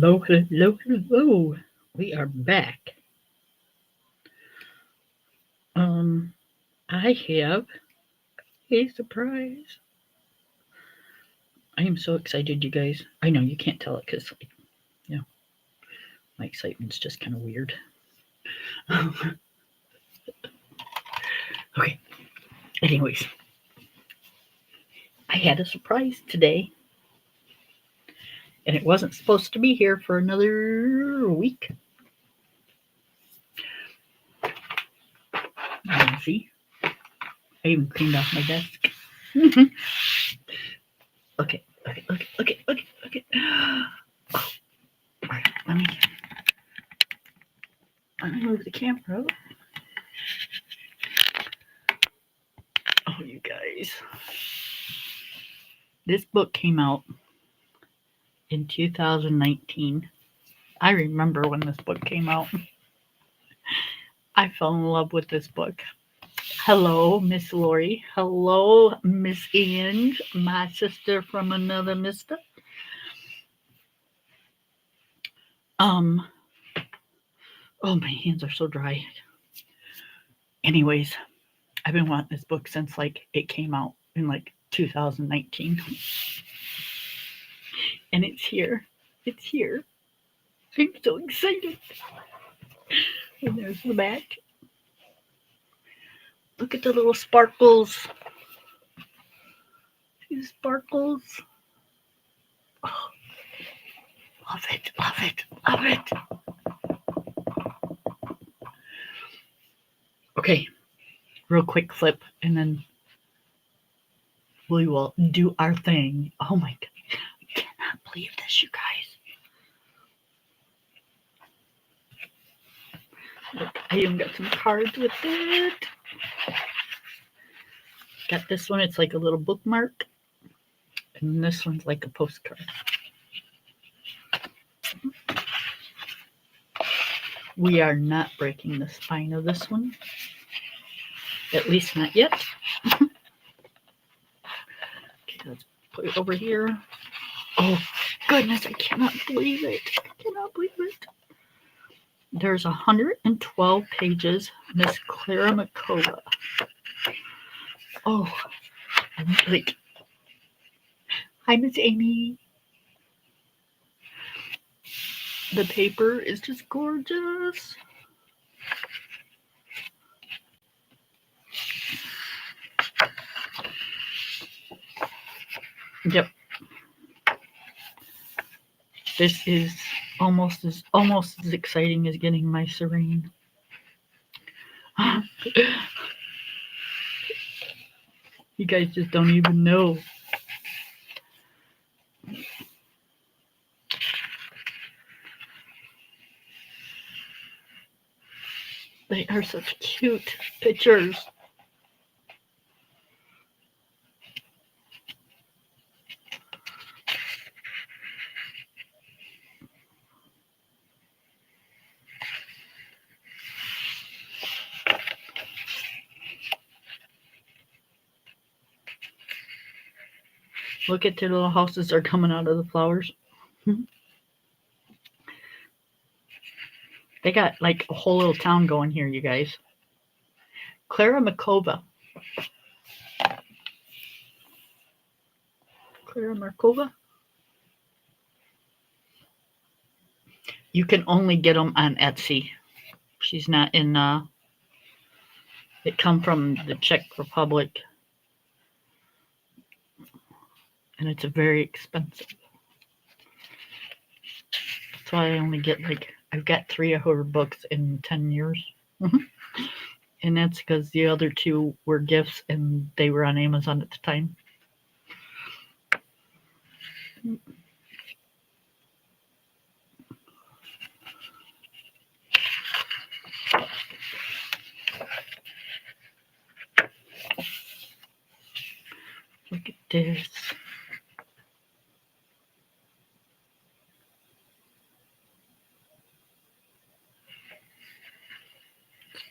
Hello, hello, hello. We are back. I have a surprise. I am so excited, you guys. I know you can't tell it because, you know, my excitement's just kind of weird. Okay. Anyways, I had a surprise today, and it wasn't supposed to be here for another week. See, I even cleaned off my desk. Okay, okay. Oh, all right, let me move the camera. Oh, you guys. This book came out in 2019. I remember when this book came out. I fell in love with this book. Hello, Miss Lori. Hello, Miss Ian, my sister from another mister. Um, oh, my hands are so dry. Anyways, I've been wanting this book since it came out in 2019. And it's here. It's here. I'm so excited. And there's the back. Look at the little sparkles. See the sparkles? Oh, love it, love it, love it. Okay, real quick flip, and then we will do our thing. Oh my god, I cannot believe this, you guys. Look, I even got some cards with it. Got this one, it's like a little bookmark. And this one's like a postcard. We are not breaking the spine of this one. At least not yet. Okay, let's put it over here. Oh, goodness, I cannot believe it. I cannot believe it. There's 112 pages. Miss Clara Makova. Oh, like, hi, Miss Amy. The paper is just gorgeous. Yep. This is almost as exciting as getting my Serene. You guys just don't even know. They are such cute pictures. Look at the little houses are coming out of the flowers. They got like a whole little town going here, you guys. Clara Makova. Clara Markova. You can only get them on Etsy. She's not in. It come from the Czech Republic, and it's very expensive. That's why I only get I've got 3 of her books in 10 years. And that's because the other 2 were gifts and they were on Amazon at the time. Look at this.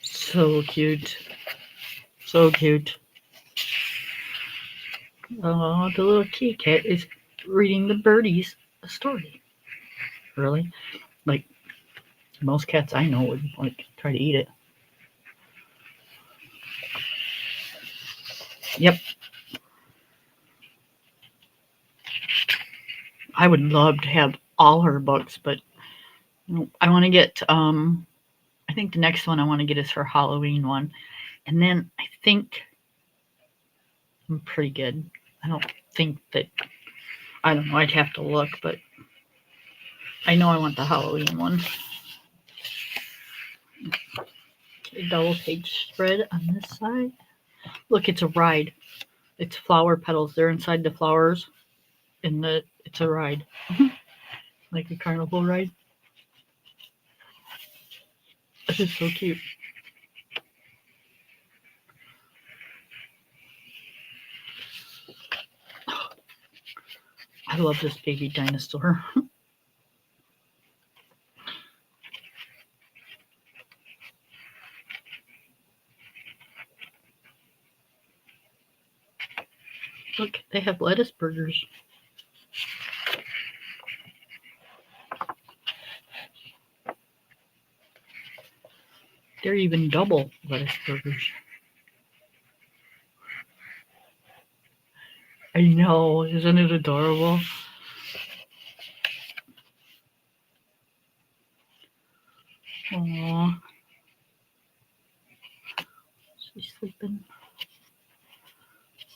So cute. So cute. Oh, the little kitty cat is reading the birdies a story. Really? Like, most cats I know would like try to eat it. Yep. I would love to have all her books, but I want to get I think the next one I want to get is her Halloween one. And then I think I'm pretty good. I don't think that I don't know, I'd have to look, but I know I want the Halloween one. Okay, double page spread on this side. Look, it's a ride. It's flower petals. They're inside the flowers. It's a ride. Like a carnival ride. This is so cute. I love this baby dinosaur. Look, they have lettuce burgers. They're even double lettuce burgers. I know, isn't it adorable? Aww. She's sleeping.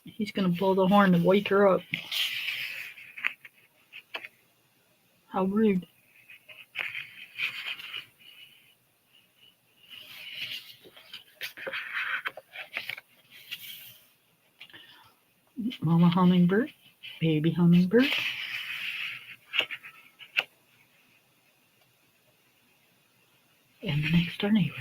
He's gonna blow the horn to wake her up. How rude. Mama hummingbird, baby hummingbird. And the next door neighbor.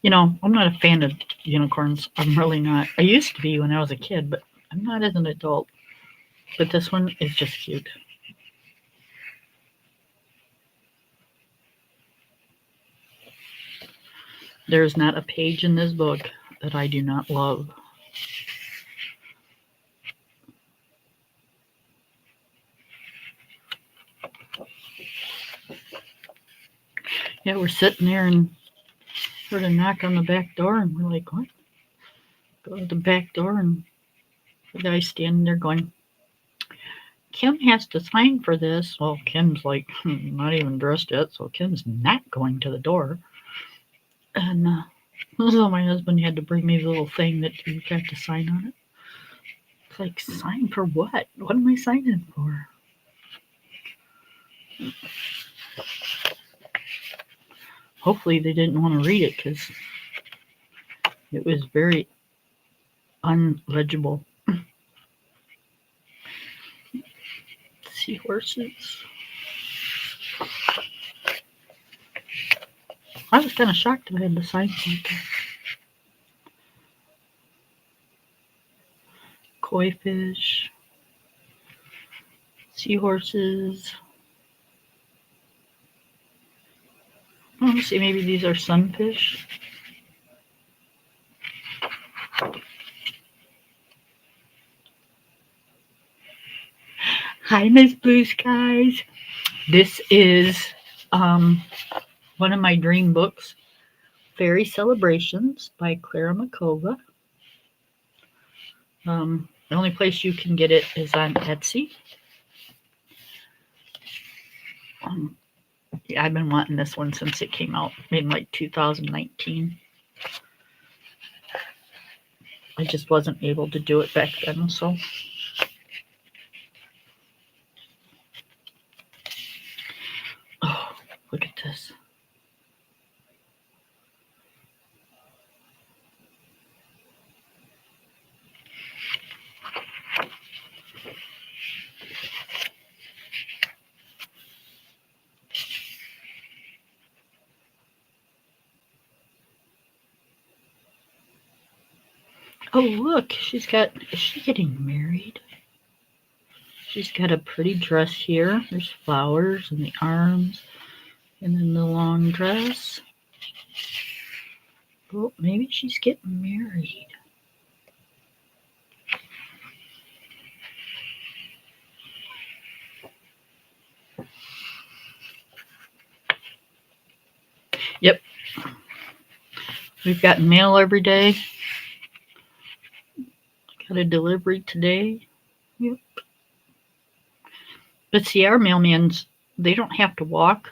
You know, I'm not a fan of unicorns. I'm really not. I used to be when I was a kid, but I'm not as an adult. But this one is just cute. There's not a page in this book that I do not love. Yeah, we're sitting there and heard a knock on the back door, and we're like, what? Go to the back door, and the guy's standing there going, Kim has to sign for this. Well, Kim's like, not even dressed yet, so Kim's not going to the door. And so my husband had to bring me the little thing that you got to sign on it. It's like, sign for what? What am I signing for? Hopefully they didn't want to read it because it was very unlegible. Seahorses. I was kind of shocked that I had to sign something. Koi fish. Seahorses. Let me see, maybe these are sunfish. Hi, Miss Blue Skies. This is one of my dream books, Fairy Celebrations by Clara Makova. The only place you can get it is on Etsy. Yeah, I've been wanting this one since it came out in like 2019. I just wasn't able to do it back then, so. Oh, look at this. Oh, look, is she getting married? She's got a pretty dress here. There's flowers in the arms and then the long dress. Oh, maybe she's getting married. We've gotten mail every day. Got a delivery today. Yep. But see, our mailmans, they don't have to walk,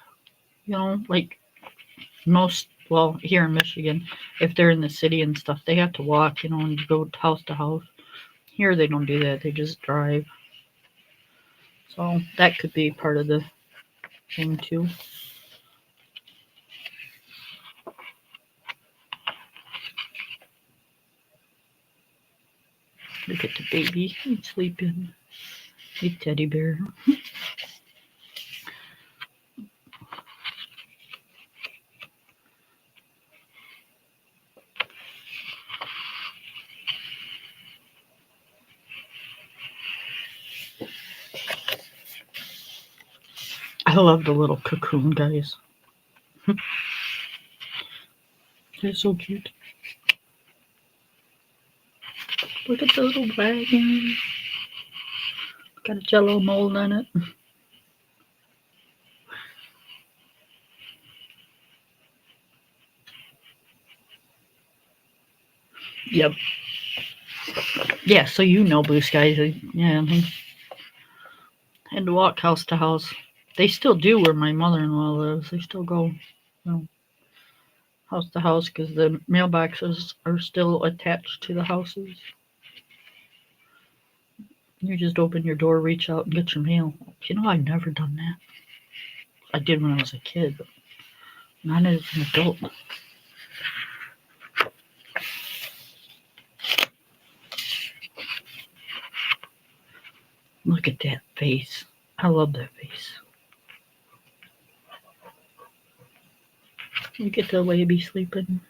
like most, well, here in Michigan, if they're in the city and stuff, they have to walk, and go house to house. Here, they don't do that. They just drive. So that could be part of the thing, too. Look at the baby. He's sleeping. He's teddy bear. I love the little cocoon guys. They're so cute. Look at the little wagon. Got a jello mold on it. Yep. Yeah, so Blue Skies. Yeah, they had to walk house to house. They still do where my mother-in-law lives. They still go, house to house because the mailboxes are still attached to the houses. You just open your door, reach out, and get your mail. I've never done that. I did when I was a kid, but not as an adult. Look at that face. I love that face. Look at the baby sleeping.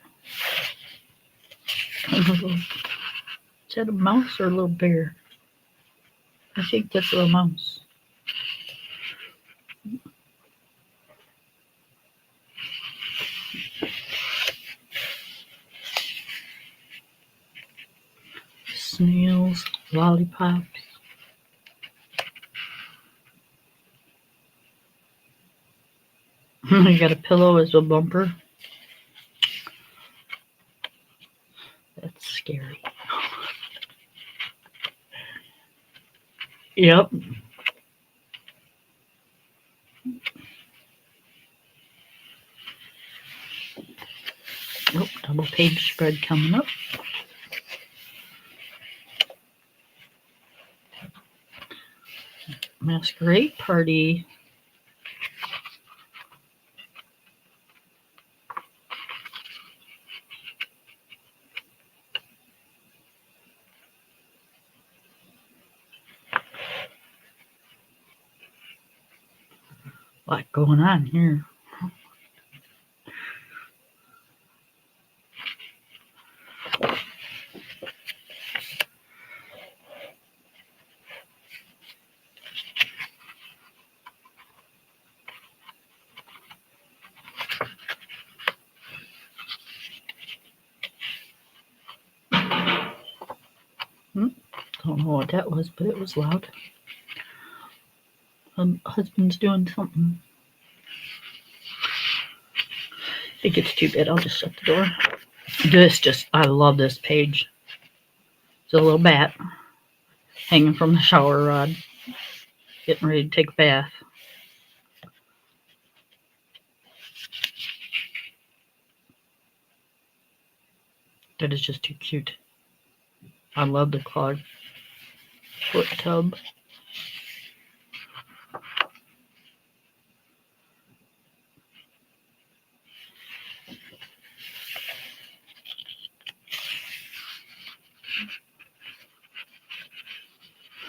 Is that a mouse or a little bear? I think that's a little mouse. Snails, lollipops. I got a pillow as a bumper. That's scary. Yep. Oh, double page spread coming up. Masquerade party. A lot going on here. Don't know what that was, but it was loud. Husband's doing something. If it gets too bad, I'll just shut the door. I love this page. It's a little bat hanging from the shower rod, getting ready to take a bath. That is just too cute. I love the clawed foot tub.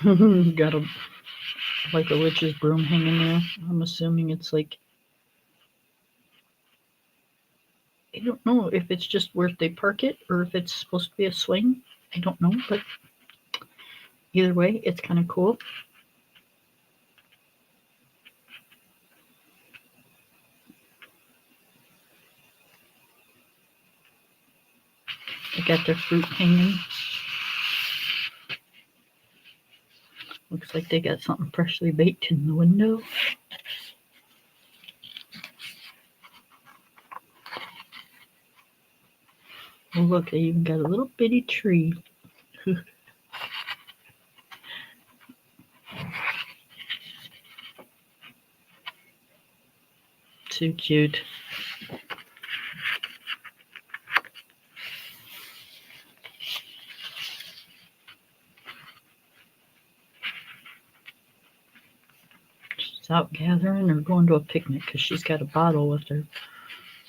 Got a witch's broom hanging there. I'm assuming it's like, I don't know if it's just where they park it or if it's supposed to be a swing. I don't know, but either way, it's kind of cool. They got their fruit hanging. Looks like they got something freshly baked in the window. Oh, look, they even got a little bitty tree. Too cute. She's out gathering or going to a picnic because she's got a bottle with her.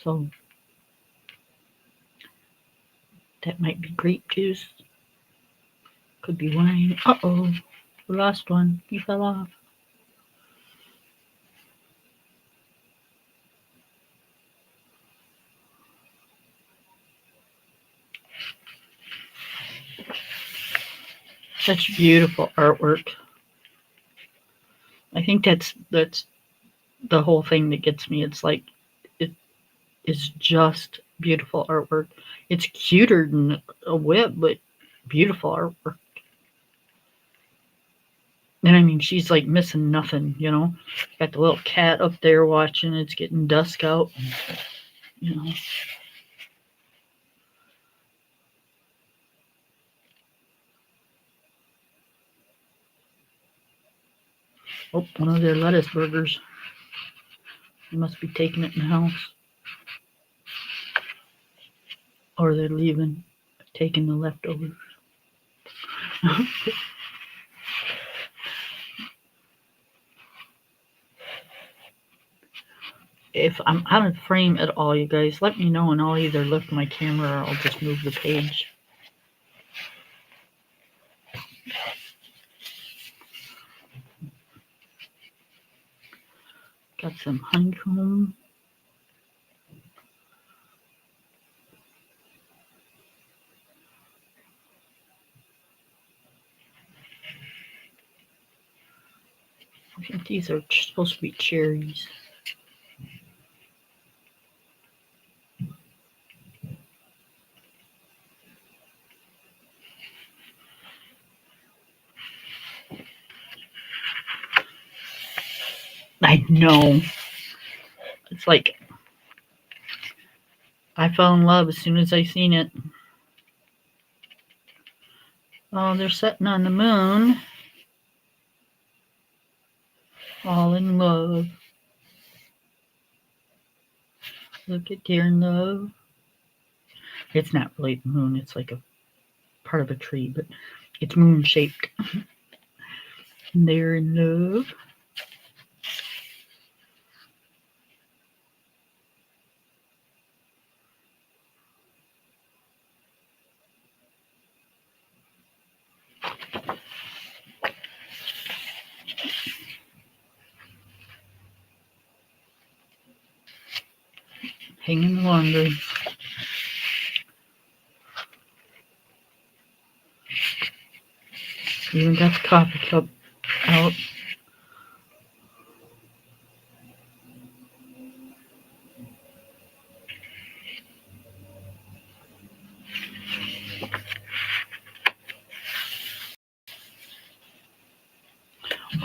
So that might be grape juice. Could be wine. Uh-oh. We lost one. He fell off. Such beautiful artwork. I think that's the whole thing that gets me. It's like it is just beautiful artwork. It's cuter than a whip, but beautiful artwork. And I mean, she's like missing nothing, you know. Got the little cat up there watching. It's getting dusk out, you know. Oh, one of their lettuce burgers. They must be taking it in the house. Or they're leaving, taking the leftovers. If I'm out of frame at all, you guys, let me know and I'll either lift my camera or I'll just move the page. Got some honeycomb. I think these are supposed to be cherries. I know. It's like I fell in love as soon as I seen it. Oh, they're sitting on the moon. All in love. Look at dear love. It's not really the moon, it's like a part of a tree, but it's moon shaped. They're in love. Hanging the laundry. Even got the coffee cup out.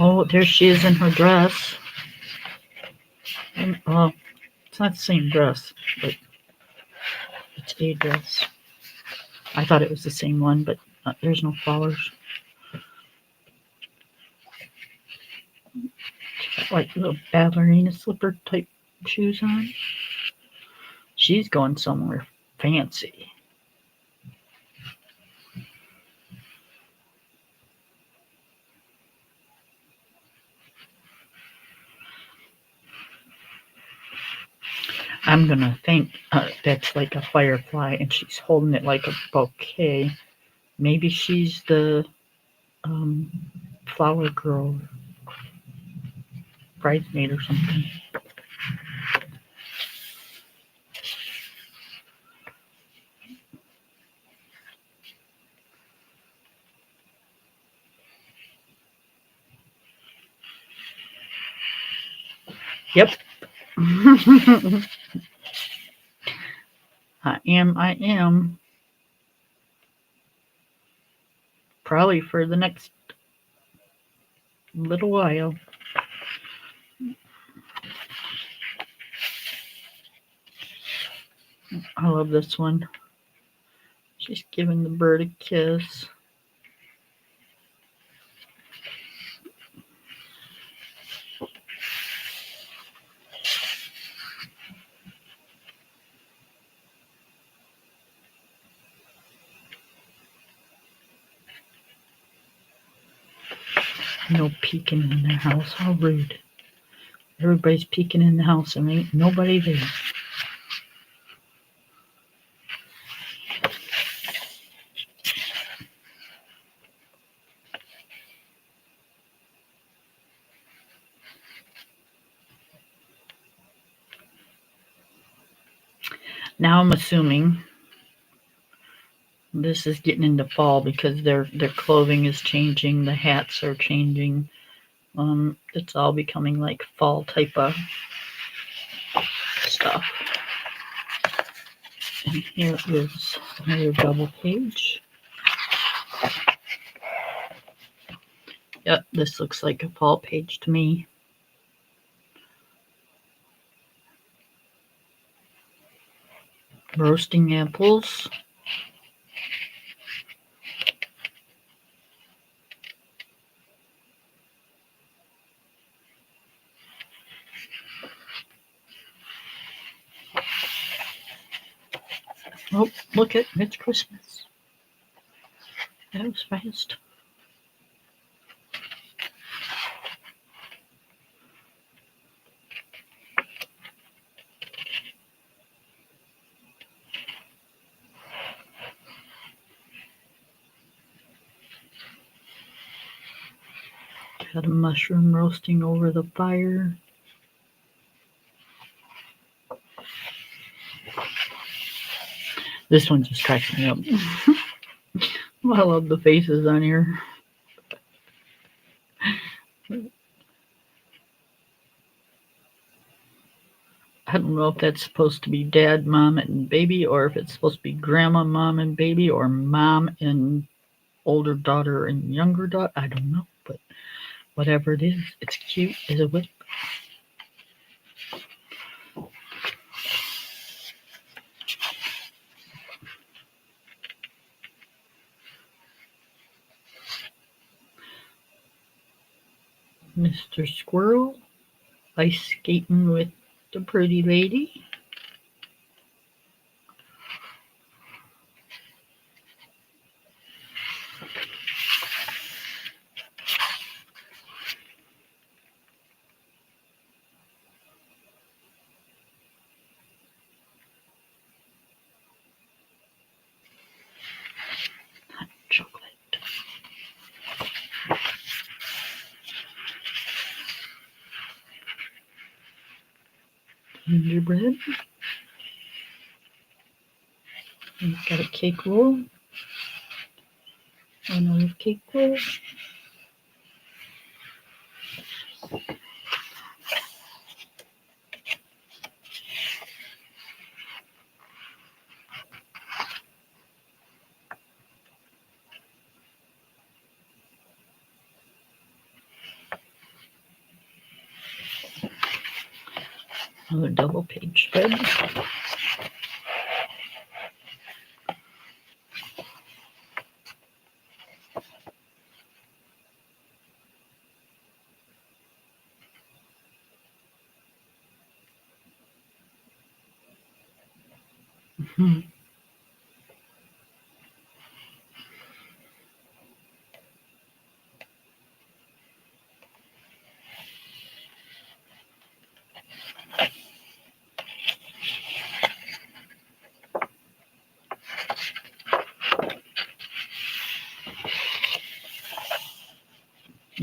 Oh, there she is in her dress. And, it's not the same dress, but it's a dress. I thought it was the same one, but there's no flowers. Got like little ballerina slipper type shoes on. She's going somewhere fancy. I'm gonna think that's like a firefly, and she's holding it like a bouquet. Maybe she's the flower girl, bridesmaid or something. Yep. I am. Probably for the next little while. I love this one. She's giving the bird a kiss. No peeking in their house. How rude. Everybody's peeking in the house and ain't nobody there. Now I'm assuming this is getting into fall because their clothing is changing, the hats are changing. It's all becoming like fall type of stuff. And here is another double page. Yep, this looks like a fall page to me. Roasting apples. Oh, look it, it's Christmas. That was fast. Got a mushroom roasting over the fire. This one just cracks me up. I love the faces on here. I don't know if that's supposed to be dad, mom, and baby, or if it's supposed to be grandma, mom, and baby, or mom and older daughter and younger daughter. I don't know, but whatever it is, it's cute as a whip. Mr. Squirrel ice skating with the pretty lady. Hot chocolate. Gingerbread. We've got a cake roll. Another cake roll. Another double page spread. Mm-hmm.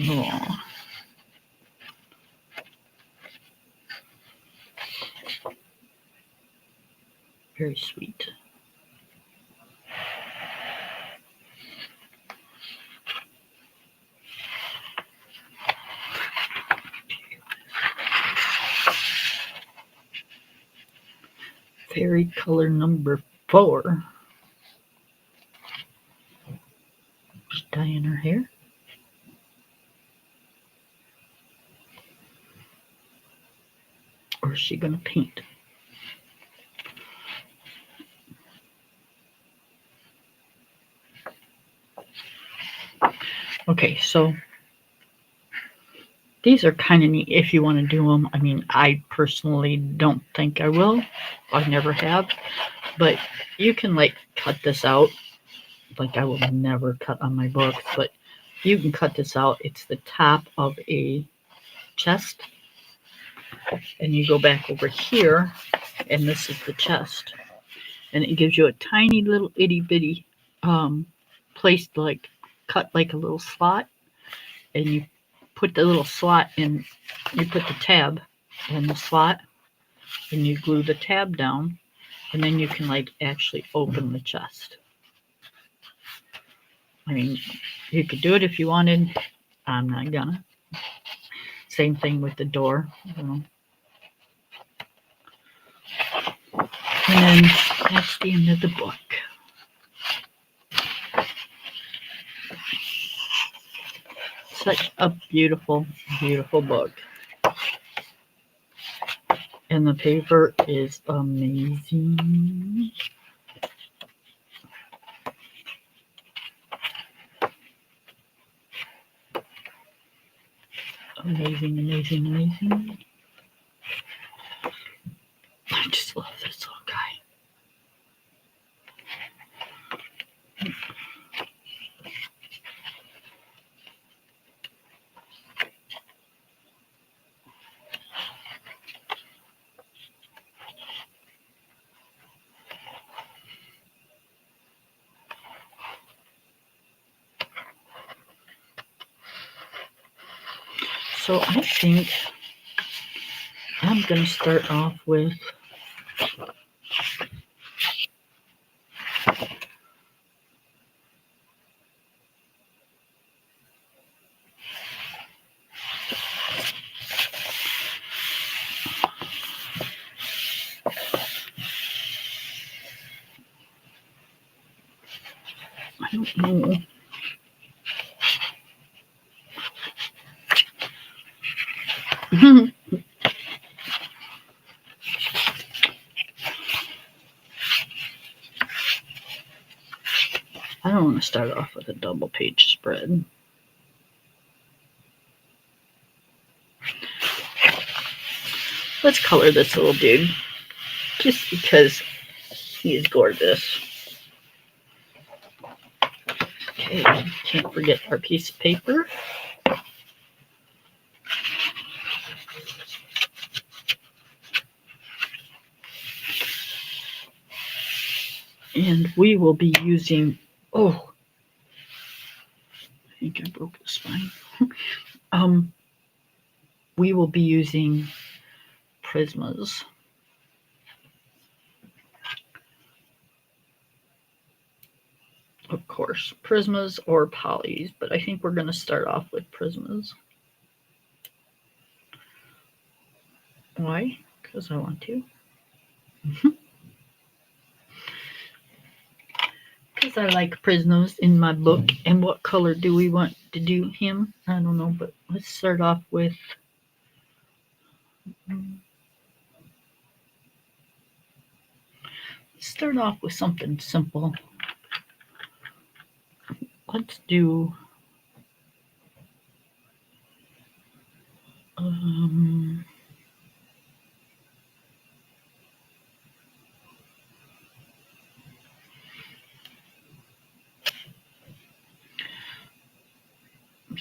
Oh. Very sweet. Fairy color number 4. She's dyeing her hair. Or is she going to paint? Okay, so these are kind of neat if you want to do them. I mean, I personally don't think I will. I never have. But you can like cut this out. Like I will never cut on my books, but you can cut this out. It's the top of a chest. And you go back over here, and this is the chest. And it gives you a tiny little itty bitty place to like cut like a little slot. And you put the little slot in, you put the tab in the slot, and you glue the tab down, and then you can like actually open the chest. I mean, you could do it if you wanted. I'm not gonna. Same thing with the door. And then that's the end of the book. Such a beautiful, beautiful book. And the paper is amazing. Amazing, amazing, amazing. I just love this little guy. So I think I'm going to start off with I don't know. I don't want to start off with a double page spread. Let's color this little dude just because he is gorgeous. Okay, can't forget our piece of paper. And we will be using, oh, I think I broke the spine. We will be using Prismas. Of course, Prismas or Polys, but I think we're going to start off with Prismas. Why? Because I want to. Because I like Prismas in my book. And what color do we want to do him? I don't know, but let's start off with... Start off with something simple. Let's do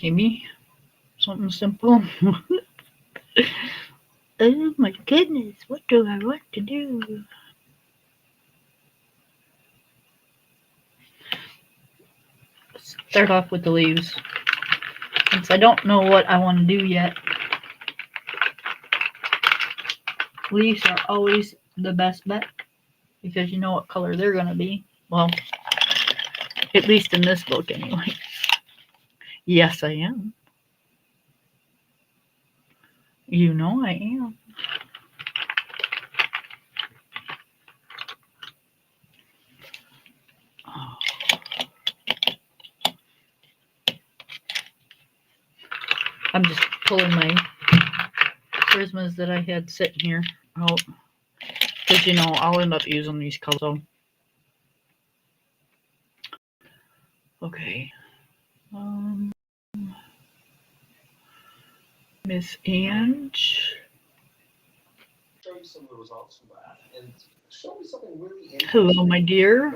maybe something simple. Oh my goodness, what do I want to do? Start off with the leaves. Since I don't know what I want to do yet. Leaves are always the best bet because you know what color they're going to be. Well, at least in this book anyway. Yes, I am. You know I am. Oh. I'm just pulling my Prismas that I had sitting here out because you know I'll end up using these colors. So. Okay. Miss Ange. Hello, my dear.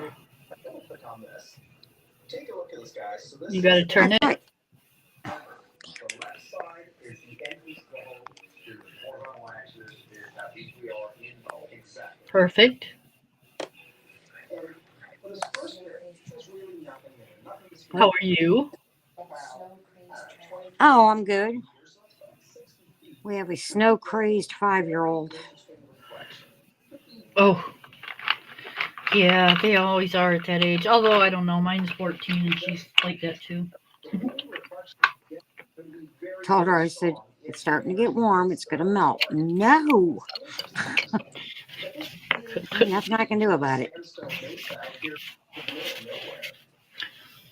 You got to turn it. Right. Perfect. How are you? Oh, I'm good. We have a snow crazed 5-year-old. Oh, yeah, they always are at that age. Although I don't know, mine's 14 and she's like that too. Told her, I said, it's starting to get warm. It's going to melt. No, ain't nothing I can do about it.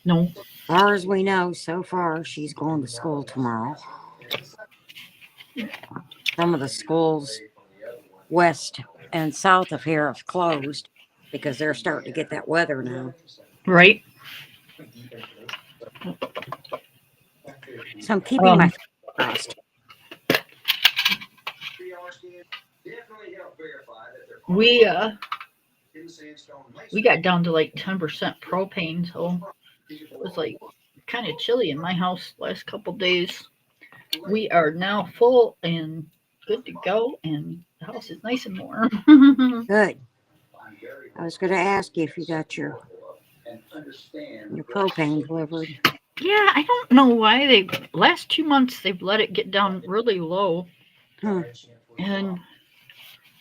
No. As far as we know, so far, she's going to school tomorrow. Some of the schools west and south of here have closed because they're starting to get that weather now. Right? So I'm keeping my Um, fingers crossed. we we got down to like 10% propane, so it was like kind of chilly in my house last couple days. We are now full and good to go, and the house is nice and warm. Good. I was going to ask you if you got your propane delivered. Yeah, I don't know why they last 2 months they've let it get down really low, Hmm. and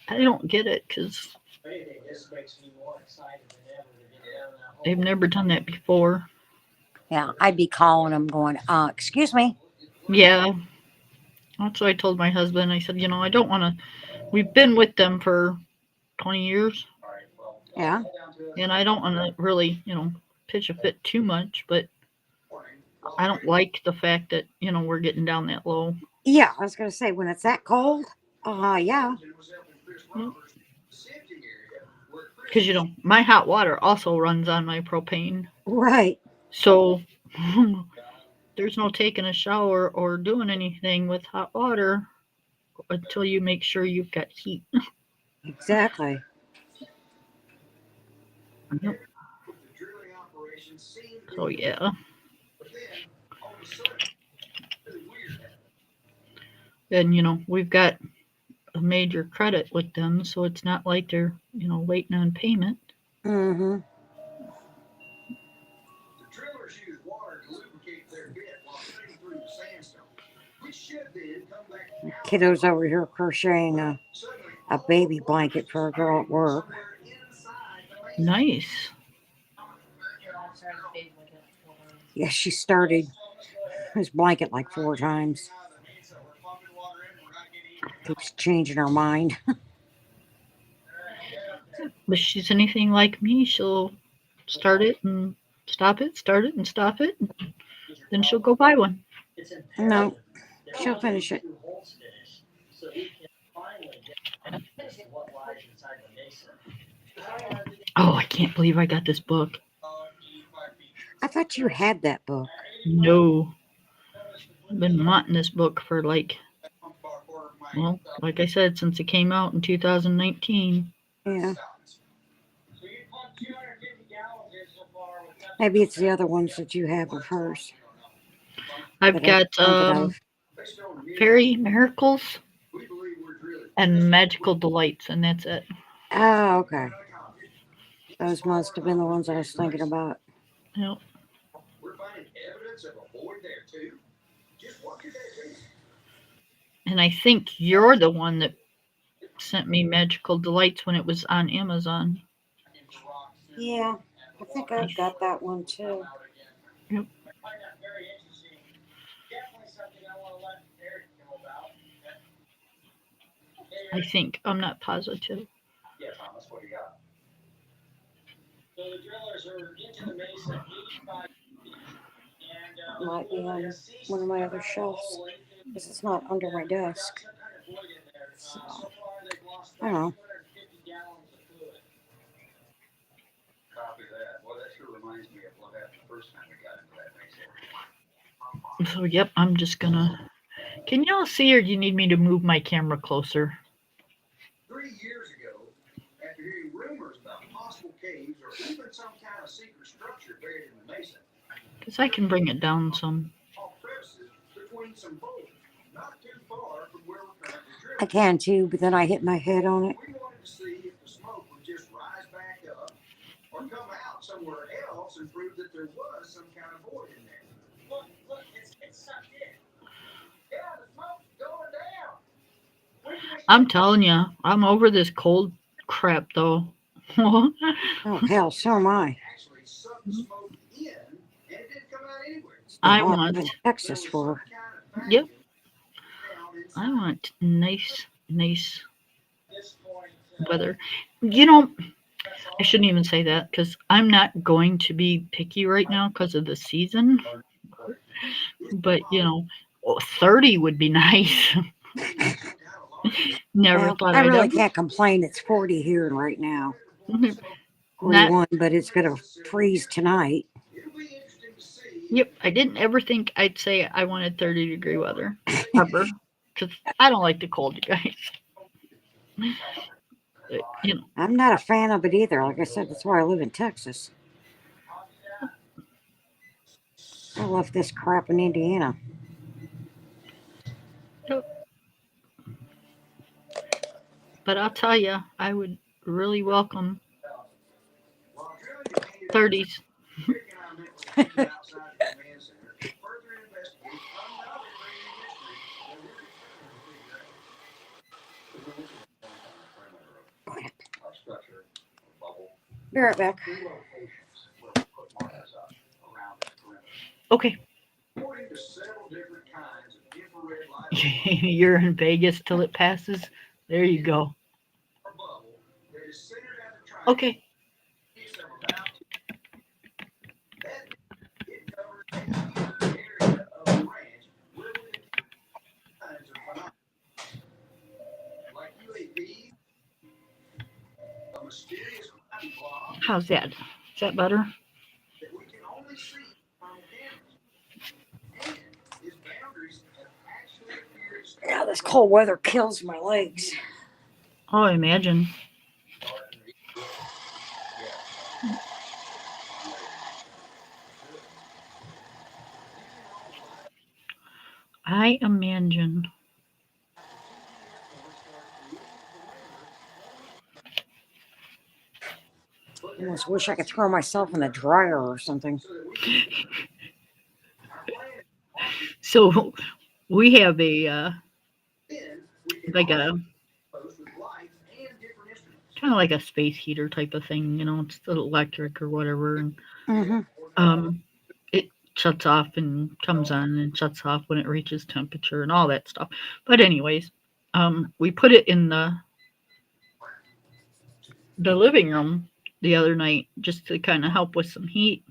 I don't get it because they've never done that before. Yeah, I'd be calling them going, excuse me. Yeah, that's what I told my husband. I said, I don't want to. We've been with them for 20 years, Yeah. and I don't want to really, pitch a fit too much, but I don't like the fact that, we're getting down that low. Yeah, I was going to say, when it's that cold, yeah. Because, my hot water also runs on my propane. Right. So there's no taking a shower or doing anything with hot water until you make sure you've got heat. Exactly. Yep. So, yeah. And, we've got a major credit with them, so it's not like they're, waiting on payment. Mm-hmm. Kiddo's over here crocheting a baby blanket for a girl at work. Nice. Yeah, she started his blanket like 4 times. Keeps changing her mind. But she's anything like me, she'll start it and stop it, start it and stop it, and then she'll go buy one. No, she'll finish it. Oh, I can't believe I got this book. I thought you had that book. No. I've been wanting this book for well, like I said, since it came out in 2019. Yeah. Maybe it's the other ones that you have of hers I've that I'm got thinking of. Fairy Miracles and Magical Delights, and that's it. Oh, okay. Those must have been the ones I was thinking about. Yep. And I think you're the one that sent me Magical Delights when it was on Amazon. Yeah, I think I've got that one too. Yep. I think. I'm not positive. It might be on one of my other shelves because it's not under my desk. So, I don't know. So, yep, I'm just going to Can y'all see, or do you need me to move my camera closer? 3 years ago, after hearing rumors about possible caves or even some kind of secret structure buried in the mesa, Because I can bring it down some. off crevices between some boulders, not too far from where we're currently I drilling. can too, but then I hit my head on it. We wanted to see if the smoke would just rise back up or come out somewhere else and prove that there was some kind of void in there. Look, it's sucked in. Yeah, the smoke's going down. When can we I'm start? telling you, I'm over this cold crap though. Oh, hell, so am I. Actually sucked the smoke in, and it didn't come out anywhere. It's been I hot want, in Texas for. Kind of yep, vacuum down I inside. want nice, nice At this point, weather. You know, that's I all. shouldn't even say that because I'm not going to be picky right now because of the season. But, 30 would be nice. Never Well, thought I I'd really ever. can't complain. It's 40 here right now. Not, 41, but it's going to freeze tonight. yep, I didn't ever think I'd say I wanted 30-degree weather. Ever. Because I don't like the cold, you guys. Uh, You know, I'm not a fan of it either. Like I said, that's why I live in Texas. I left this crap in Indiana. but I'll tell you, I would really welcome 30s. Rick and I met with a team outside the command center to further investigate another crazy mystery that we're determined to figure out. So we're looking at one on the perimeter of our structure, a bubble. Be right back. 3 locations where we put markers up around this perimeter. Okay, According to several different kinds of infrared light you're in Vegas till it passes. There you go. or bubble that is centered at the triangle Okay. of about that it covers a huge area of the ranch where we can kinds of phenomena like UAVs, a mysterious cloudy blob How's that? Is that better? that we can only see from cameras, and its boundaries have actually appeared Yeah, stretched this cold weather kills my legs. Oh, I imagine. I imagine. I almost wish I could throw myself in the dryer or something. so that we can our plan is So we have then we can like also a post with lights and different instruments. kind of like a space heater type of thing. It's electric or whatever, and Mm-hmm. um, it shuts off and comes on and shuts off when it reaches temperature and all that stuff. But anyways, we put it in the living room the other night just to kind of help with some heat.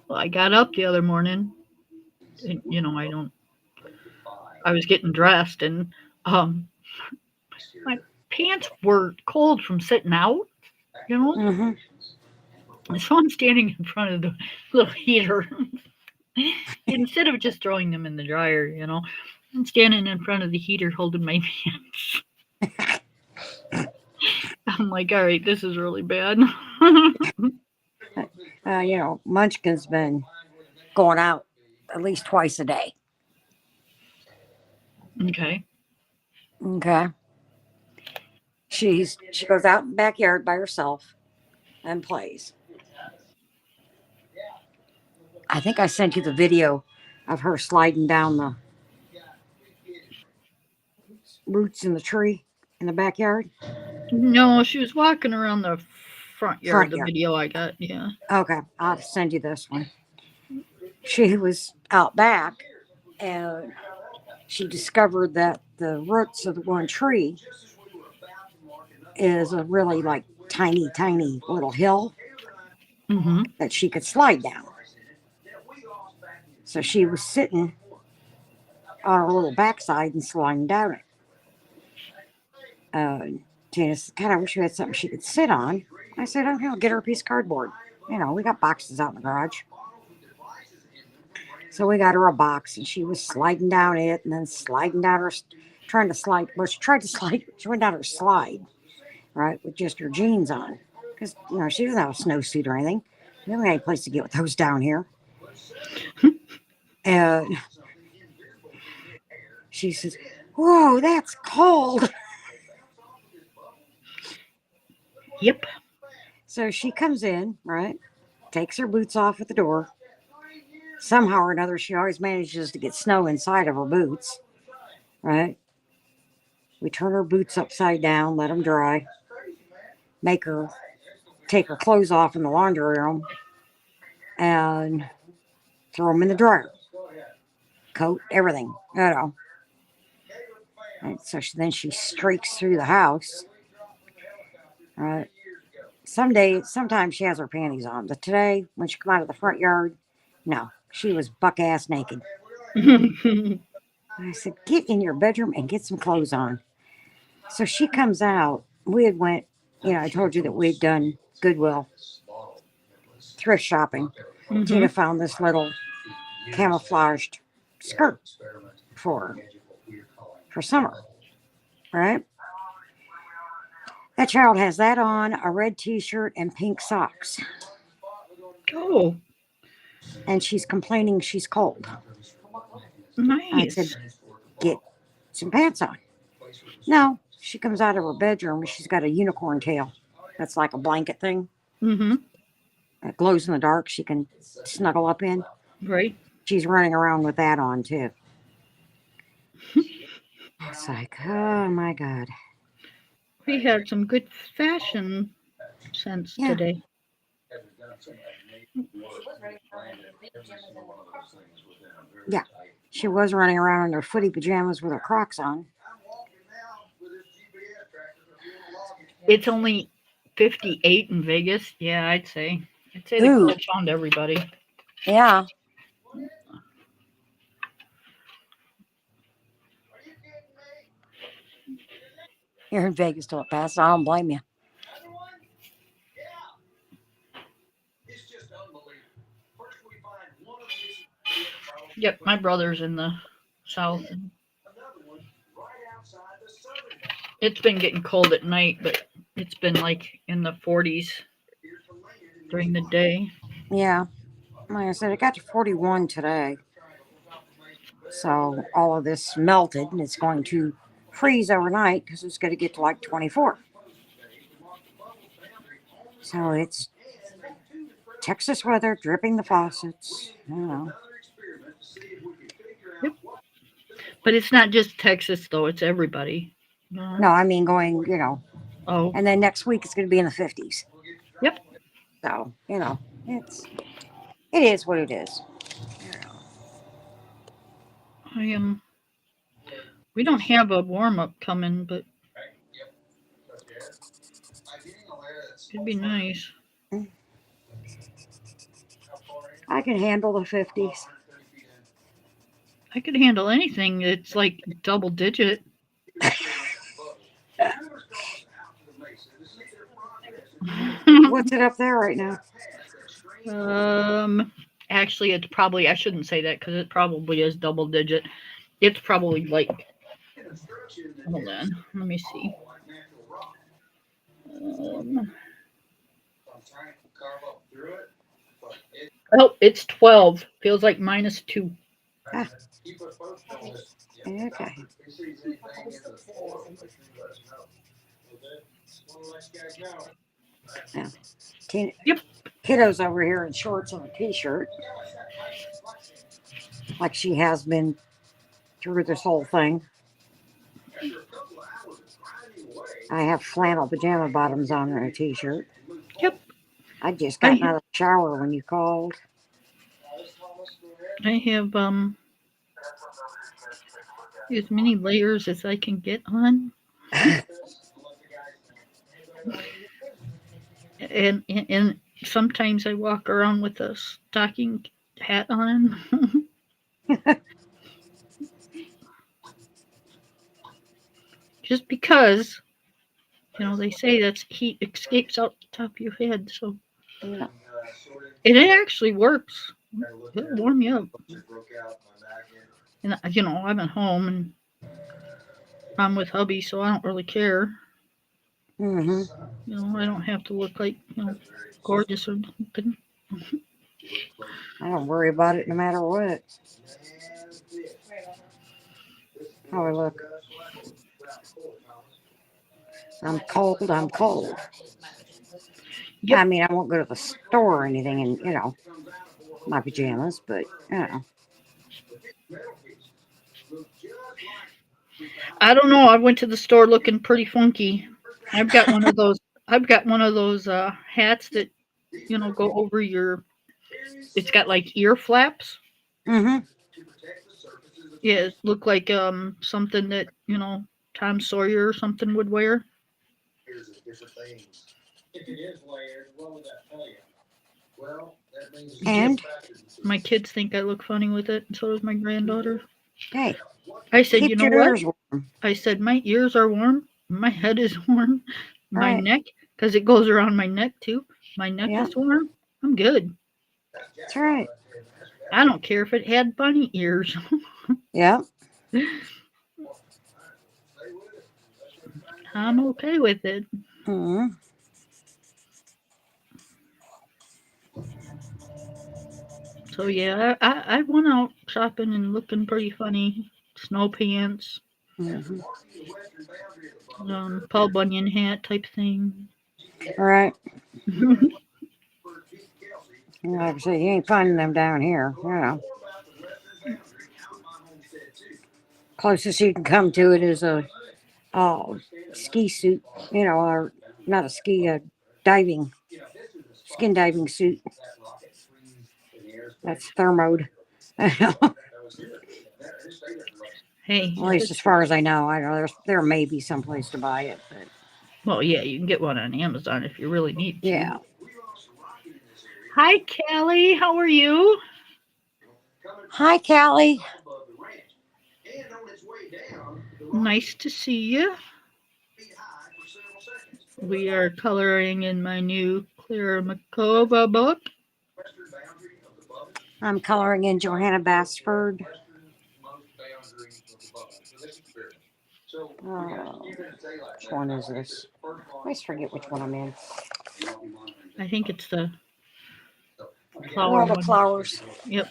Well, I got up the other morning, and I don't. I was getting dressed, and um, my pants were cold from sitting out. You know, Mm-hmm. so I'm standing in front of the little heater instead of just throwing them in the dryer. I'm standing in front of the heater holding my pants. I'm like, all right, this is really bad. Munchkin's been going out at least twice a day. Okay. Okay. She goes out in the backyard by herself and plays. I think I sent you the video of her sliding down the roots in the tree in the backyard. No, she was walking around the front yard. Front The yard. video I got, yeah. Okay, I'll send you this one. She was out back and she discovered that the roots of the one tree is a really like tiny, tiny little hill Mm-hmm. that she could slide down. So she was sitting on her little backside and sliding down it. Tina said, God, I wish we had something she could sit on. I said, okay, I'll get her a piece of cardboard. We got boxes out in the garage. So we got her a box, and she was sliding down it, and then sliding down her, trying to slide. Well, she tried to slide. She went down her slide, right, with just her jeans on, because she doesn't have a snowsuit or anything. We don't have any place to get with those down here. And she says, "Whoa, that's cold." Yep. So she comes in, right, takes her boots off at the door. Somehow or another, she always manages to get snow inside of her boots, right? We turn her boots upside down, let them dry, make her take her clothes off in the laundry room, and throw them in the dryer. Coat, everything. And so then she streaks through the house. Right. Sometimes she has her panties on, but today, when she come out of the front yard, no, she was buck ass naked. I said, "Get in your bedroom and get some clothes on." So she comes out. We had went, I told you that we had done Goodwill thrift shopping. Tina found this little camouflaged skirt for summer, right? That child has that on, a red t-shirt and pink socks. Oh, And she's complaining she's cold. I said, nice. "Get some pants on." No, she comes out of her bedroom and she's got a unicorn tail. That's like a blanket thing. Mm-hmm. It glows in the dark. She can snuggle up in. Right. She's running around with that on too. It's like, oh my God. We had some good fashion sense Yeah. today. Yeah. She was running around in her footy pajamas with her Crocs on. It's only 58 in Vegas. Yeah, I'd say. I'd say the Ooh. cold found everybody. Yeah. You're in Vegas till it passes. I don't blame you. Yep, my brother's in the south. And it's been getting cold at night, but it's been like in the 40s during the day. Yeah. Like I said, it got to 41 today. So all of this melted and it's going to freeze overnight because it's going to get to like 24. So it's Texas weather, dripping the faucets. Yep. But it's not just Texas, though. It's everybody. No, I mean going. Oh, And then next week it's going to be in the 50s. yep. So, it is what it is. I am. We don't have a warm up coming, but it'd be nice. I can handle the 50s. I could handle anything that's like double digit. What's it up there right now? Actually, it's probably, I shouldn't say that because it probably is double digit. It's probably like, hold on, let me see. Oh, it's 12. Feels like -2. Ah, okay. Yeah. Yep. Kiddo's over here in shorts and a t-shirt, like she has been through this whole thing. I have flannel pajama bottoms on and a t-shirt. Yep. I just I got out of the shower when you called. I have as many layers as I can get on. And sometimes I walk around with a stocking hat on. Just because, they say that's heat escapes out the top of your head, so Yeah. and it actually works. It'll warm you up. Just broke out my back end. And I'm at home and I'm with hubby, so I don't really care. Mm-hmm. I don't have to look like gorgeous or something. I don't worry about it no matter what. How I look. I'm cold. I'm cold. Yep. I mean, I won't go to the store or anything in, my pajamas, but, I don't know. I went to the store looking pretty funky. I've got one of those. I've got one of those hats that go over your. It's got like ear flaps. Mm-hmm. Yeah, it look like something that Tom Sawyer or something would wear. And, My kids think I look funny with it, and so does my granddaughter. hey, I said, you keep know your what? ears warm. I said, my ears are warm. My head is warm. My Right. neck, because it goes around my neck too. My neck Yeah, is warm. I'm good. that's right. I don't care if it had bunny ears. Yeah. I'm okay with it. Mm-hmm. So yeah, I went out shopping and looking pretty funny. Snow pants, Mm-hmm. Paul Bunyan hat type thing. All right. Like I say, you ain't finding them down here. Closest you can come to it is a ski suit, or not a ski, a diving, skin diving suit. That's thermoed. At Hey, least as far as I know. I don't know there may be some place to buy it, but well, yeah, you can get one on Amazon if you really need to. yeah. Hi, Callie. How are you? Hi, Callie. Nice to see you. We are coloring in my new Clara Makova book. I'm coloring in Johanna Basford. Which one is this? I always forget which one I'm in. I think it's the flower The one. flowers. Yep.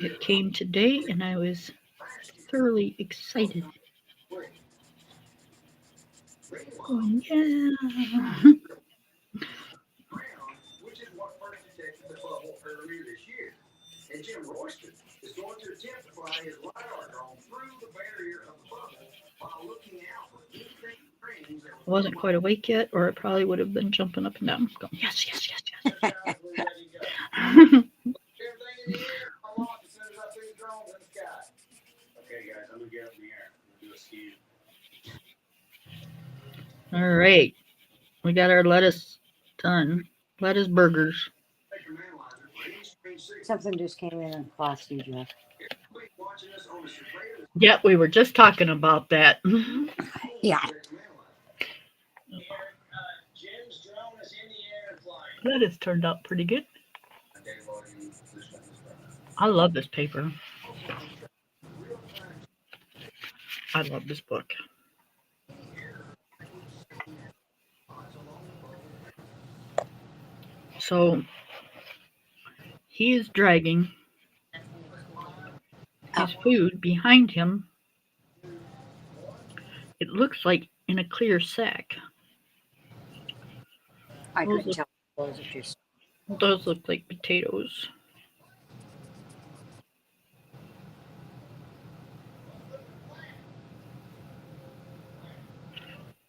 It came today and I was thoroughly excited. Oh, yeah. Which is what first detected the bubble earlier this year. And Jim Royston is going to attempt to fly his LiDAR drone through the barrier of the bubble while looking out for anything strange that I wasn't quite awake yet, or I probably would have been jumping up and down, going, yes, yes, yes, yes. everything in the air. I lost as soon as I see the drone in the sky. Okay, guys, I'm gonna get up in the air. I'm gonna do a scan. All right. We got our lettuce done. Lettuce burgers. Something just came in and class DJ. Yep, we were just talking about that. Yeah. Lettuce turned out pretty good. I love this paper. I love this book. So he is dragging his food behind him. It looks like in a clear sack. I Those couldn't look, tell. Those are just. those look like potatoes.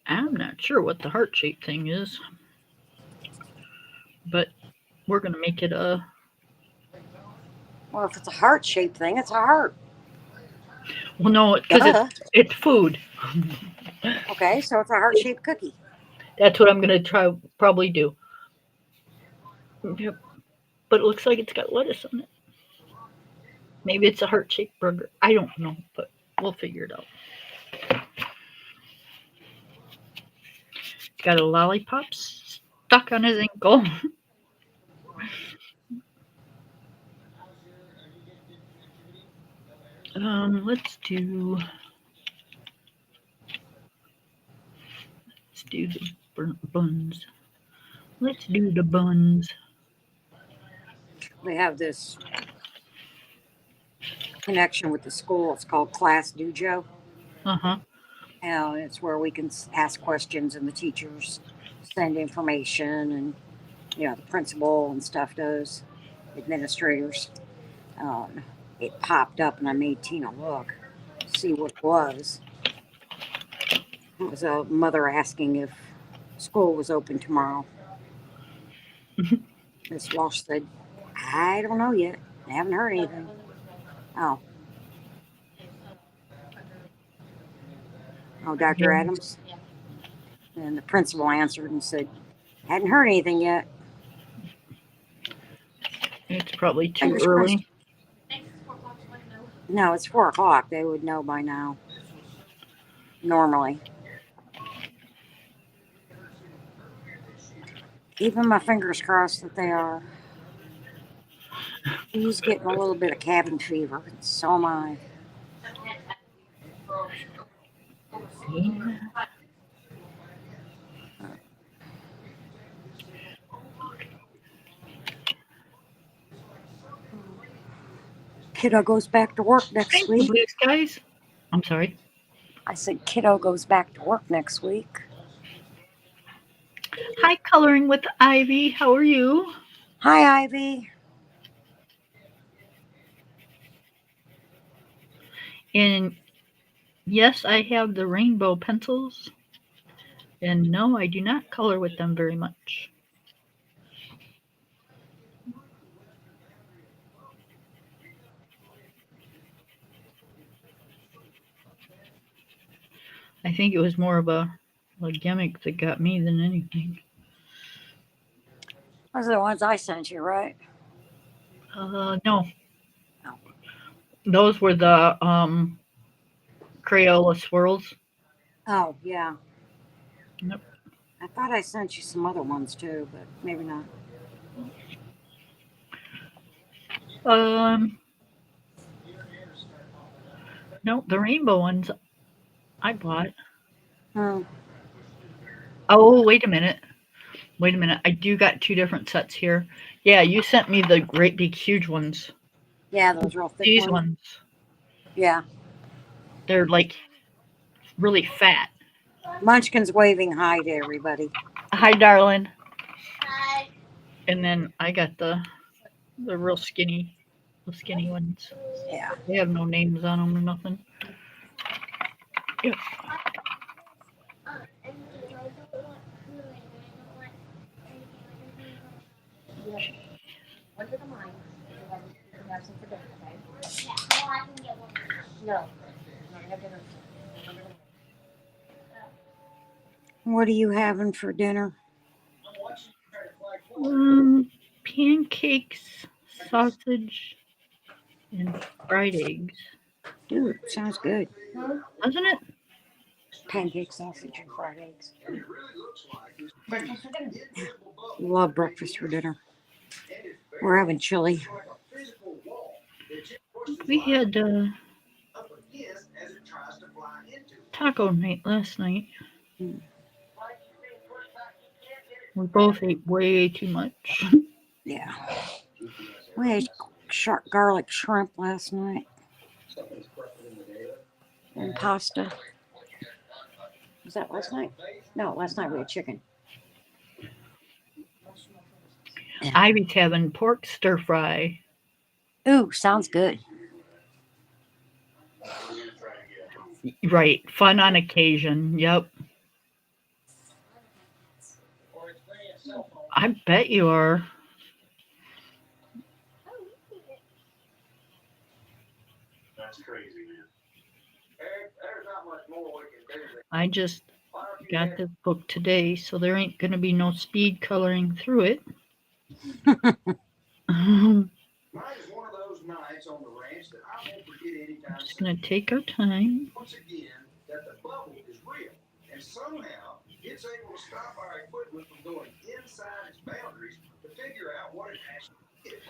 I'm not sure what the heart-shaped thing is, but we're gonna make it a. Well, if it's a heart shaped thing, it's a heart. Well, no, because it's food. Okay, so it's a heart shaped cookie. That's what I'm gonna try probably do. Yep. But it looks like it's got lettuce on it. Maybe it's a heart-shaped burger. I don't know, but we'll figure it out. got a lollipop stuck on his ankle. Let's do the buns. Let's do the buns. They have this connection with the school. It's called Class Dojo. Uh-huh. And it's where we can ask questions and the teachers send information, and the principal and stuff does, administrators. Um, it popped up and I made Tina look, see what it was. It was a mother asking if school was open tomorrow. Miss Walsh said, I don't know yet. I haven't heard anything. Oh. Oh, Dr. Yeah. Adams? And the principal answered and said, hadn't heard anything yet. It's probably too Fingers crossed. early. No, it's 4 o'clock. They would know by now. Normally. Keeping my fingers crossed that they are. He's getting a little bit of cabin fever, and so am I. Yeah. Kiddo goes back to work next Thank you, week. blue skies. I'm sorry. I said, Kiddo goes back to work next week. Hi, Coloring with Ivy. How are you? Hi, Ivy. And yes, I have the rainbow pencils. And no, I do not color with them very much. I think it was more of a gimmick that got me than anything. Those are the ones I sent you, right? No. No. Those were the Crayola swirls. Oh, yeah. Yep. I thought I sent you some other ones too, but maybe not. No, the rainbow ones I bought. Hmm. Oh, wait a minute. Wait a minute. I do got 2 different sets here. Yeah, you sent me the great big huge ones. Yeah, those real thick These ones. ones, Yeah. they're like really fat. Munchkin's waving hi to everybody. Hi, darling. Hi. And then I got the real skinny, the skinny ones. Yeah. They have no names on them or nothing. Yeah. What are you having for dinner? Pancakes, sausage, and fried eggs. Dude, sounds good. Doesn't it? Pancake, sausage, and fried eggs. Love breakfast for dinner. We're having chili. We had taco night last night. Hmm. We both ate way too much. Yeah. We ate garlic shrimp last night. And pasta. Was that last night? No, last night we had chicken. Ivy's having pork stir fry. Ooh, sounds good. Right. Fun on occasion. Yep. I bet you are. That's crazy, man. There's not much more we can do. I just got this book today, so there ain't going to be no speed coloring through it. Mine is one of those nights on the ranch that I won't forget anytime. Just going to take our time. Once again, that the bubble is real, and somehow It's able to stop our equipment from going inside its boundaries to figure out what it actually is.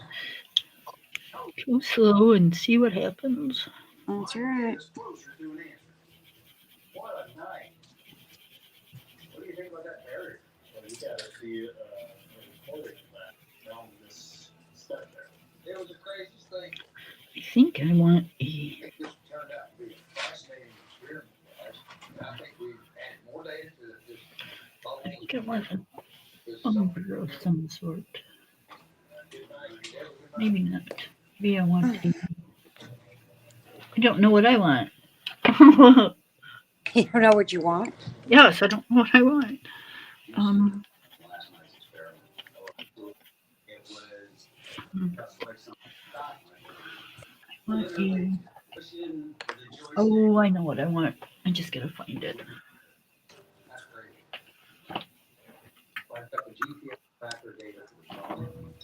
Go slow and see what happens. That's Might right. get us closer to an answer. What a night. What do you think about that barrier? Well, you gotta see a recording of that down this step there. It was the craziest thing. I think I want a. I think this turned out to be a fascinating experiment, guys. And I think we've added more data to this bubble. I think I want a This bumper of some sort. good night. Maybe not. Maybe I want a. I don't know what I want. You don't know what you want? Yes, I don't know what I want. Last night's experiment. It was Hmm. just like some stock I want a. Oh, I know what I want. I just gotta find it. That's crazy. I've got the GPS tracker data for the drone.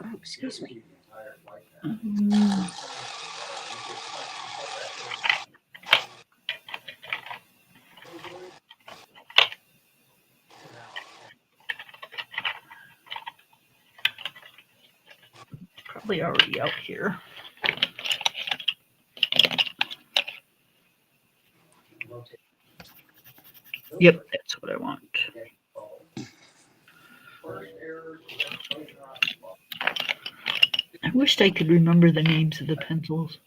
Oh, excuse me. Entire flight path. Probably already out here. Yep, that's what I want. I wished I could remember the names of the pencils.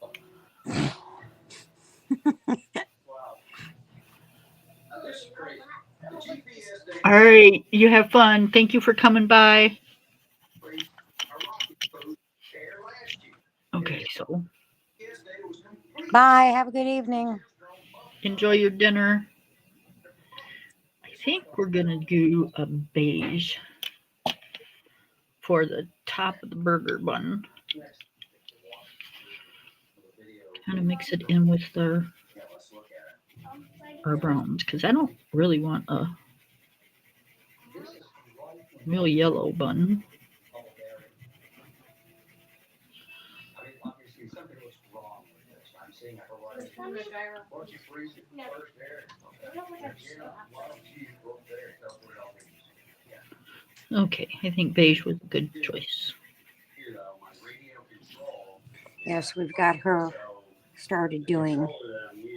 All right, you have fun. Thank you for coming by. Okay, so Bye. Have a good evening. enjoy your dinner. I think we're gonna do a beige for the top of the burger bun. Kind of mix it in with our browns because I don't really want a real yellow bun. Okay, I think beige was a good choice. Yes, we've got her started doing.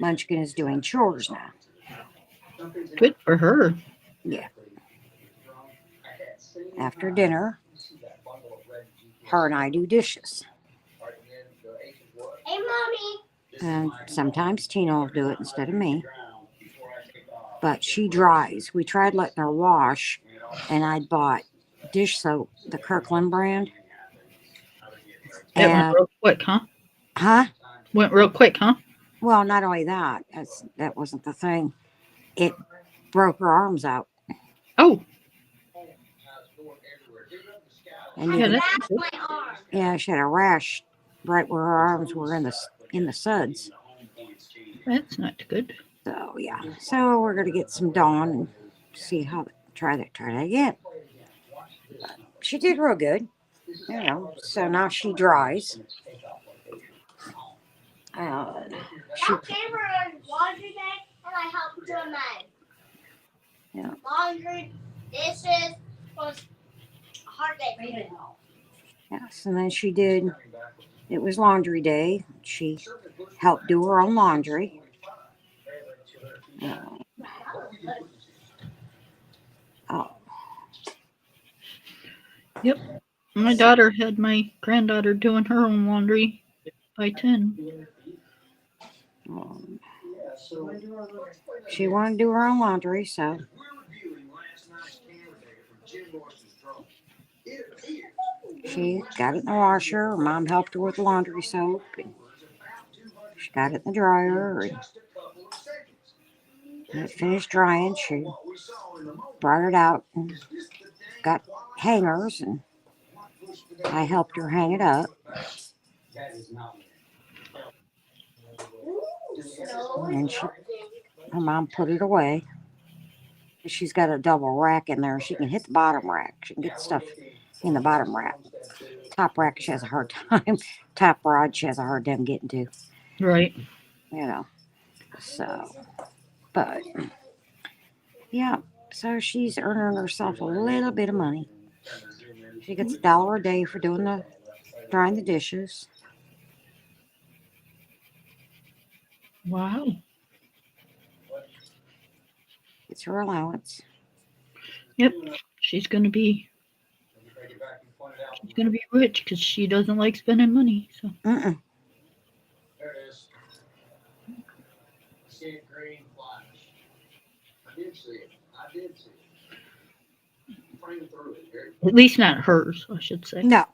Munchkin is doing chores now. Good for her. Yeah. After dinner, her and I do dishes. Hey, Mommy. And sometimes Tina will do it instead of me. But she dries. We tried letting her wash, and I'd bought dish soap, the Kirkland brand. That went And, real quick, huh? huh? Went real quick, huh? Well, not only that, that wasn't the thing. It broke her arms out. Oh, And yeah, you could, that's good. My arm. yeah, she had a rash right where her arms were in the suds. That's not good. So yeah. So we're gonna get some Dawn and see how try that again. But she did real good. You know. So now she dries. She That came on laundry day, and I helped do mine. Yeah. Laundry, dishes was a hard day for me. yes, and then she did. It was laundry day. She helped do her own laundry. Oh, Yep. My daughter had my granddaughter doing her own laundry by 10. um, she wanted to do her own laundry, so We're reviewing last night's camera data from Jim Morrison's drone. It appears she got it in the washer. Her mom helped her with laundry soap, and she got it in the dryer. And just a couple of seconds. when it finished drying, she brought it out and got hangers, and I helped her hang it up. And her mom put it away. She's got a double rack in there. She can hit the bottom rack. She can get stuff in the bottom rack. Top rack, she has a hard time. Top rod, she has a hard time getting to. Right. You know. So, but yeah, So she's earning herself a little bit of money. She gets $1 a day for drying the dishes. Wow. It's her allowance. Yep. She's gonna be rich because she doesn't like spending money. So Mm-mm. There it is. I see it green flash. I did see it. Frame through it, Gary. at least not hers, I should say. No.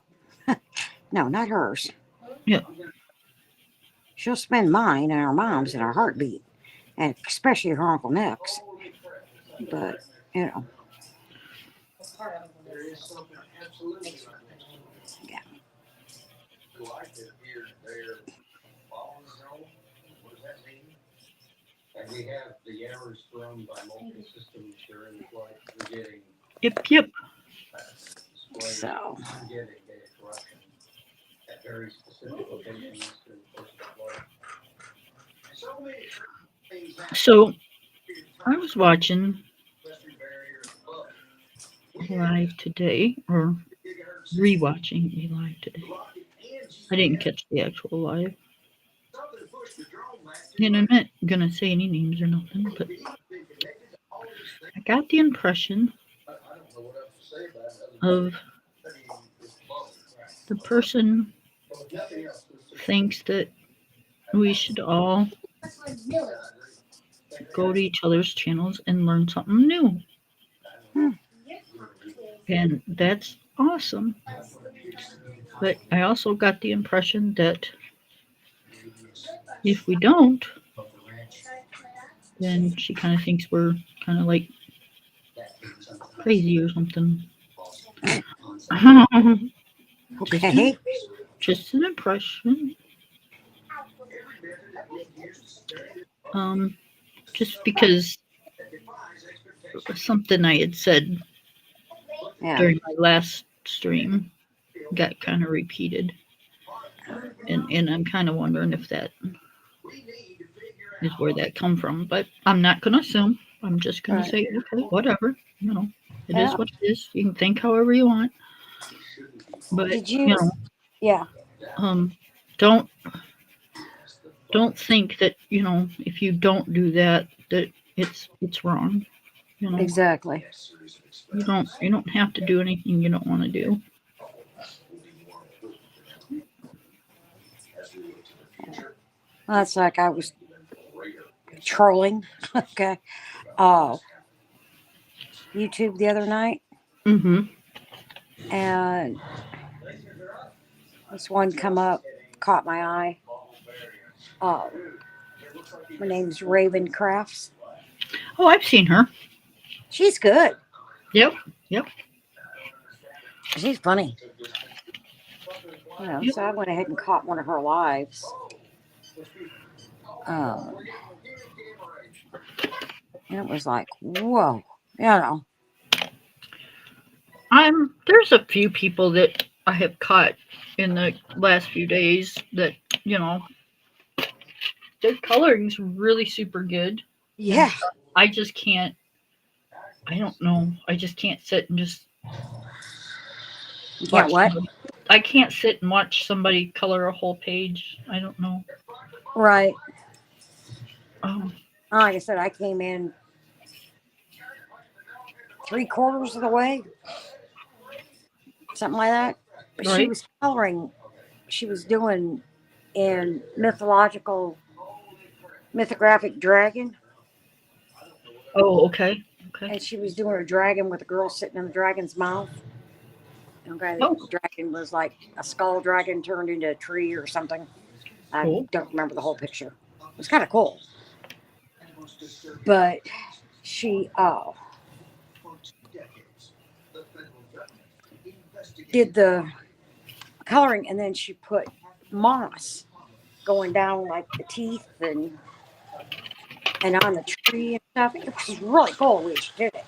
No, not hers. Yeah. She'll spend mine and our mom's in a heartbeat, and especially her Uncle Nick's. But, you know, There is something absolutely right next to it. yeah. I like it here, there, falling zone. What does that mean? And we have the errors thrown by multi systems during the flight. We're getting Yep. display. So, I'm getting data corruption at very specific locations during the course of the flight. So many things happen. So I was watching Western barrier above. live today, or rewatching live today. I didn't catch the actual live. Something pushed the drone back And I'm not gonna say any names or nothing, but I got the impression I don't know what else to say about it other of than it's above. the person But with nothing else, this is thinks that we should all go to each other's channels and learn something new. And that's awesome. But I also got the impression that if we don't, then she kind of thinks we're kind of like crazy or something. okay. Just an impression. Just because something I had said Yeah. during my last stream got kind of repeated. And I'm kind of wondering if that is where that come from. But I'm not going to assume. I'm just going Right. to say, okay, whatever. You know, it Yeah. is what it is. You can think however you want. But, Did you you? know, Yeah. don't think that, you know, if you don't do that, that it's wrong. You know, Exactly. you don't have to do anything you don't want to do. Well, that's like I was trolling. Okay. YouTube the other night, Mm-hmm. and this one come up, caught my eye. Her name's Raven Crafts. Oh, I've seen her. She's good. Yep. She's funny. You know, so I went ahead and caught one of her lives. And it was like, whoa, you know. There's a few people that I have caught in the last few days that, you know, their coloring's really super good. Yeah. I just can't. I don't know. I just can't sit and just You can't what? I can't sit and watch somebody color a whole page. I don't know. Right. Oh, Like I said, I came in 3/4 of the way, something like that. But she right. was coloring. She was doing in mythographic dragon, Oh, okay. and she was doing a dragon with a girl sitting in the dragon's mouth. Okay, Oh. the dragon was like a skull dragon turned into a tree or something. I Cool. don't remember the whole picture. It was kind of cool. But she did the coloring, and then she put moss going down like the teeth and on the tree and stuff. It was really cool when she did it.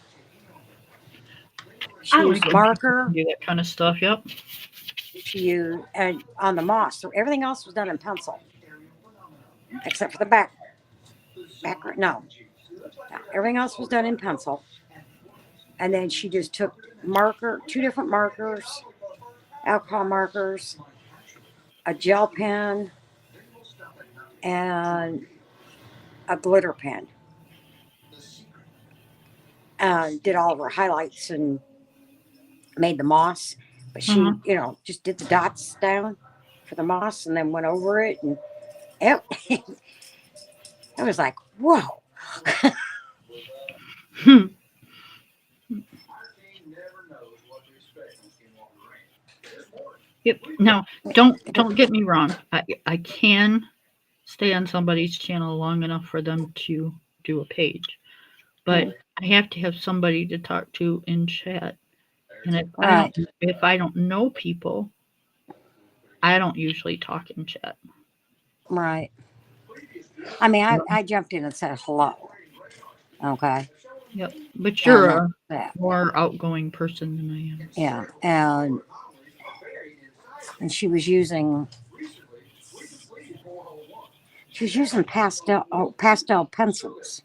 She I used like marker. do that kind of stuff. Yep. She used and on the moss. So everything else was done in pencil, except for the background. No, everything else was done in pencil. And then she just took two different markers, alcohol markers, a gel pen, and a glitter pen, and did all of her highlights and made the moss. But Uh-huh. she, just did the dots down for the moss and then went over it. And it, it was like, whoa. Hmm. Yep. Now, don't get me wrong. I can stay on somebody's channel long enough for them to do a page, but I have to have somebody to talk to in chat. And Right, if I don't know people, I don't usually talk in chat. right. I mean, You I jumped in and said hello. Okay. Yep. But And you're that's a that. more outgoing person than I am. Yeah. And she was using pastel pencils.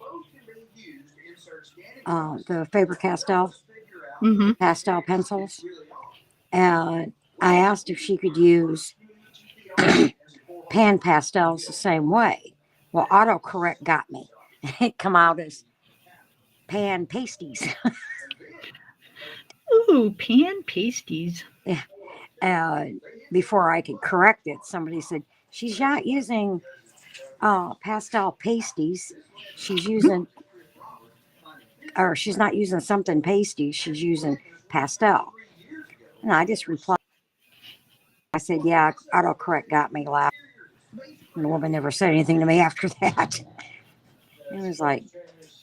The Faber Castell Mm-hmm. pastel pencils. And I asked if she could use pan pastels the same way. Well, autocorrect got me. It come out as pan pasties. Ooh, pan pasties. And before I could correct it, somebody said, she's not using pastel pasties. She's using, or she's not using something pasty. She's using pastel. And I just replied, I said, yeah, autocorrect got me laughing. And the woman never said anything to me after that. It was like,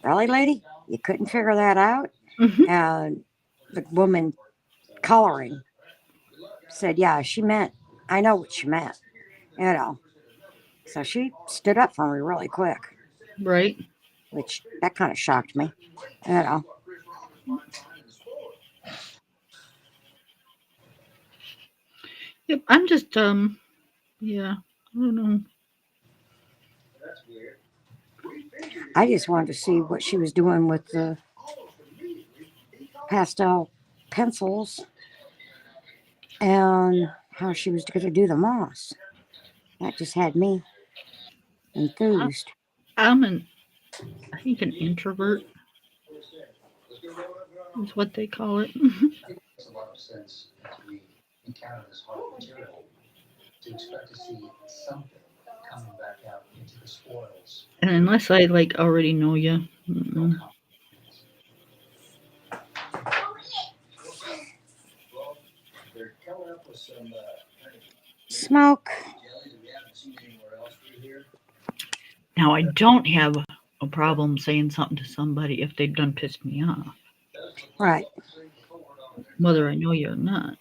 really, lady? You couldn't figure that out? Mhm. And the woman coloring said, yeah, she meant, I know what she meant, you know. So she stood up for me really quick, Right. which that kind of shocked me, you know. Yep. I'm just yeah. I don't know. I just wanted to see what she was doing with the pastel pencils and how she was going to do the moss. That just had me I, enthused. I'm I think an introvert is what they call it. And unless I like already know you. Mm-mm. Smoke. Now I don't have a problem saying something to somebody if they've done pissed me off, Right. whether I know you or not.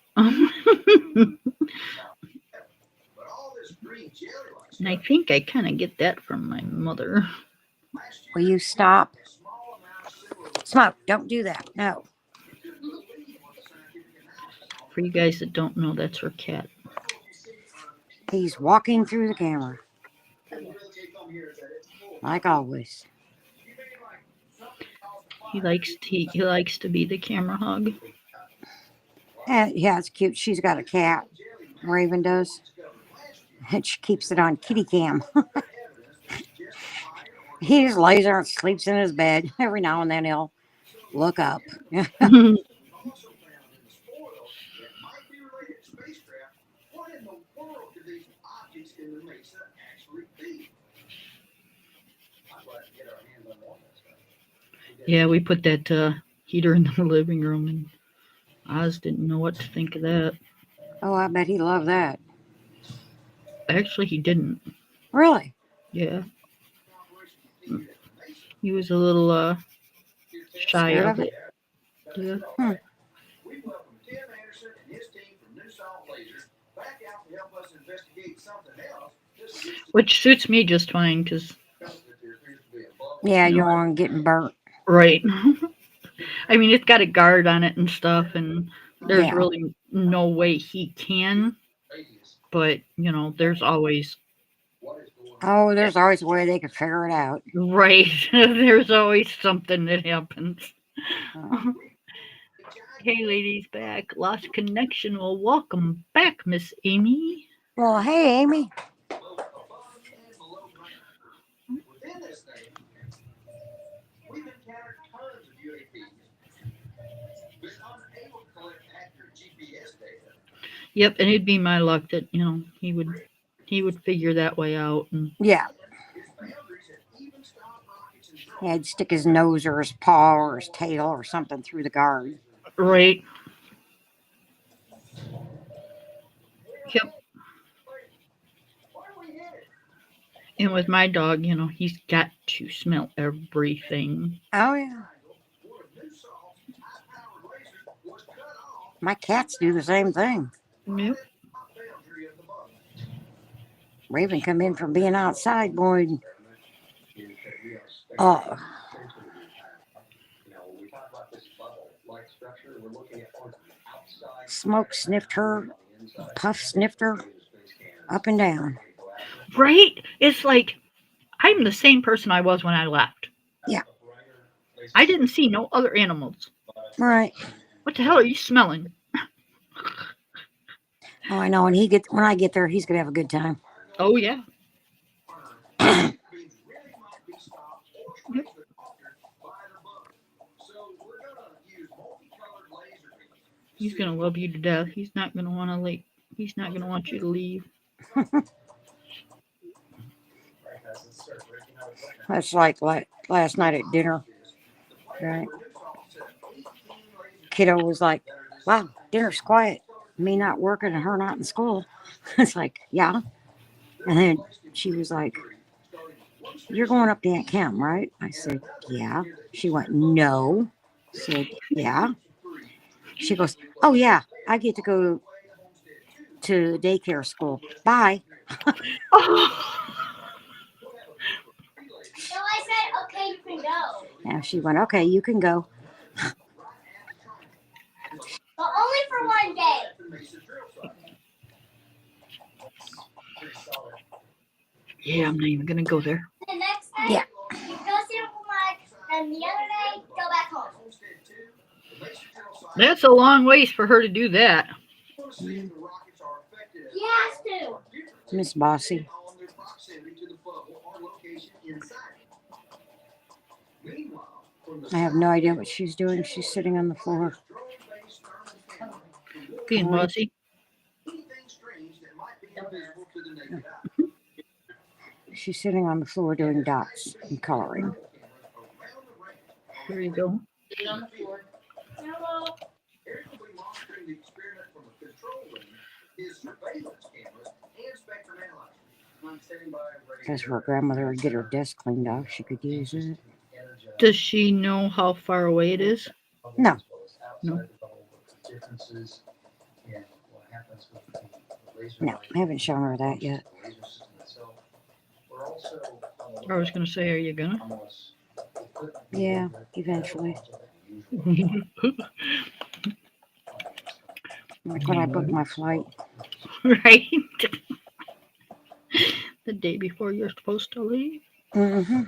And I think I kind of get that from my mother. Will you stop? Smoke. Don't do that. No. For you guys that don't know, that's her cat. He's walking through the camera, like always. He likes to be the camera hog. And yeah, it's cute. She's got a cat. Raven does. And she keeps it on kitty cam. He just lays there and sleeps in his bed. Every now and then he'll look up. Yeah, we put that heater in the living room, and Oz didn't know what to think of that. Oh, I bet he loved that. Actually, he didn't. Really? Yeah, he was a little shy Scared of of it. it? Yeah. Hmm. Which suits me just fine, because Yeah, you you know, don't want getting burnt. right. I mean, it's got a guard on it and stuff, and there's Yeah. really no way he can. But there's always Oh, there's always a way they could figure it out. right. There's always something that happens. Oh. Hey, ladies, back. Lost connection. Well, welcome back, Miss Amy. Well, hey, Amy. Both above and below ground. Within this thing, we've encountered tons of UAPs, but unable to collect accurate GPS data. Yep, and it'd be my luck that he would figure that way out. And Yeah. Its boundaries have even stopped rockets and He'd drones. stick his nose or his paw or his tail or something through the guard. right. Yep. Where are we headed? And with my dog, he's got to smell everything. Oh, yeah. One of New Salt's high-powered lasers was cut off My cats do the same thing. Yep. top boundary of the bubble. Raven come in from being outside, boy. Oh, Smoke sniffed her, Puff sniffed her up and down. Right? It's like I'm the same person I was when I left. Yeah. I didn't see no other animals. Right. What the hell are you smelling? Oh, I know. And when I get there, he's gonna have a good time. Oh yeah. Beings really might be stopped or Yep. strangely altered by the bubble. So we're gonna use multicolored laser beams. He's gonna love you to death. He's not gonna want to leave. He's not gonna want you to leave. That's like last night at dinner. Right. Kiddo was like, "Wow, dinner's quiet. Me not working and her not in school." It's like, yeah. And then she was like, "You're going up to Aunt Kim, right?" I said, "Yeah." She went, "No." I said, "Yeah." She goes, "Oh yeah, I get to go to daycare school. Bye." So I said, okay, you can go. And she went, "Okay, you can go." But only for one day. Yeah, I'm not even gonna go there. The next day, Yeah. you go see Uncle Mike, and the other day, go back home. That's a long ways for her to do that. He has to. Miss Bossy. I have no idea what she's doing. She's sitting on the floor. Being bossy. She's sitting on the floor doing dots and coloring. There you go. Get on the floor. Hello. Eric will be monitoring the experiment from a control room, his surveillance cameras, and spectrum analyzer. I'm standing by and ready. Because her grandmother would get her desk cleaned off, she could use it. Does she know how far away it is? No. No. No, I haven't shown her that yet. I was gonna say, are you gonna? Yeah, eventually. Like when I booked my flight. Right. The day before you're supposed to leave. Mm-hmm.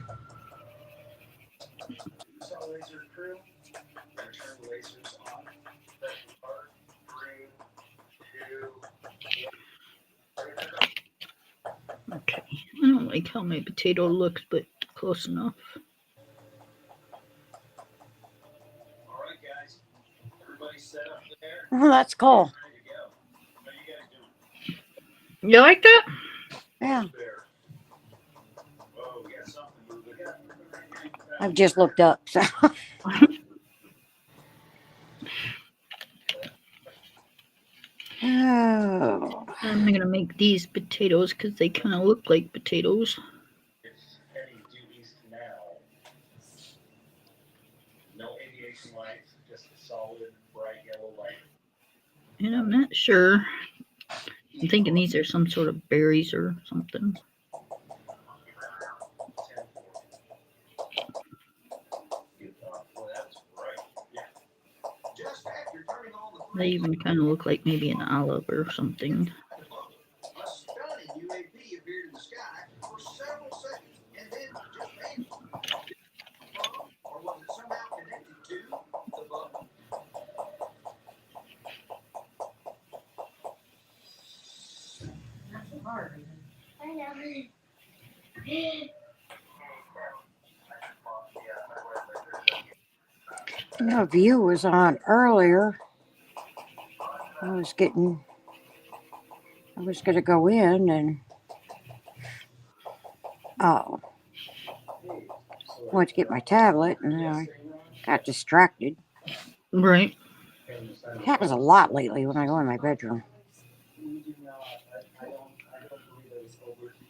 Okay. I don't like how my potato looks, but close enough. All right, guys. Everybody set up there. Well, that's cool. Ready to go. How you guys doing? You like that? Yeah. Oh, we got something moving. I've just looked up, so. Oh. I'm gonna make these potatoes because they kind of look like potatoes. It's heading due east now. No aviation lights, just a solid bright yellow light. And I'm not sure. I'm thinking these are some sort of berries or something. They even kind of look like maybe an olive or something. A stunning UAP appeared in the sky for several seconds and then just vanished. Or was it somehow connected to the bubble? I know. The view was on earlier. I was going to go in and, went to get my tablet and then I got distracted. Right. It happens a lot lately when I go in my bedroom.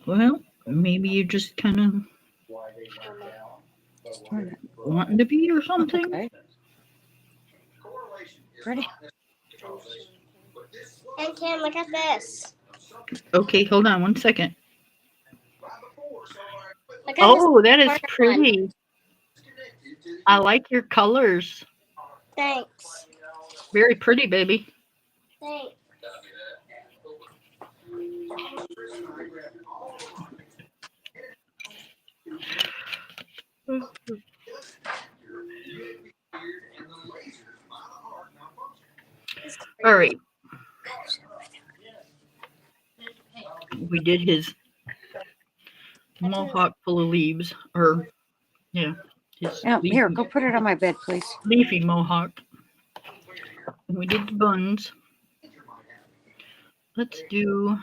Well, maybe you just kind of Just doing it. wanting to be or something. Okay. Pretty. And Kim, look at this. Okay, hold on 1 second. Look at Oh, that is one. pretty. I like your colors. this. Thanks. Very pretty, baby. Thanks. All right. We did his mohawk full of leaves, or yeah, his Now, here, go put it on my bed, please. leafy mohawk. And we did the buns. Let's do.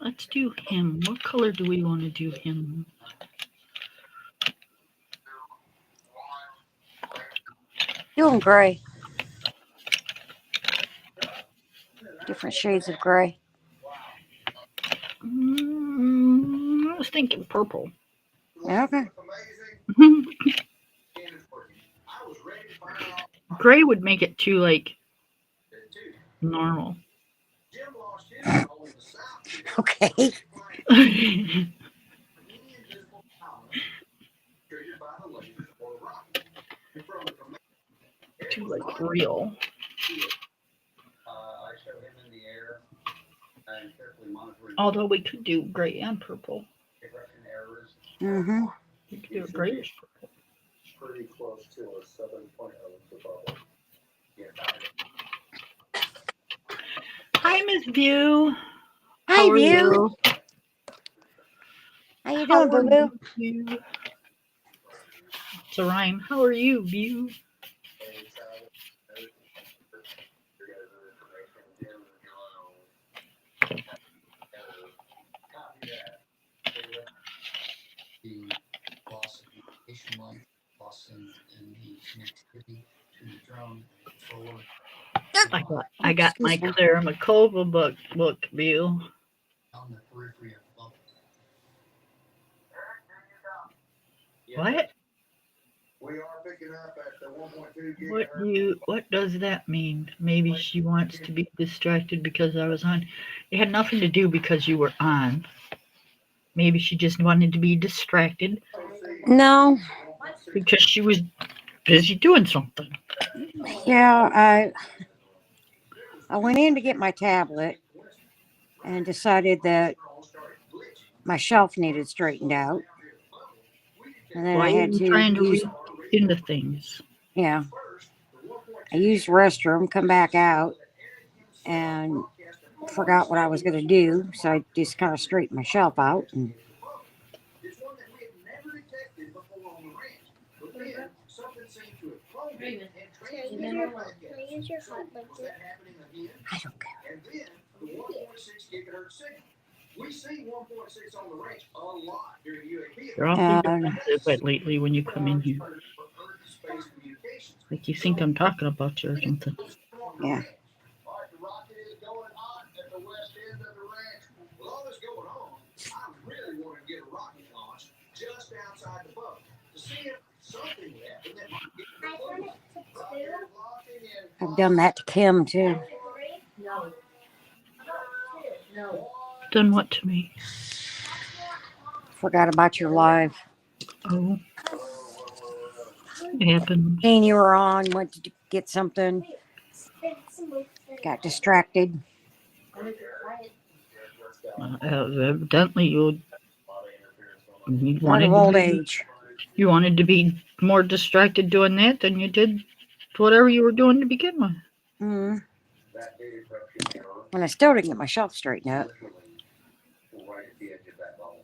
Let's do him. What color do we want to do him? Doing gray. Different shades of gray. I was thinking purple. Okay. Gray would make it too like normal. Okay. Too like real. Although we could do gray and purple. Mm-hmm. We could do a grayish purple. Pretty close to a 7.0 the bubble. Hi, Miss View. Hi, How are View. you? How you How doing, are Boo Boo? you, View? It's a rhyme. How are you, View? The loss of communication line, loss in the connectivity to the drone controller. I got my Excuse me. Clara Makova book, View. On the periphery of the bubble. What? We are picking up at the 1.2 gigahertz. What does that mean? Maybe she wants to be distracted because I was on. It had nothing to do because you were on. Maybe she just wanted to be distracted No. because she was busy doing something. Yeah, I went in to get my tablet and decided that my shelf needed straightened out. And then Why I are had you to trying to use, read into things? yeah, I used restroom, come back out, and forgot what I was going to do. So I just kind of straightened my shelf out. And It's one that we had never detected before on the ranch. But then something seemed to have cloned it and transmitted it back Can up. I use your hot Was liquid? that happening again? I don't care. And then the 1.6 gigahertz signal. We see 1.6 on the range a lot during UAP. You're awfully And defensive lately when you come in here. Like you think I'm talking about you or something. yeah. All right, the rocket is going hot at the west end of the ranch. With all this going on, I really want to get a rocket launch just outside the boat to see if something would happen that might get the I want boat. it to Rocket two. is locking in. I've done that to Kim too. No. No. Done what to me? Forgot about your live. Oh, it happens. Seeing you were on, went to get something, got distracted. Evidently, you Out wanted of to old be, age. you wanted to be more distracted doing that than you did whatever you were doing to begin with. Mm. That data corruption error And I still didn't get my shelf straightened up. literally right at the edge of that bone.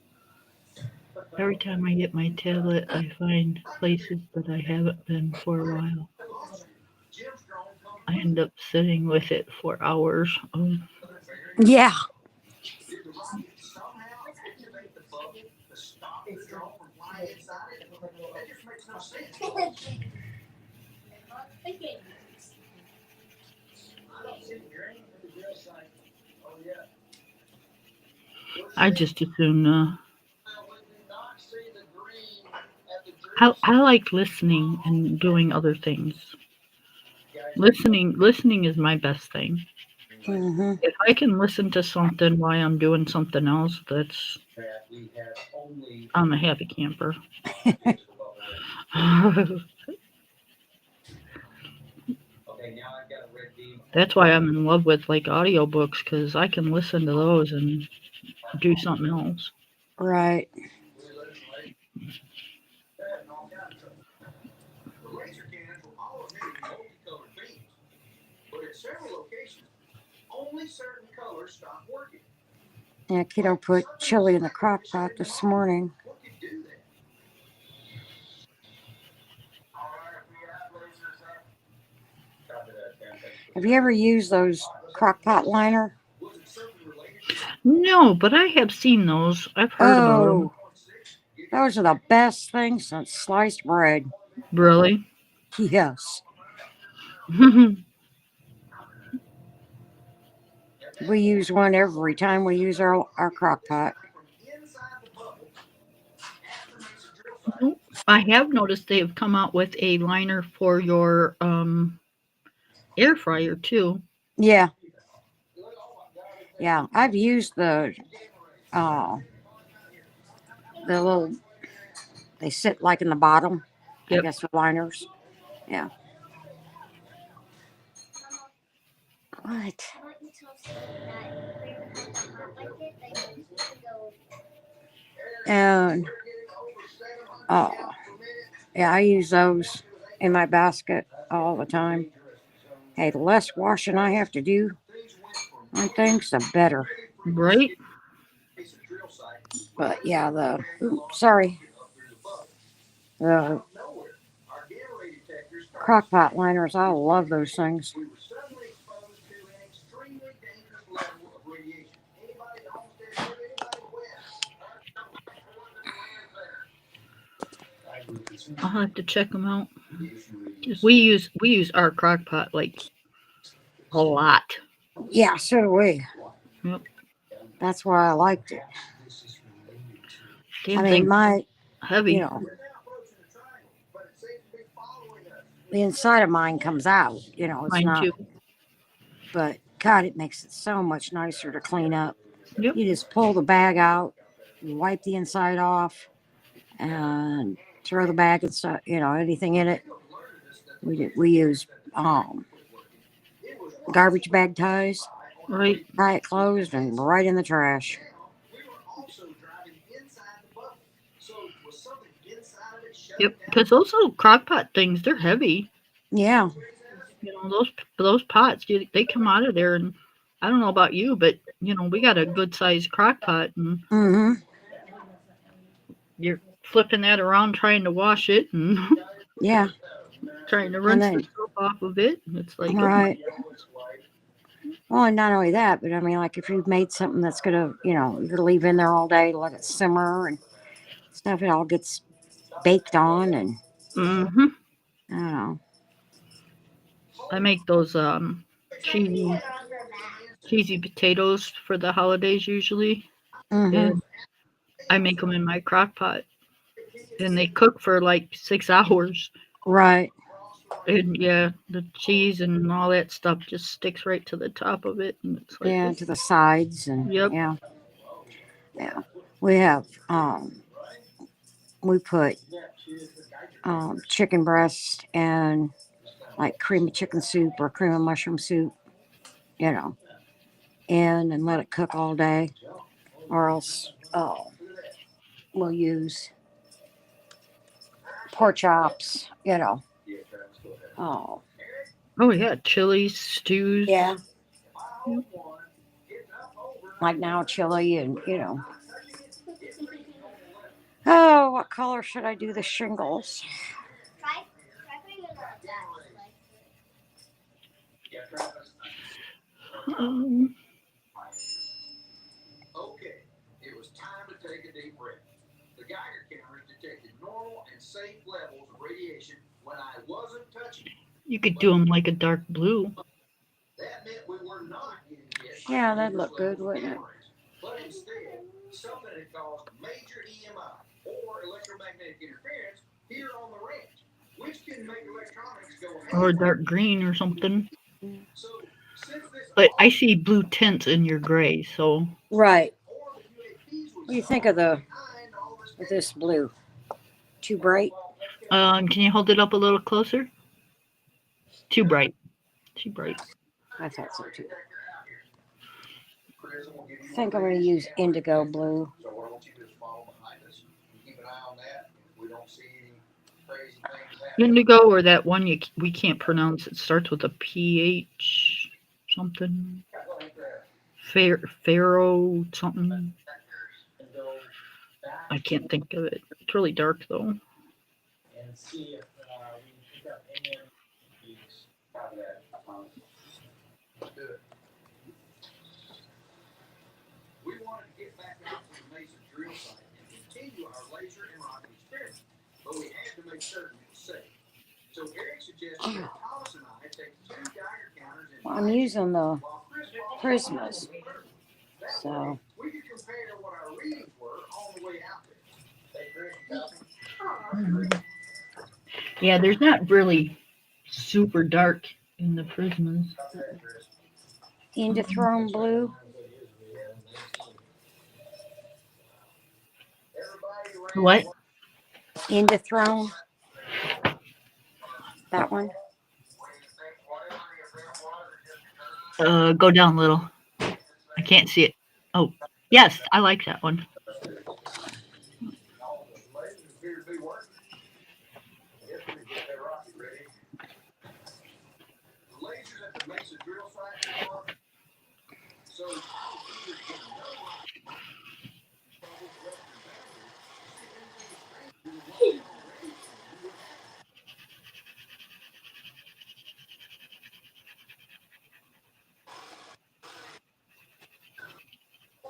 Every time I get my tablet, I find places that I haven't been for a while. Jim's drone comes I end up sitting with it for hours. Oh, Yeah. Did the rocket somehow activate the bubble to stop the drone from flying inside it? That just makes no sense. I don't see the green at the drill site. Oh yeah. I just assume. We do not see the green at the drill I like listening and doing other things. Listening is my best thing. Mm-hmm. If I can listen to something while I'm doing something else, that we have only I'm a happy camper. into the bubble ready. Okay, now I've got a red beam. That's why I'm in love with like audiobooks because I can listen to those and do something else. Right. The laser cannons were all emitting multicolored beams, but at several locations, only certain colors stopped working. Yeah, kiddo put chili in the crock pot this morning. What could do that? All right, we have lasers up. Copy that, Dan. Thanks for Have you ever used those crock pot liner? Was it something related to No, but I have seen those. I've heard about them. Oh, those are the best things since sliced bread. Really? Yes. We use one every time we use our crock pot. from inside the bubble? After makes a drill site. Nope. I have noticed they have come out with a liner for your air fryer too. Yeah. Yeah. I've used uh the little they sit like in the bottom, I Yep. guess, with liners. Yeah. What? And oh yeah, I use those in my basket all the time. Hey, the less washing I have to do on things, the better. Right? But yeah, the crock pot liners, I love those things. We were suddenly exposed to an extremely dangerous level of radiation. Anybody at Homestead, anybody west? I'll have to check them out. 'Cause we use our crock pot like a lot. Yeah, so do we. Yep. That's why I liked it. I Damn mean, thing you heavy. know, the inside of mine comes out. It's Mine not, too. but God, it makes it so much nicer to clean up. Yep. You just pull the bag out, wipe the inside off, and throw the bag and stuff, anything in it. We use garbage bag ties, Right. tie it closed, and right in the trash. We were also driving inside the bubble. So was something inside of it shut Yep. down? Because those little crock pot things, they're heavy. Yeah. Those pots, they come out of there, and I don't know about you, but we got a good sized crock pot, and Mm-hmm. you're flipping that around trying to wash it and Yeah. trying to And rinse the then, soap off of it. And it's like, oh my right. Well, and not only that, but I mean, like if you've made something that's you're gonna leave in there all day, let it simmer and stuff, it all gets baked on, and Mm-hmm. I don't know. I make those cheesy potatoes for the holidays usually, Mm-hmm. and I make them in my crock pot, and they cook for like 6 hours. Right. And yeah, the cheese and all that stuff just sticks right to the top of it, and it's like, Yeah, oh, to the sides, and yep, yeah, yeah. We have we put chicken breast and like cream of chicken soup or cream of mushroom soup, you know, in and let it cook all day, or else we'll use pork chops, Oh, Oh yeah, chilies, stews. Yeah. My home one gets up over Like now, chili and, you know. touching it, it reaches normal level. Oh, what color should I do the shingles? Try putting it on that leg. Yeah, Travis. Um, Okay, it was time to take a deep breath. The Geiger counters detected normal and safe levels of radiation when I wasn't touching it. you could do them like a dark blue. That meant we were not getting hit by Yeah, that'd dangerous look good, levels of wouldn't it? gamma rays, but instead, something had caused major EMI, or electromagnetic interference, here on the ranch, which can make electronics go Or haywire. dark green or something. So, since this But I all see blue tints in your gray, so Right. or the UAPs What do you think of the behind all this with this blue? Too bright? can you hold it up a little closer? Too bright. Too bright. I thought so too. I think I'm going to use indigo blue. So why don't you just follow behind us and keep an eye on that? If we don't see any crazy things happening. Indigo or that one we can't pronounce. It starts with a PH something. Pharaoh something. I can't think of it. It's really dark though. And see if we pick up any of these. Copy that. Let's do it. We wanted to get back out to the Mesa drill site and continue our laser and rocket experiment, but we had to make certain it was safe. So Eric suggested that Thomas and I take 2 Geiger counters and Well, I'm using the while Chris prismas. that So way, we could compare what our readings were on the way out there. Hey, Chris, you got me? Yeah, there's not really super dark in the prismas. Copy that, Chris. Indothrone blue. Everybody ran What? Indothrone. That one. Go down a little. I can't see it. Oh, yes, I like that one. all the lasers appear to be working. I guess we can get that rocket ready. The lasers at the Mesa drill site are so I was eager to get another rocket from this western boundary to see if anything strange than what we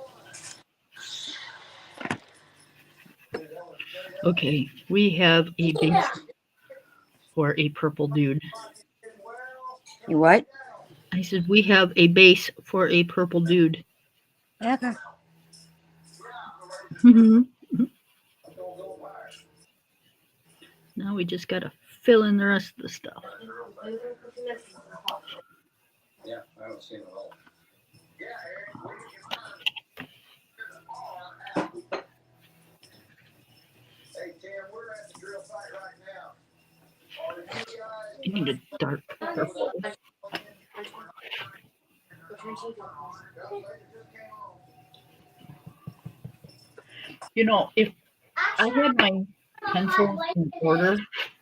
already seen would happen. Okay, we have a base for a purple dude. You what? I said we have a base for a purple dude. Okay. Now we just gotta fill in the rest of the stuff. Yeah, I don't see it at all. Yeah, Eric, we can confirm. Hey, Tim, we're at the drill site right now. Are you guys? I need a dark purple. You know, if I had my pencils in order,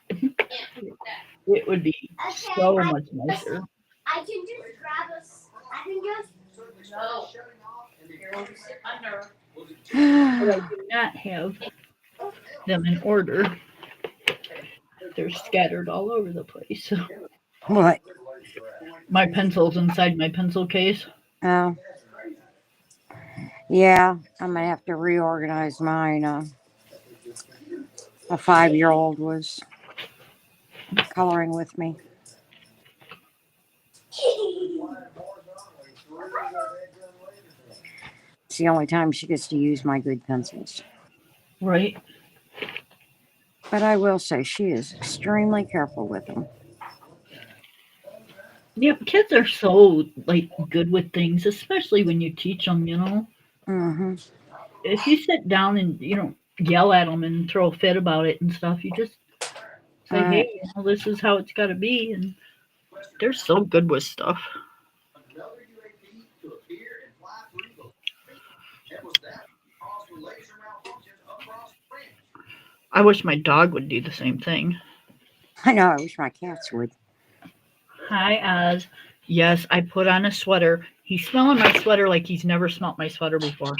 it would be so much nicer. I can just grab us. I can just. No. But I do not have them in order. They're scattered all over the place. What? My pencils inside my pencil case. Oh. Yeah, I'm gonna have to reorganize mine. A 5-year-old was coloring with me. It's the only time she gets to use my good pencils. Right. But I will say she is extremely careful with them. Yeah, kids are so like good with things, especially when you teach them. Mm-hmm. If you sit down and you don't yell at them and throw a fit about it and stuff, you just say, All right. "Hey, this is how it's got to be," and they're so good with stuff. Another UAP to appear and fly through the and was that caused the laser malfunctions across the range. I wish my dog would do the same thing. I know. I wish my cats would. Hi, Oz. Yes, I put on a sweater. He's smelling my sweater like he's never smelt my sweater before.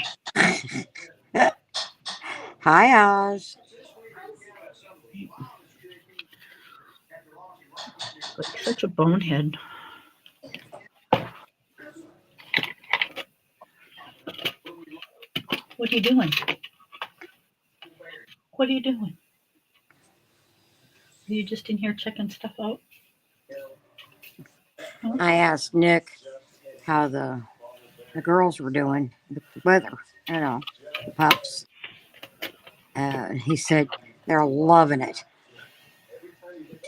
Hi, Oz. Like such a bonehead. What are you doing? What are you doing? Are you just in here checking stuff out? I asked Nick how the girls were doing with the weather, you know, the pups. He said they're loving it.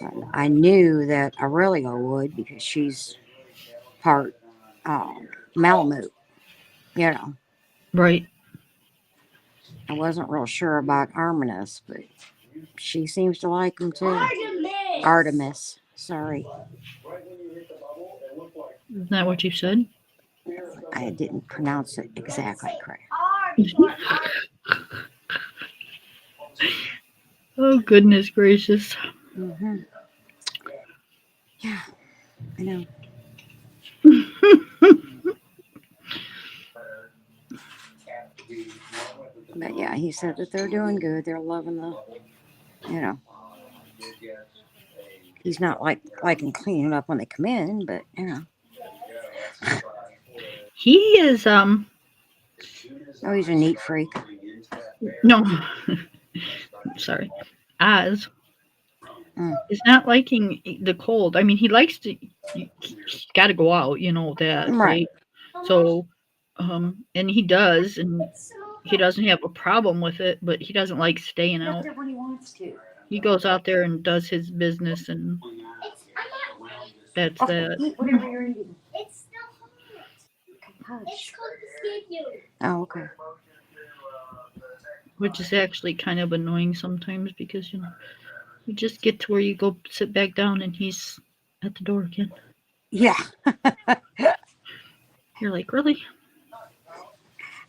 And I knew that Aurelia would because she's part Malamute, you know. Right. I wasn't real sure about Arminus, but she seems to like him too. Artemis. Sorry, Isn't that what you said? I didn't pronounce it exactly correct. Oh, goodness gracious. Mm-hmm. Yeah, I know. But yeah, he said that they're doing good. They're loving the, you know, he's not liking cleaning up when they come in, but you know, He is, oh, he's a neat freak. no, sorry. Oz Mm, is not liking the cold. I mean, he likes to, he's got to go out, you know that, right. right? So, and he does, and he doesn't have a problem with it, but he doesn't like staying out. When he wants to. He goes out there and does his business, and that's Oh, that. eat whatever you're eating. It's still hot. Hush. It's called escape you. Oh, okay. Which is actually kind of annoying sometimes because, you know, you just get to where you go sit back down and he's at the door again. Yeah. You're like, really?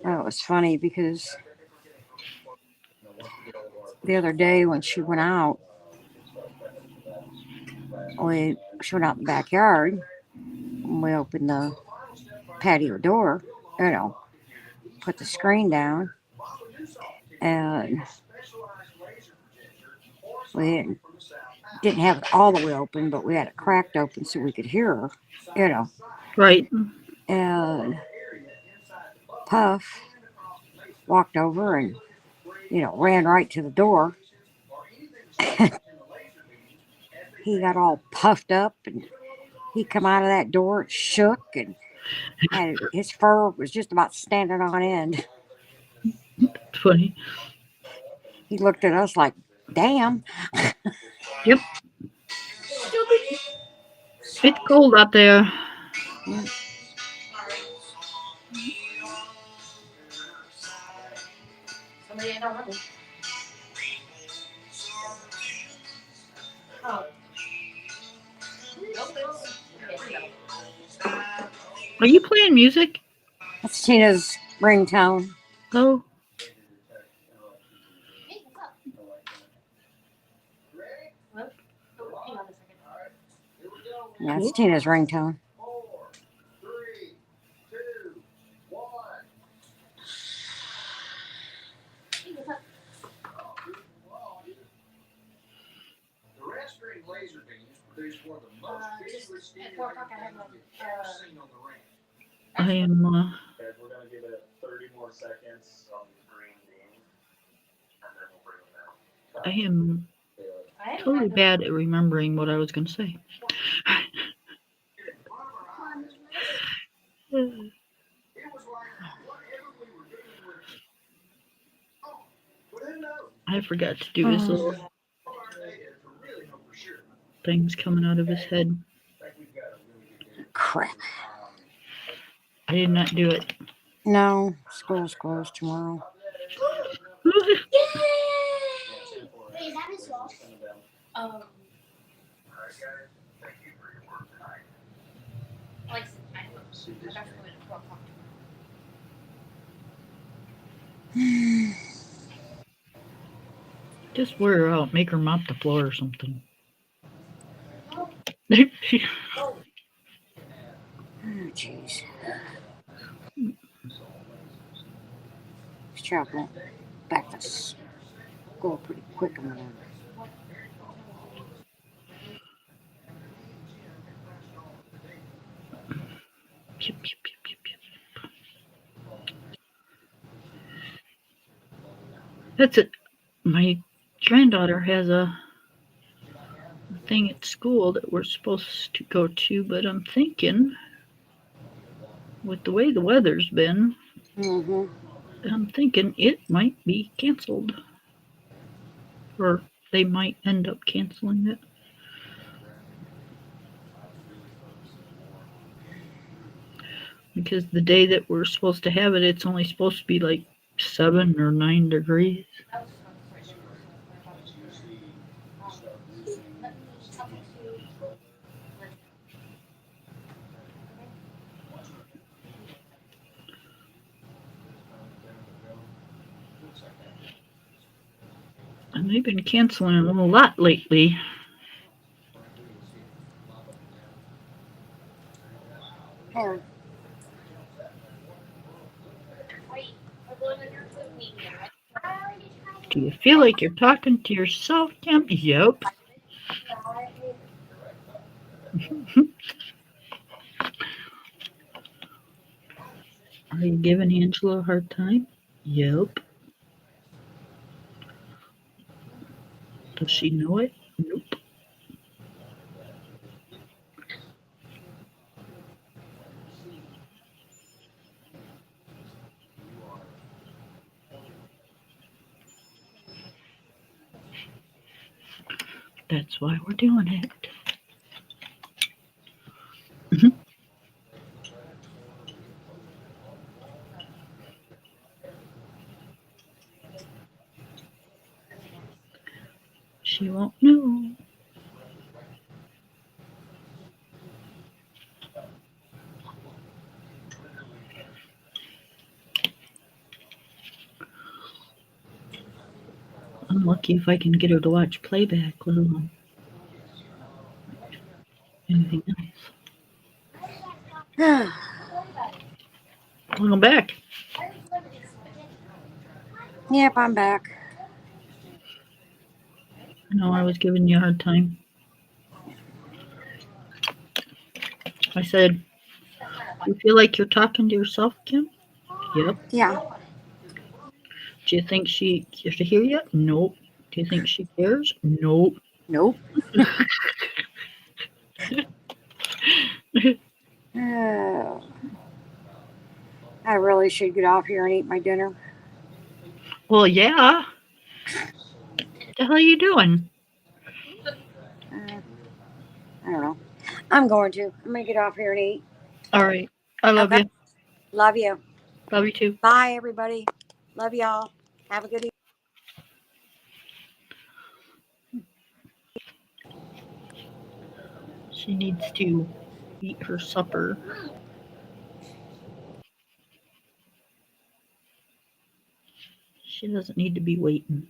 That was funny because the other day when she went out, she went out in the backyard. And we opened the patio door, you know, put the screen down, and we didn't have it all the way open, but we had it cracked open so we could hear her, you know. Right. And Puff walked over and, you know, ran right to the door. He got all puffed up and he come out of that door, it shook, and his fur was just about standing on end. It's funny. He looked at us like, damn. Yep. It's cold out there. Are you playing music? That's Tina's ringtone. Oh, Yeah, that's cool. Tina's ringtone. 4, 3, 2, 1. The Restream laser beams produce one of the most visually stimulating things you've ever seen on the ranch. I am, Guys, we're gonna give it 30 more seconds on the green bean, and then we'll bring it back. I am totally bad at remembering what I was going to say. In front of our eyes, it was like whatever we were dealing with. Oh, but who knows? I forgot to do his little All our data to really know for sure. things coming out of his head. I think we've got a really good data. Crap. I did not do it. No, school's closed tomorrow. Yay! Wait, is that his wall? All right, guys. Thank you for your work tonight. See this Just wear her out. Make her mop the floor or something. Oh, jeez. This child went back to school pretty quick. I'm gonna. Pew, pew, pew, pew, pew. That's it. My granddaughter has a thing at school that we're supposed to go to, but I'm thinking, with the way the weather's been, Mm-hmm. I'm thinking it might be canceled. Or they might end up canceling it. Because the day that we're supposed to have it, it's only supposed to be like 7 or 9 degrees. And they've been canceling them a lot lately. Here. Do you feel like you're talking to yourself, Kim? Yep. Are you giving Angela a hard time? Yep. Does she know it? Nope. That's why we're doing it. She won't know. I'm lucky if I can get her to watch playback, let alone anything else. Welcome back. Yep, I'm back. I know I was giving you a hard time. I said, you feel like you're talking to yourself, Kim? Yep. Yeah. Do you think she gets to hear you? Nope. Do you think she cares? Nope. Nope. Oh, I really should get off here and eat my dinner. Well, yeah. What the hell are you doing? Uh, I don't know. I'm going to. I'm going to get off here and eat. All right. I love Okay. you. Love you. Love you too. Bye, everybody. Love y'all. Have a good evening. She needs to eat her supper. She doesn't need to be waiting.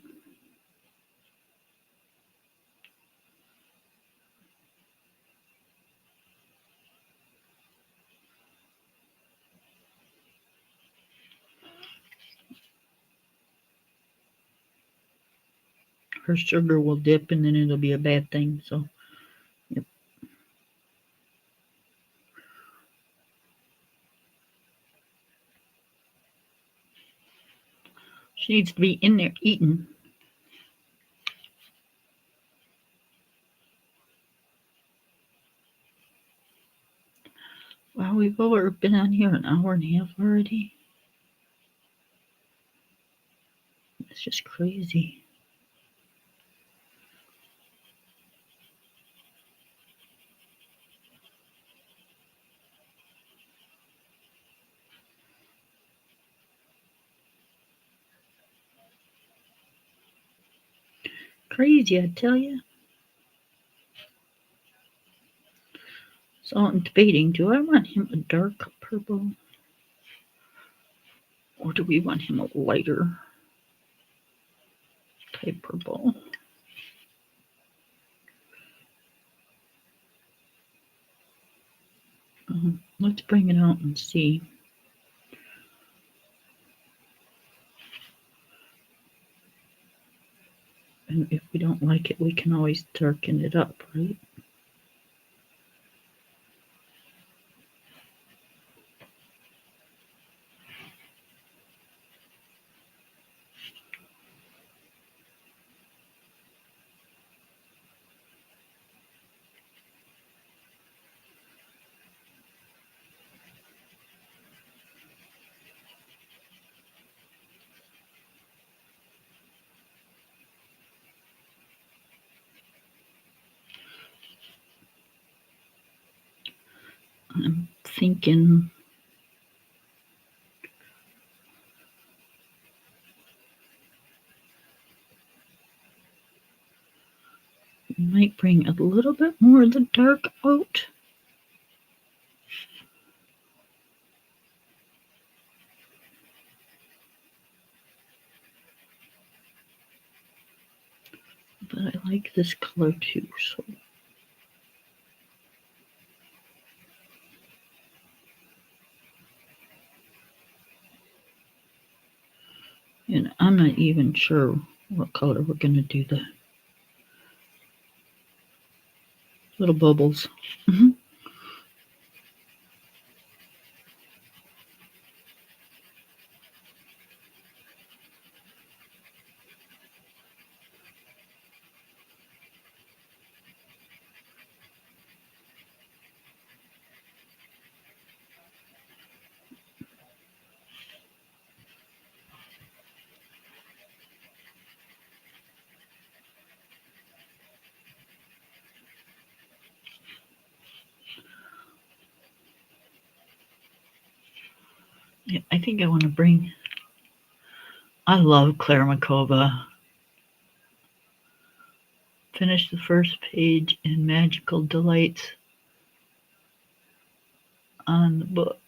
Her sugar will dip and then it'll be a bad thing. So, yep. She needs to be in there eating. Wow, we've over been on here an hour and a half already. It's just crazy. Crazy, I tell you. So I'm debating, do I want him a dark purple? Or do we want him a lighter type purple? Let's bring it out and see. And if we don't like it, we can always darken it up, right? I'm thinking we might bring a little bit more of the dark out. But I like this color too, so. And I'm not even sure what color we're going to do the little bubbles. Yeah, I think I want to bring. I love Claire Makova. Finish the first page in Magical Delights on the book.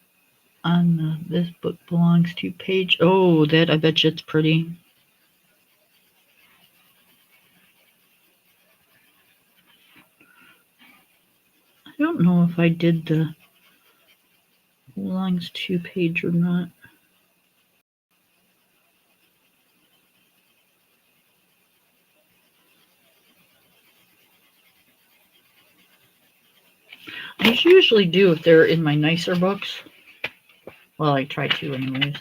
This book belongs to page. Oh, that I bet you it's pretty. I don't know if I did the belongs to page or not. I usually do if they're in my nicer books. Well, I try to anyways.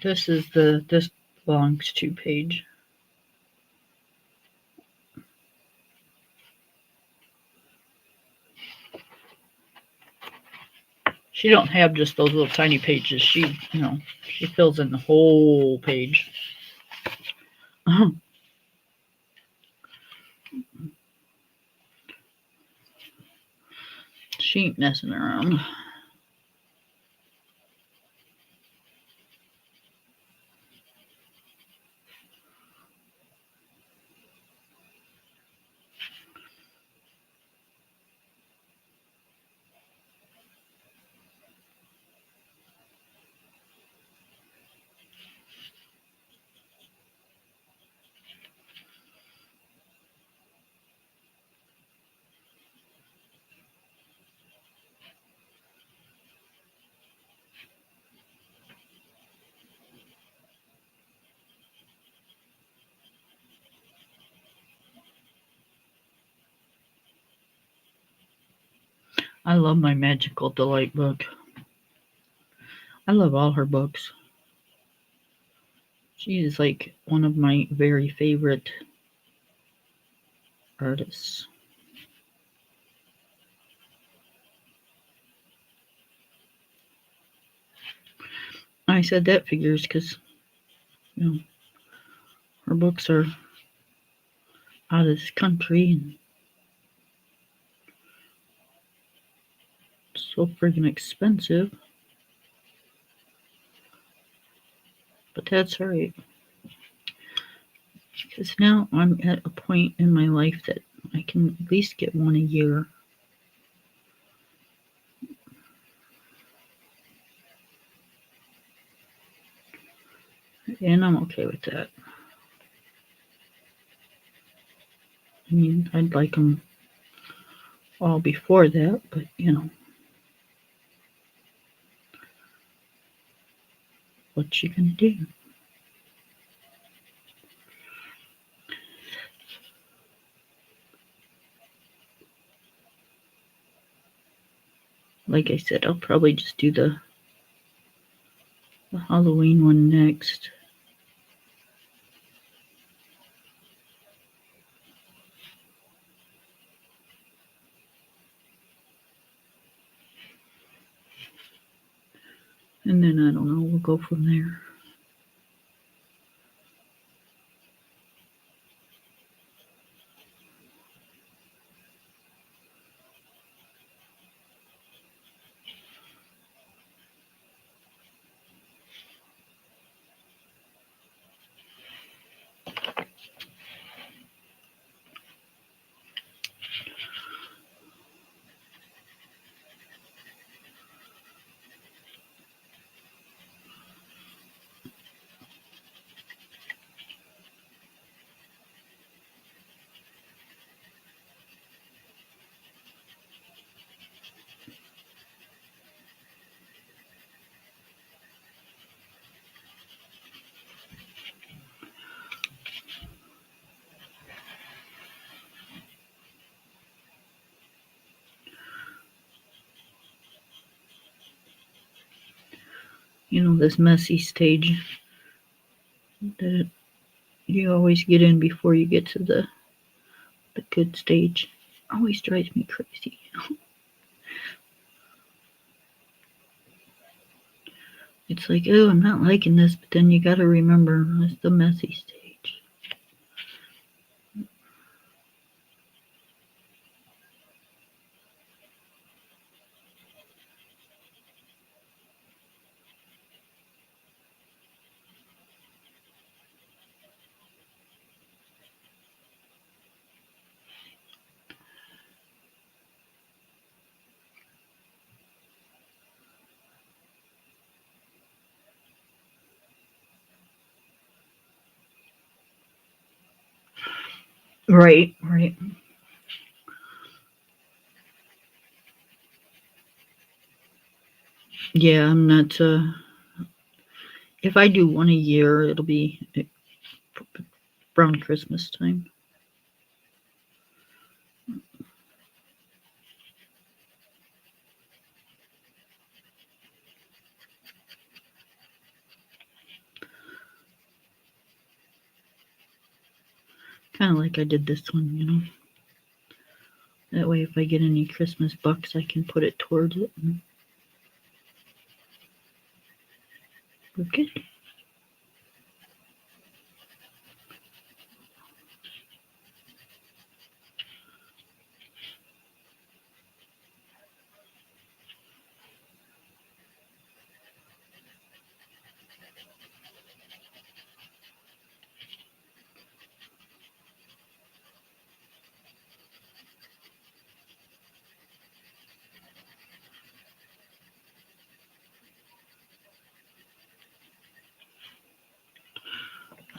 This belongs to page. She don't have just those little tiny pages. She fills in the whole page. She ain't messing around. I love my Magical Delight book. I love all her books. She is like one of my very favorite artists. I said that figures because her books are out of this country and so friggin' expensive. But that's alright. Because now I'm at a point in my life that I can at least get one a year. And I'm okay with that. I mean, I'd like them all before that, but you know, what you gonna do? Like I said, I'll probably just do the Halloween one next. And then I don't know, we'll go from there. You know, this messy stage that you always get in before you get to the good stage always drives me crazy. It's like, oh, I'm not liking this, but then you gotta remember it's the messy stage. Right, right. Yeah, I'm not. If I do one a year, it'll be around Christmas time. Kind of like I did this one, you know. That way, if I get any Christmas bucks, I can put it towards it. And we're good.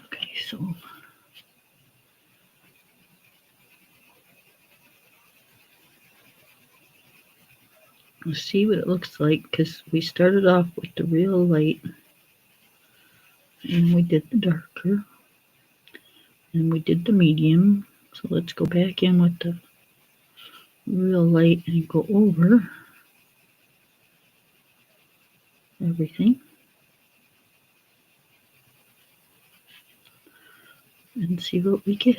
Okay, so let's see what it looks like, because we started off with the real light, and we did the darker, and we did the medium. So let's go back in with the real light and go over everything and see what we get.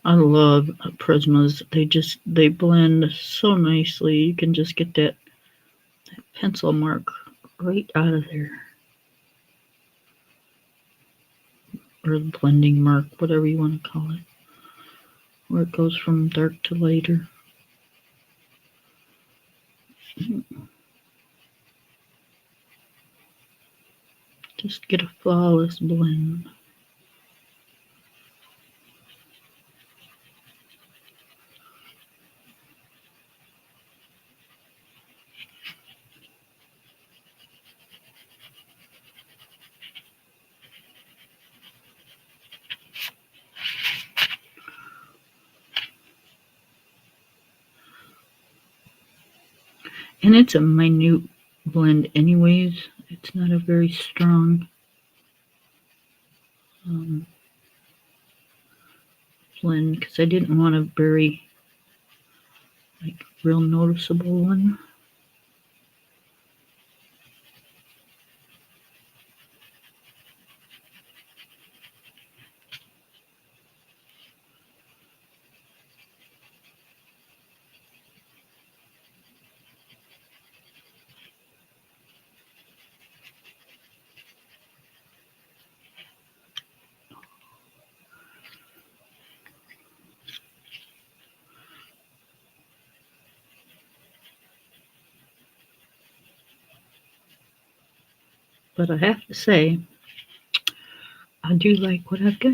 I love Prismas. They blend so nicely. You can just get that pencil mark right out of there. Or blending mark, whatever you want to call it. Where it goes from dark to lighter. Just get a flawless blend. And it's a minute blend anyways. It's not a very strong blend because I didn't want a very real noticeable one. But I have to say, I do like what I've got.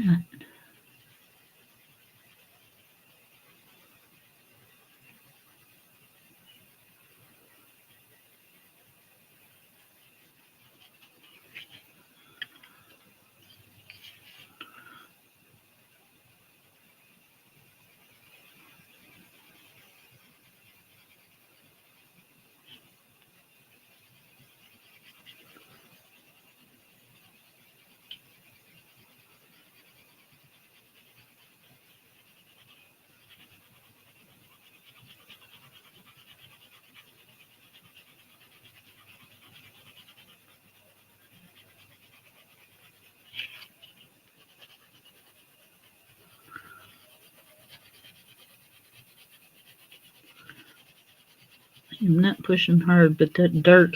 I'm not pushing hard, but that dark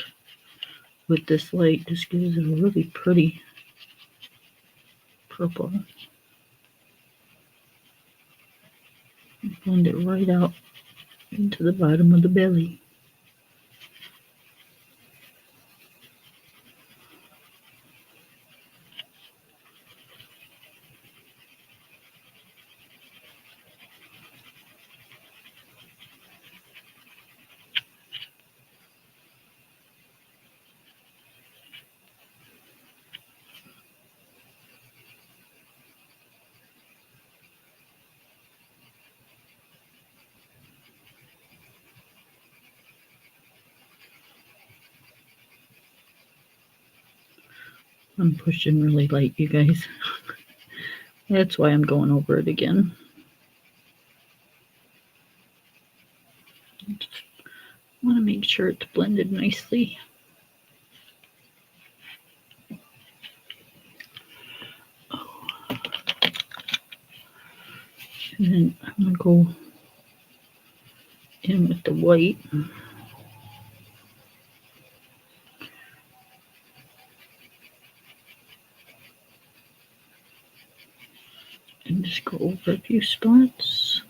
with this light just gives it a really pretty purple. Blend it right out into the bottom of the belly. I'm pushing really light, you guys. That's why I'm going over it again. Just want to make sure it's blended nicely. And then I'm going to go in with the white. And just go over a few spots.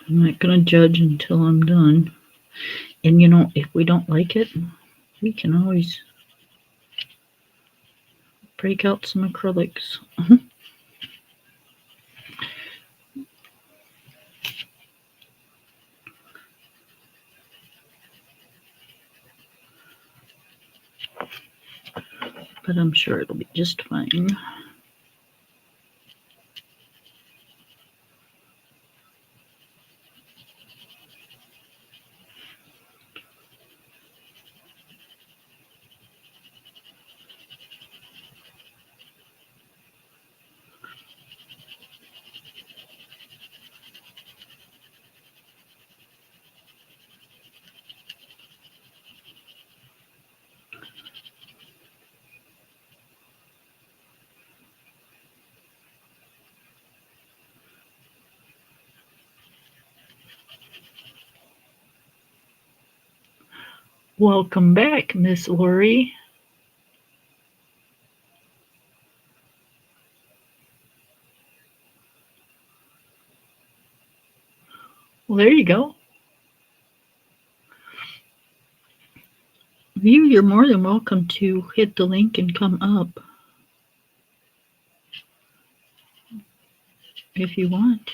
I'm not going to judge until I'm done. And you know, if we don't like it, we can always break out some acrylics. But I'm sure it'll be just fine. Welcome back, Miss Lori. Well, there you go. View, you're more than welcome to hit the link and come up if you want.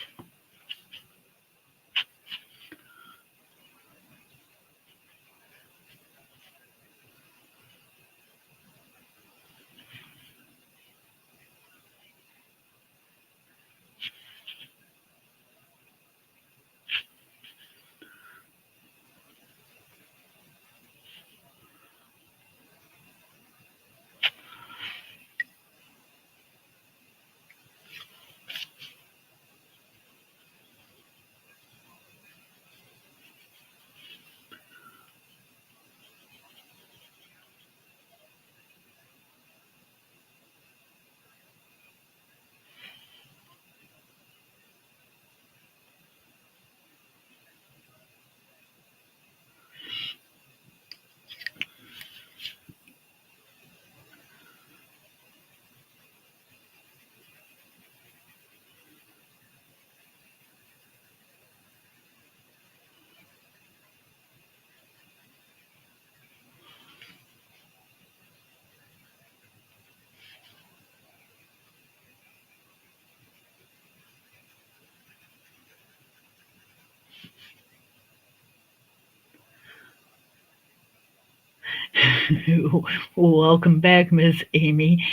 Welcome back, Miss Amy.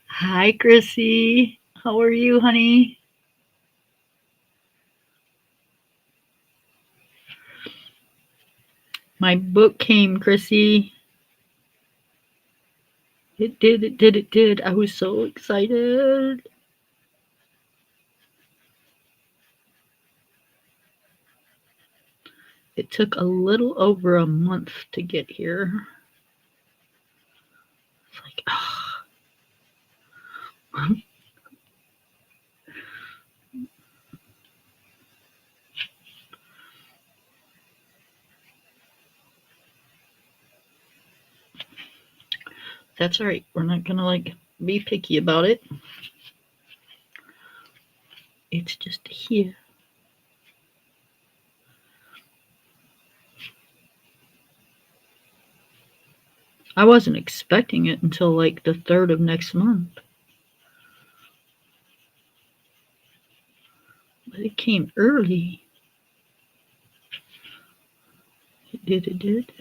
Hi, Chrissy. How are you, honey? My book came, Chrissy. It did, it did, it did. I was so excited. It took a little over a month to get here. It's like, oh. That's all right. We're not gonna be picky about it. It's just here. I wasn't expecting it until like the 3rd of next month. But it came early. It did, it did.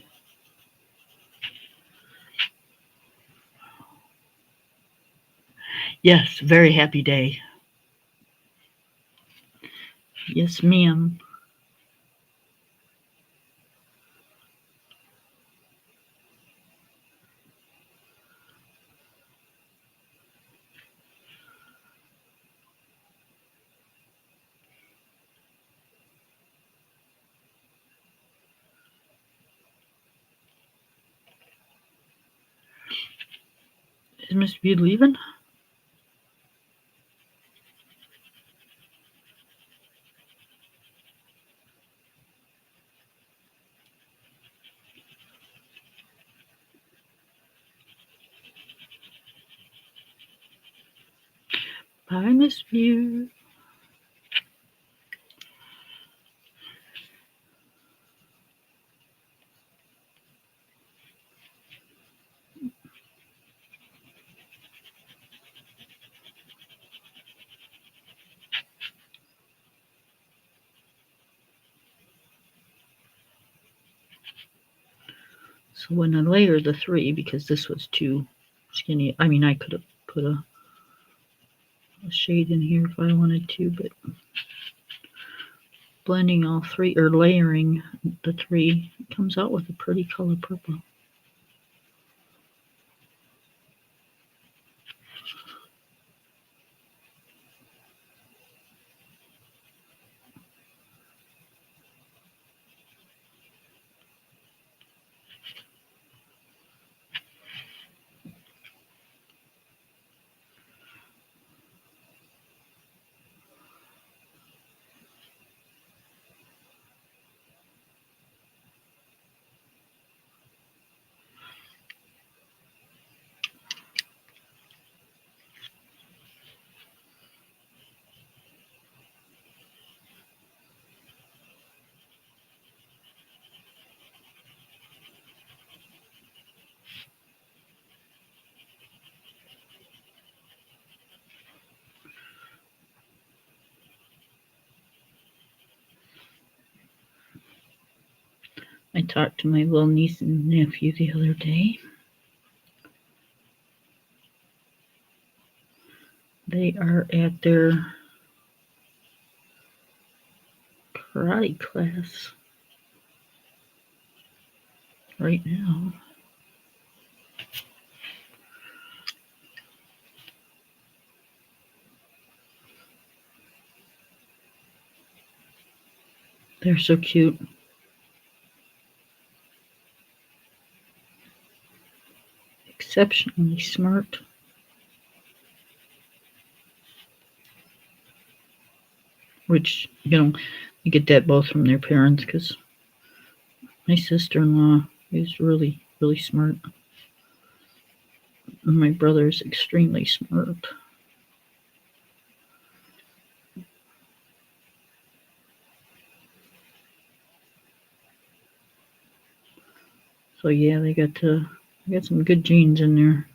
Yes, very happy day. Yes, ma'am. Is Miss Bede leaving? Bye, Miss Bede. So when I layer the 3, because this was too skinny, I mean, I could have put a shade in here if I wanted to, but blending all 3 or layering the 3 comes out with a pretty color purple. I talked to my little niece and nephew the other day. They are at their karate class right now. They're so cute. Exceptionally smart. Which, you get that both from their parents, because my sister-in-law is really, really smart. And my brother's extremely smart. So yeah, they got some good genes in there.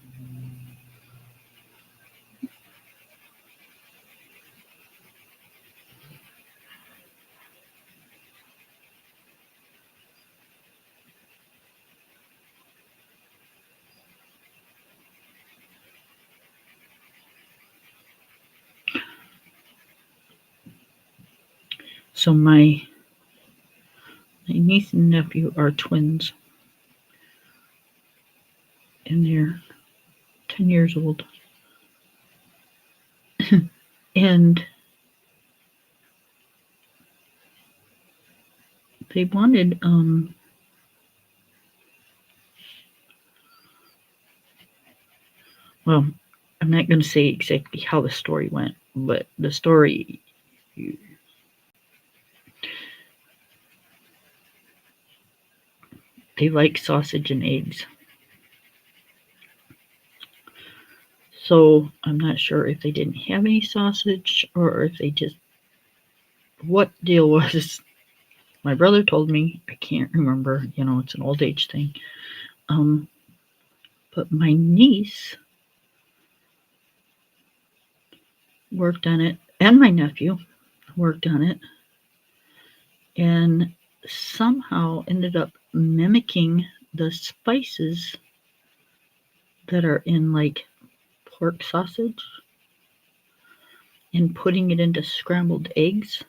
So my niece and nephew are twins, and they're 10 years old. And they wanted well, I'm not going to say exactly how the story went, but the story, they like sausage and eggs. So I'm not sure if they didn't have any sausage or if they just, what deal was. My brother told me, I can't remember, it's an old age thing. But my niece worked on it, and my nephew worked on it, and somehow ended up mimicking the spices that are in like pork sausage and putting it into scrambled eggs.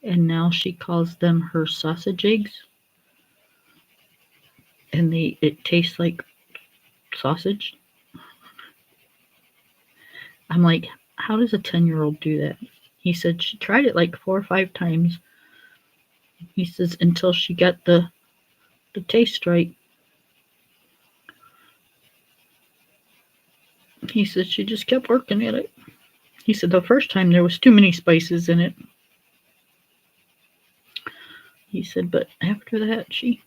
And now she calls them her sausage eggs. And it tastes like sausage. I'm like, how does a 10-year-old do that? He said she tried it like 4 or 5 times. He says until she got the taste right. He said she just kept working at it. He said the first time there was too many spices in it. He said, but after that, she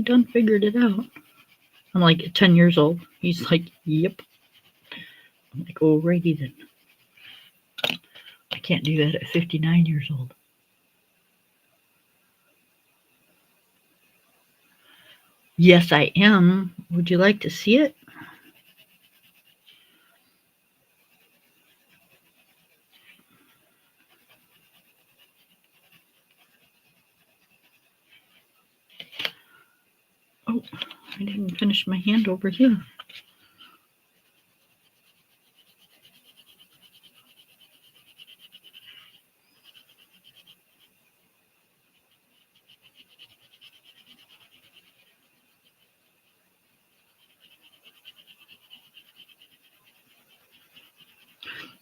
done figured it out. I'm like, 10 years old. He's like, yep. I'm like, alrighty then. I can't do that at 59 years old. Yes, I am. Would you like to see it? Oh, I didn't finish my hand over here.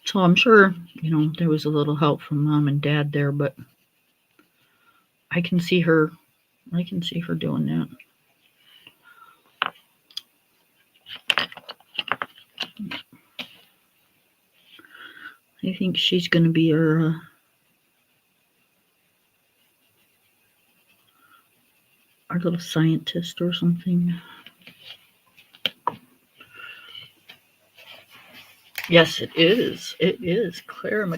So I'm sure, there was a little help from mom and dad there, but I can see her doing that. I think she's going to be our little scientist or something. Yes, it is. It is. Claire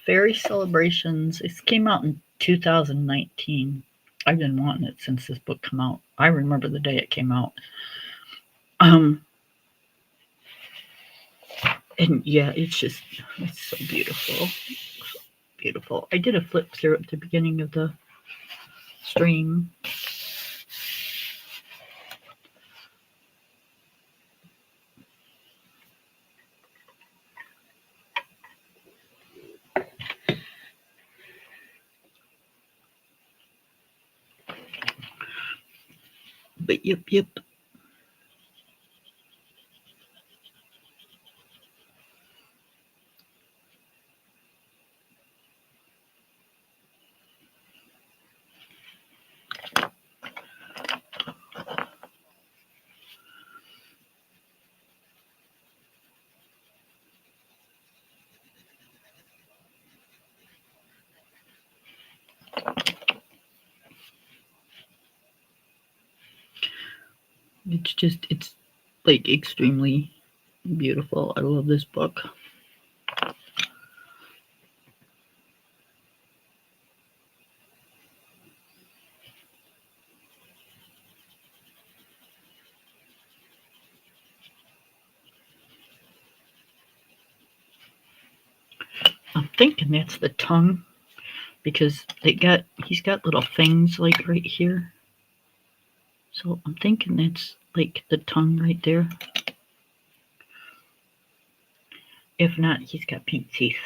Fairy Celebrations. It came out in 2019. I've been wanting it since this book came out. I remember the day it came out. And yeah, it's so beautiful. So beautiful. I did a flip through at the beginning of the Restream. But yep. It's like extremely beautiful. I love this book. I'm thinking that's the tongue because he's got little things like right here. So I'm thinking that's like the tongue right there. If not, he's got pink teeth.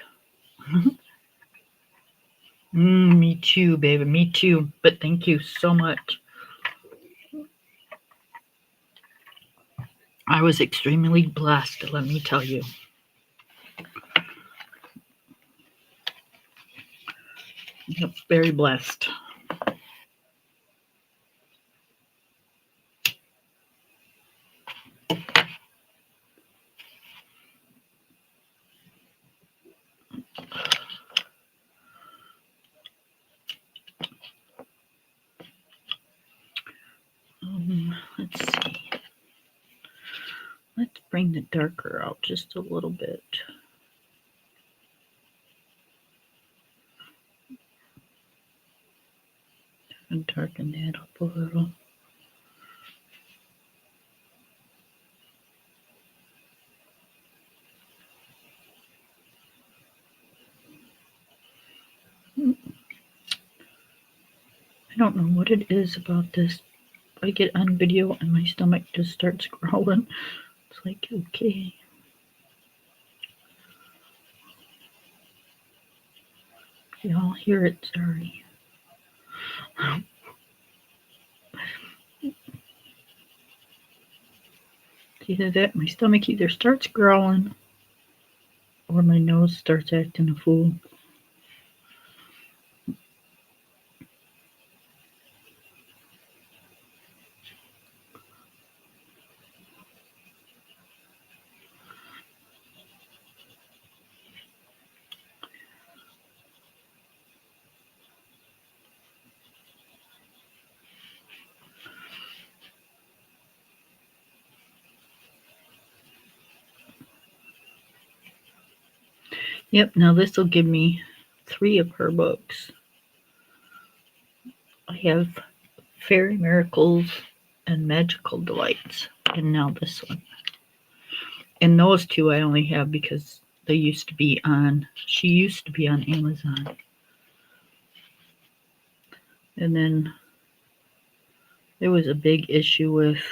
Me too, baby. Me too. But thank you so much. I was extremely blessed, let me tell you. Yep, very blessed. Let's see. Let's bring the darker out just a little bit. And darken that up a little. I don't know what it is about this. I get on video and my stomach just starts growling. It's like, okay. Y'all hear it, sorry. It's either that, my stomach either starts growling or my nose starts acting a fool. Yep, now this will give me 3 of her books. I have Fairy Miracles and Magical Delights, and now this one. And those 2 I only have because she used to be on Amazon. And then there was a big issue with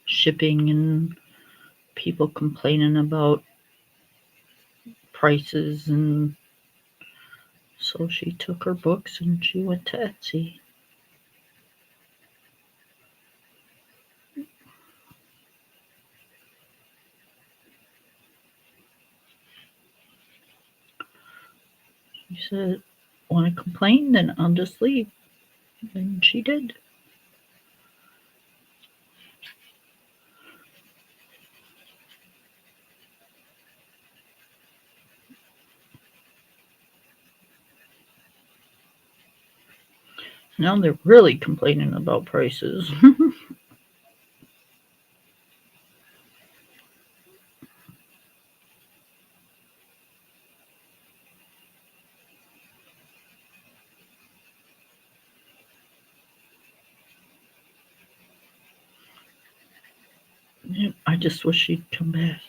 shipping and people complaining about prices, and so she took her books and she went to Etsy. She said, want to complain? Then I'll just leave. And she did. Now they're really complaining about prices. Yep, I just wish she'd come back.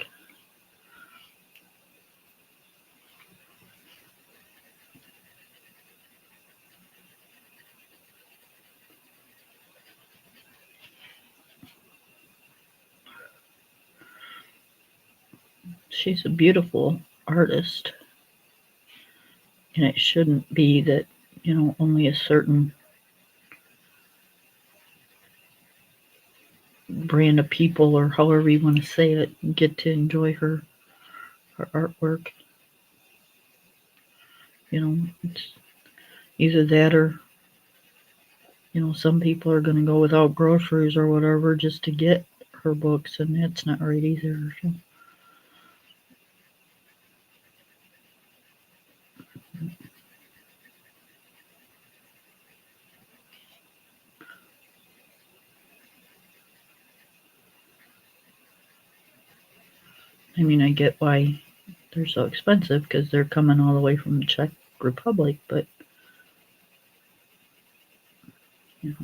she's a beautiful artist, and it shouldn't be that, only a certain brand of people, or however you want to say it, get to enjoy her artwork. It's either that, or some people are going to go without groceries or whatever just to get her books, and that's not right either. So. I mean, I get why they're so expensive, because they're coming all the way from the Czech Republic, but if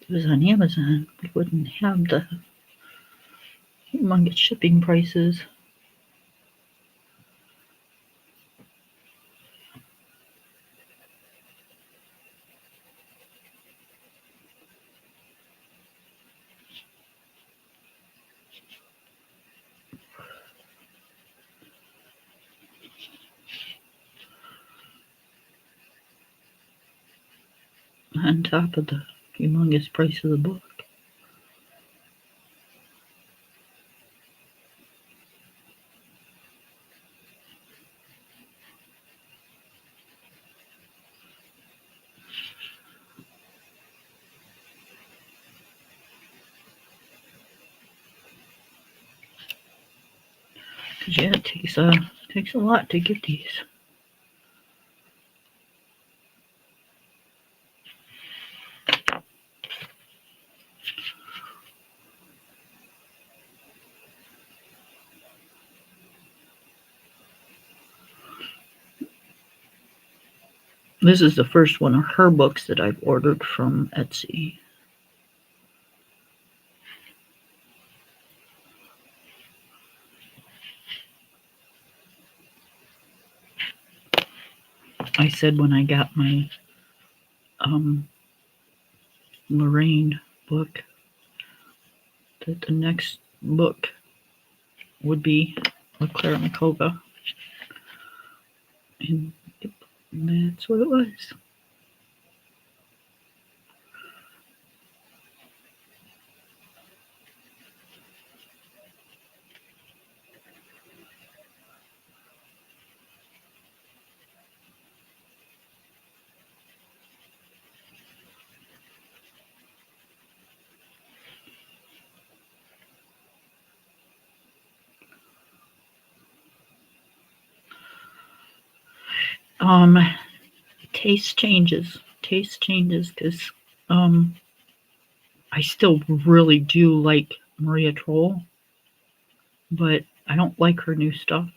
it was on Amazon, we wouldn't have the humongous shipping prices. On top of the humongous price of the book. Because yeah, it takes a lot to get these. This is the first one of her books that I've ordered from Etsy. I said when I got my Lorraine book that the next book would be with Clara Makova. And yep, that's what it was. Taste changes because I still really do like Maria Troll, but I don't like her new stuff,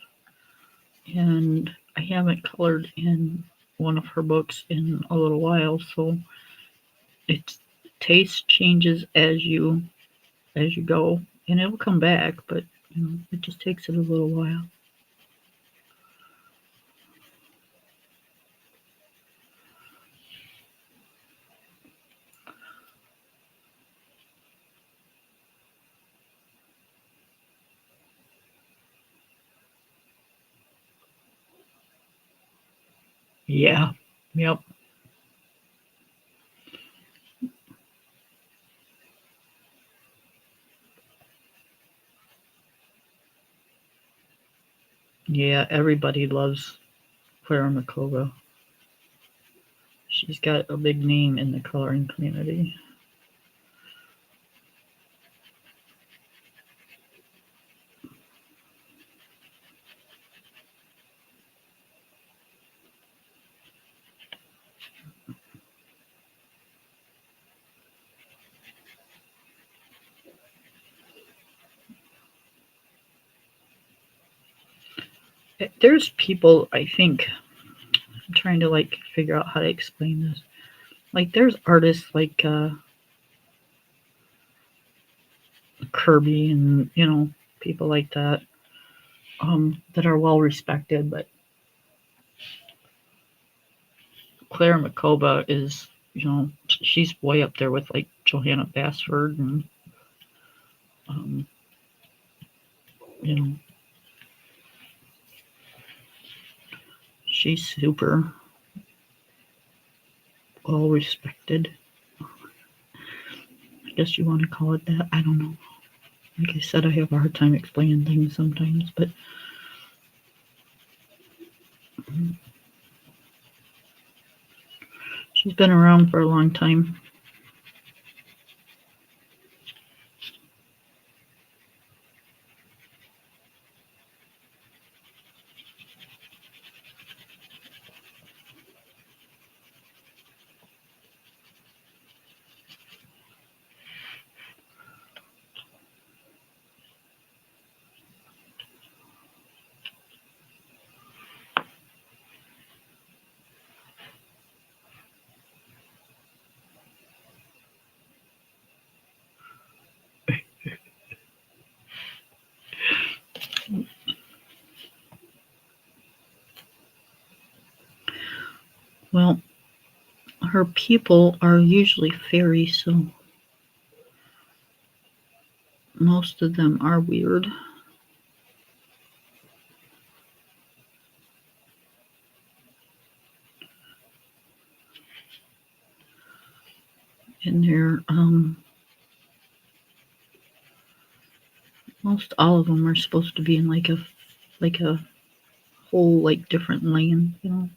and I haven't colored in one of her books in a little while, so it taste changes as you go, and it'll come back, but it just takes it a little while. Yeah. Yep. Yeah, everybody loves Clara Makova. She's got a big name in the coloring community. There's people, I think, I'm trying to figure out how to explain this. There's artists like Kirby and people like that that are well respected, but Clara Makova is, she's way up there with Johanna Basford and you know She's super well respected. I guess you want to call it that. I don't know. Like I said, I have a hard time explaining things sometimes, but she's been around for a long time. Well, her people are usually fairies, so most of them are weird. And they're most all of them are supposed to be in like a whole like different land, you know,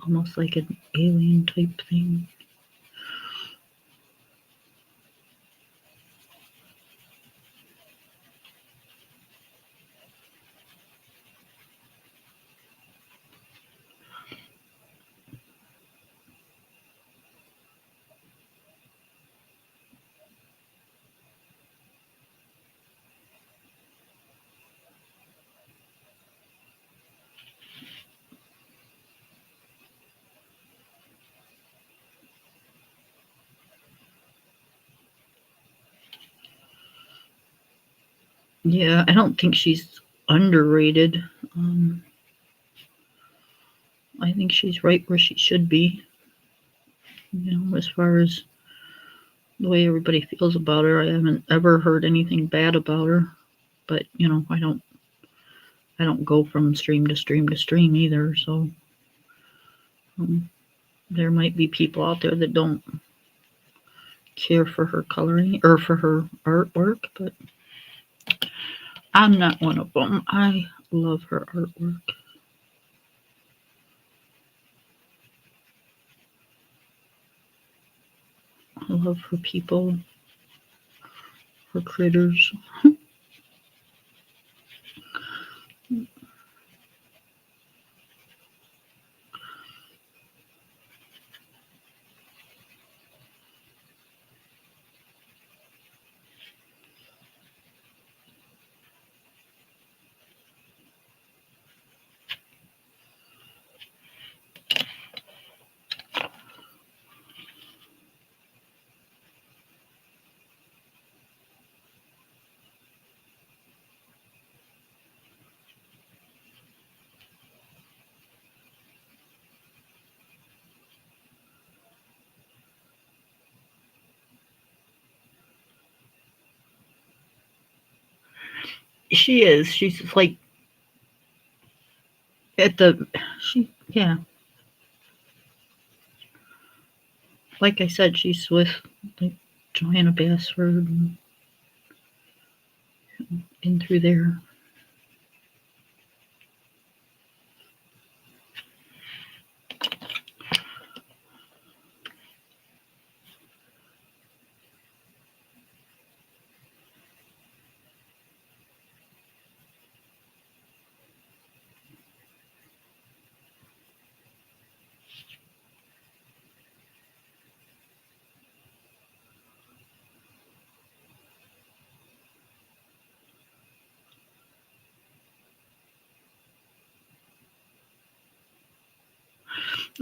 almost like an alien type thing. Yeah, I don't think she's underrated. I think she's right where she should be. You know, as far as the way everybody feels about her, I haven't ever heard anything bad about her. But you know, I don't go from stream to stream to stream either. So there might be people out there that don't care for her coloring or for her artwork, but I'm not one of them. I love her artwork. I love her people, her critters. She is. She's like at the yeah. Like I said, she's with like Joanna Bassford and in through there.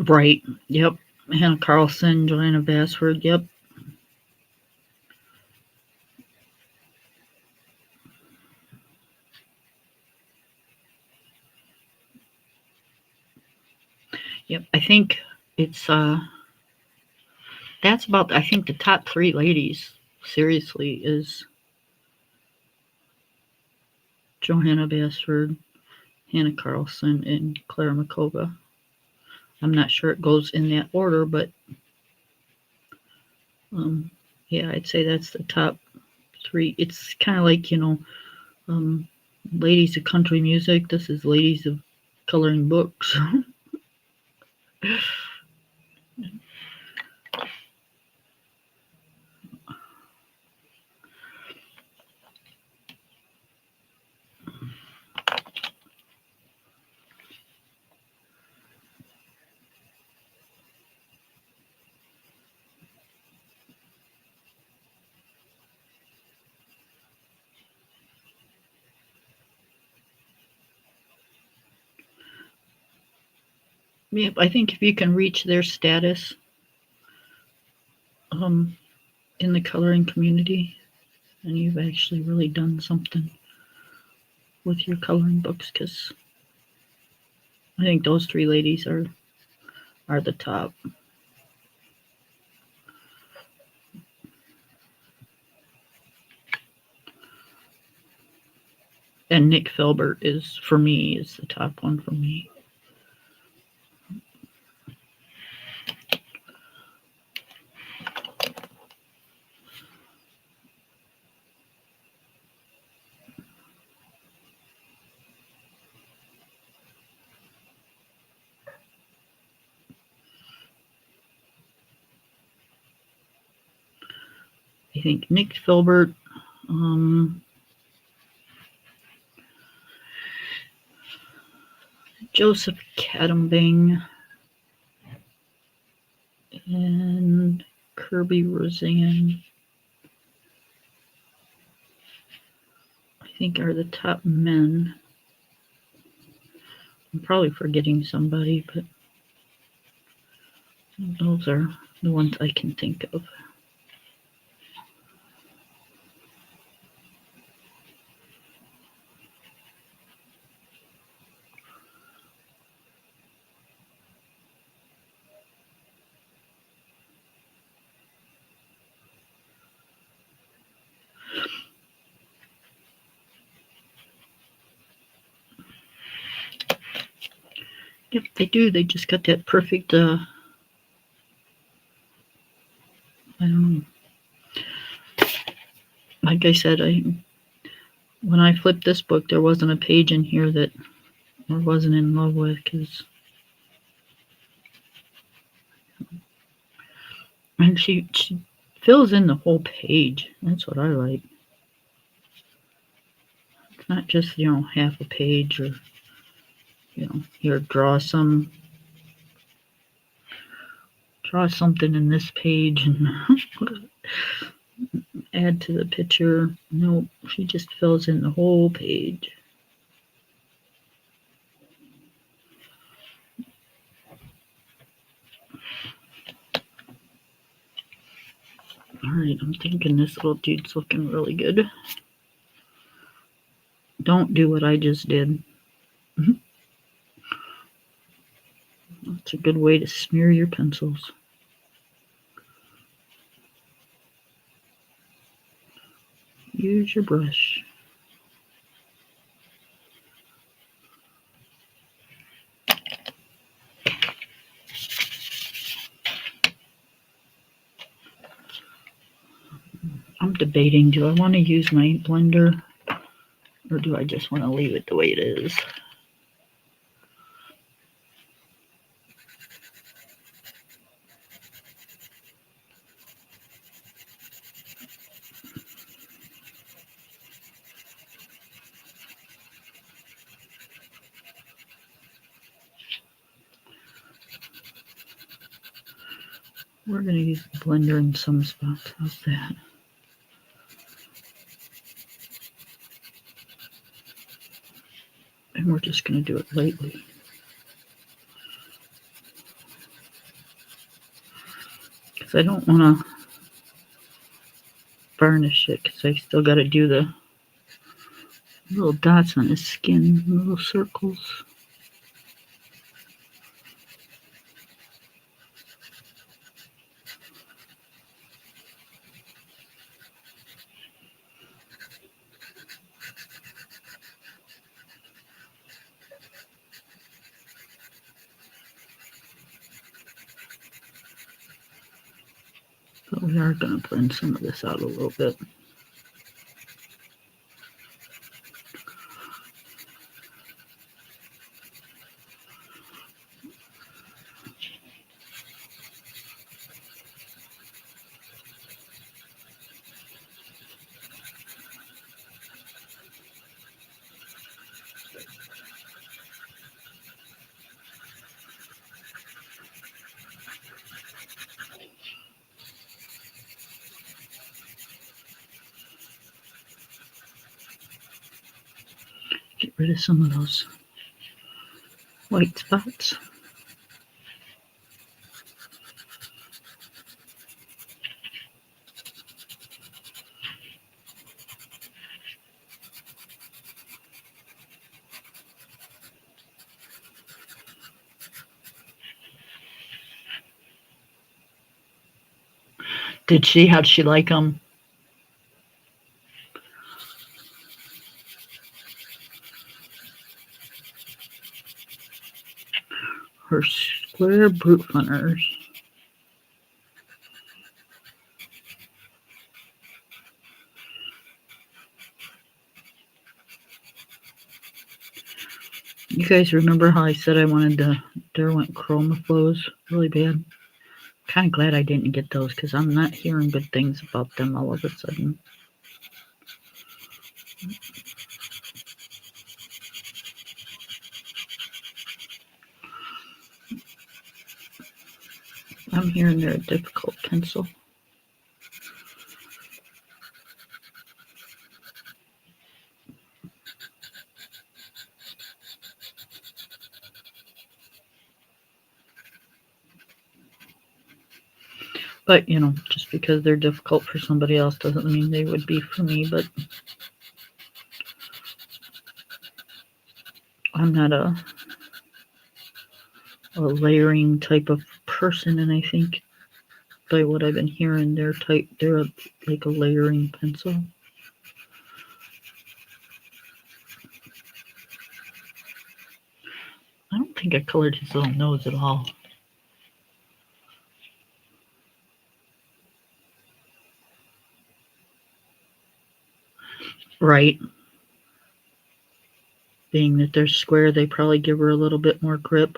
Right. Yep. Hannah Carlson, Joanna Bassford. Yep. Yep. I think it's that's about I think the top 3 ladies seriously is Johanna Bassford, Hannah Carlson, and Clara Makova. I'm not sure it goes in that order, but yeah, I'd say that's the top 3. It's kind of like, ladies of country music. This is ladies of coloring books. Yeah, I think if you can reach their status in the coloring community, then you've actually really done something with your coloring books, because I think those 3 ladies are the top. And Nick Filbert is the top one for me. I think Nick Filbert, Joseph Cadambing, and Kirby Roseanne, I think, are the top men. I'm probably forgetting somebody, but those are the ones I can think of. Yep, they do. They just got that perfect, I don't know. Like I said, when I flipped this book, there wasn't a page in here that I wasn't in love with, and she fills in the whole page. That's what I like. It's not just, half a page, or, here, draw something in this page and add to the picture. No, she just fills in the whole page. Alright, I'm thinking this little dude's looking really good. Don't do what I just did. That's a good way to smear your pencils. Use your brush. I'm debating, do I want to use my ink blender, or do I just want to leave it the way it is? We're going to use the blender in some spots. How's that? And we're just going to do it lightly. Because I don't want to varnish it, because I still got to do the little dots on his skin, little circles. But we are going to blend some of this out a little bit. Get rid of some of those white spots. Did she? How'd she like them? Her square brute hunters. You guys remember how I said I wanted the Derwent chroma flows really bad? Kind of glad I didn't get those because I'm not hearing good things about them all of a sudden. I'm hearing they're a difficult pencil. But, you know, just because they're difficult for somebody else doesn't mean they would be for me. But I'm not a layering type of person, and I think by what I've been hearing, they're like a layering pencil. I don't think I colored his little nose at all. Right. Being that they're square, they probably give her a little bit more grip.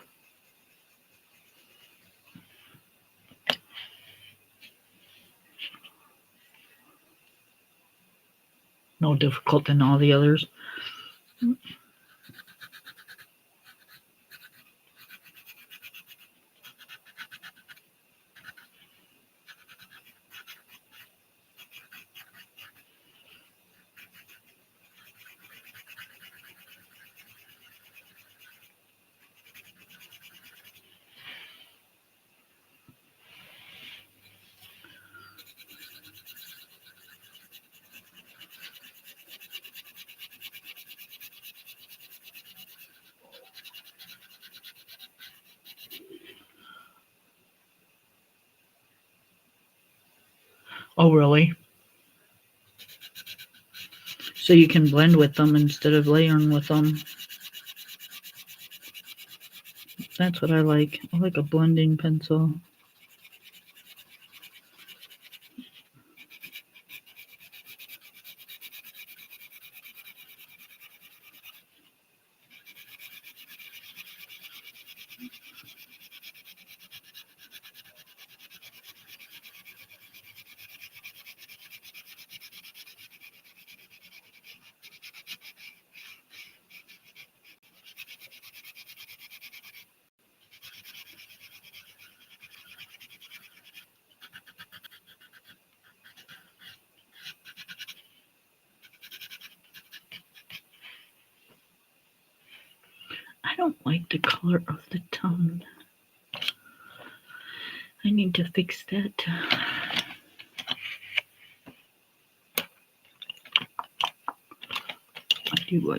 No difficult than all the others. Oh, really? So you can blend with them instead of layering with them. That's what I like. I like a blending pencil. I don't like the color of the tongue. I need to fix that. I do.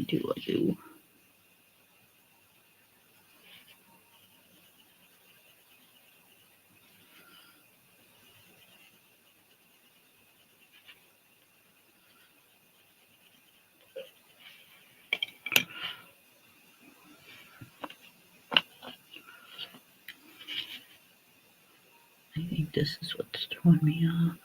I think this is what's throwing me off.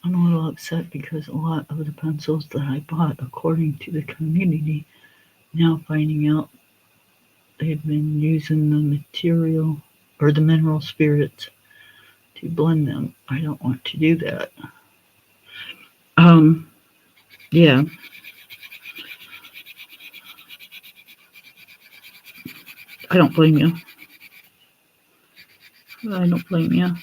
I'm a little upset because a lot of the pencils that I bought, according to the community, now finding out they've been using the material or the mineral spirits to blend them. I don't want to do that. Yeah. I don't blame you. I don't blame you.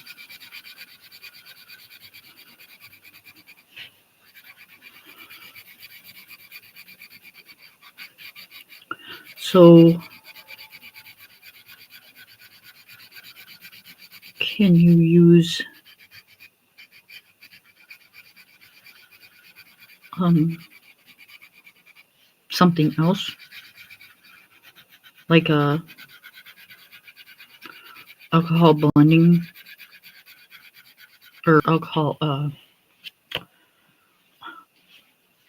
So, can you use something else? Like a alcohol blending or alcohol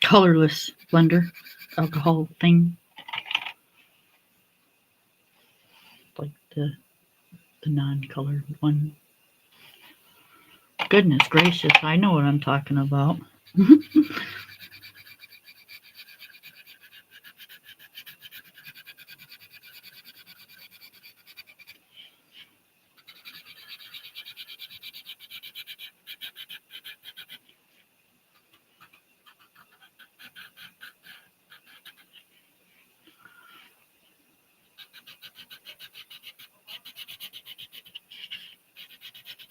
colorless blender alcohol thing, like the non-colored one. Goodness gracious, I know what I'm talking about.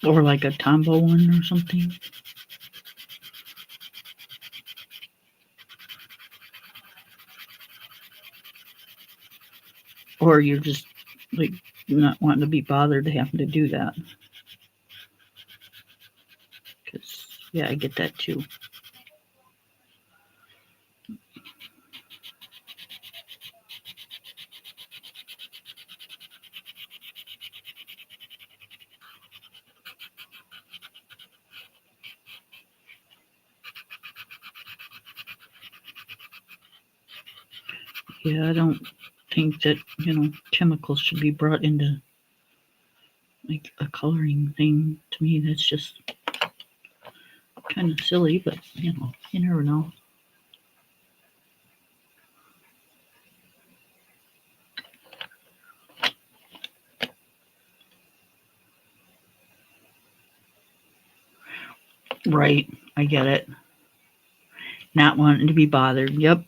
Or like a Tombow one or something. Or you're just like not wanting to be bothered to having to do that. Because, yeah, I get that too. Yeah, I don't think that, chemicals should be brought into like a coloring thing. To me, that's just kind of silly, but you never know. Right, I get it. Not wanting to be bothered. Yep.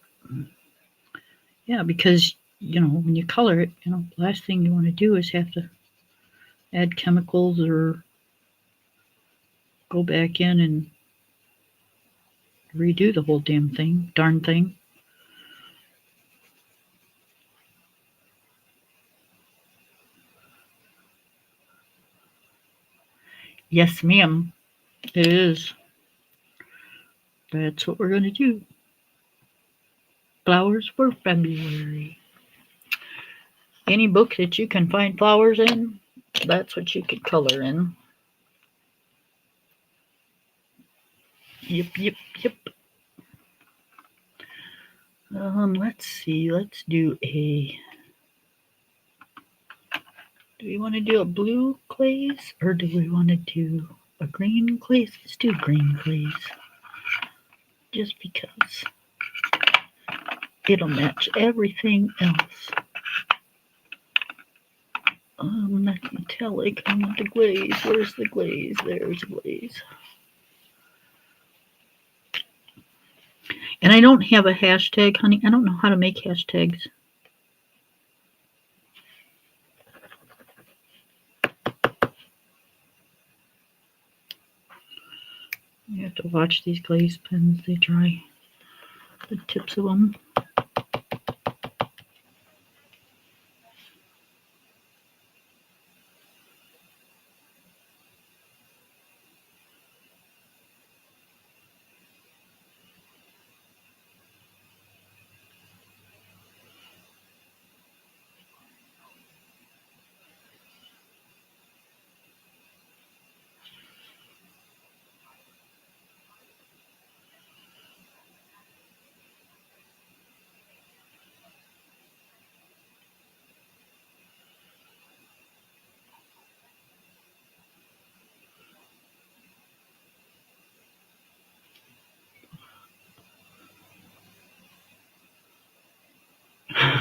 Yeah, because when you color it, the last thing you want to do is have to add chemicals or go back in and redo the whole darn thing. Yes, ma'am. It is. That's what we're going to do. Flowers for February. Any book that you can find flowers in, that's what you could color in. Yep, yep, yep. Let's see. Let's do a... Do we want to do a blue glaze or do we want to do a green glaze? Let's do green glaze. Just because it'll match everything else. Not metallic. I want the glaze. Where's the glaze? There's the glaze. And I don't have a hashtag, honey. I don't know how to make hashtags. You have to watch these glaze pens. They dry. The tips of them.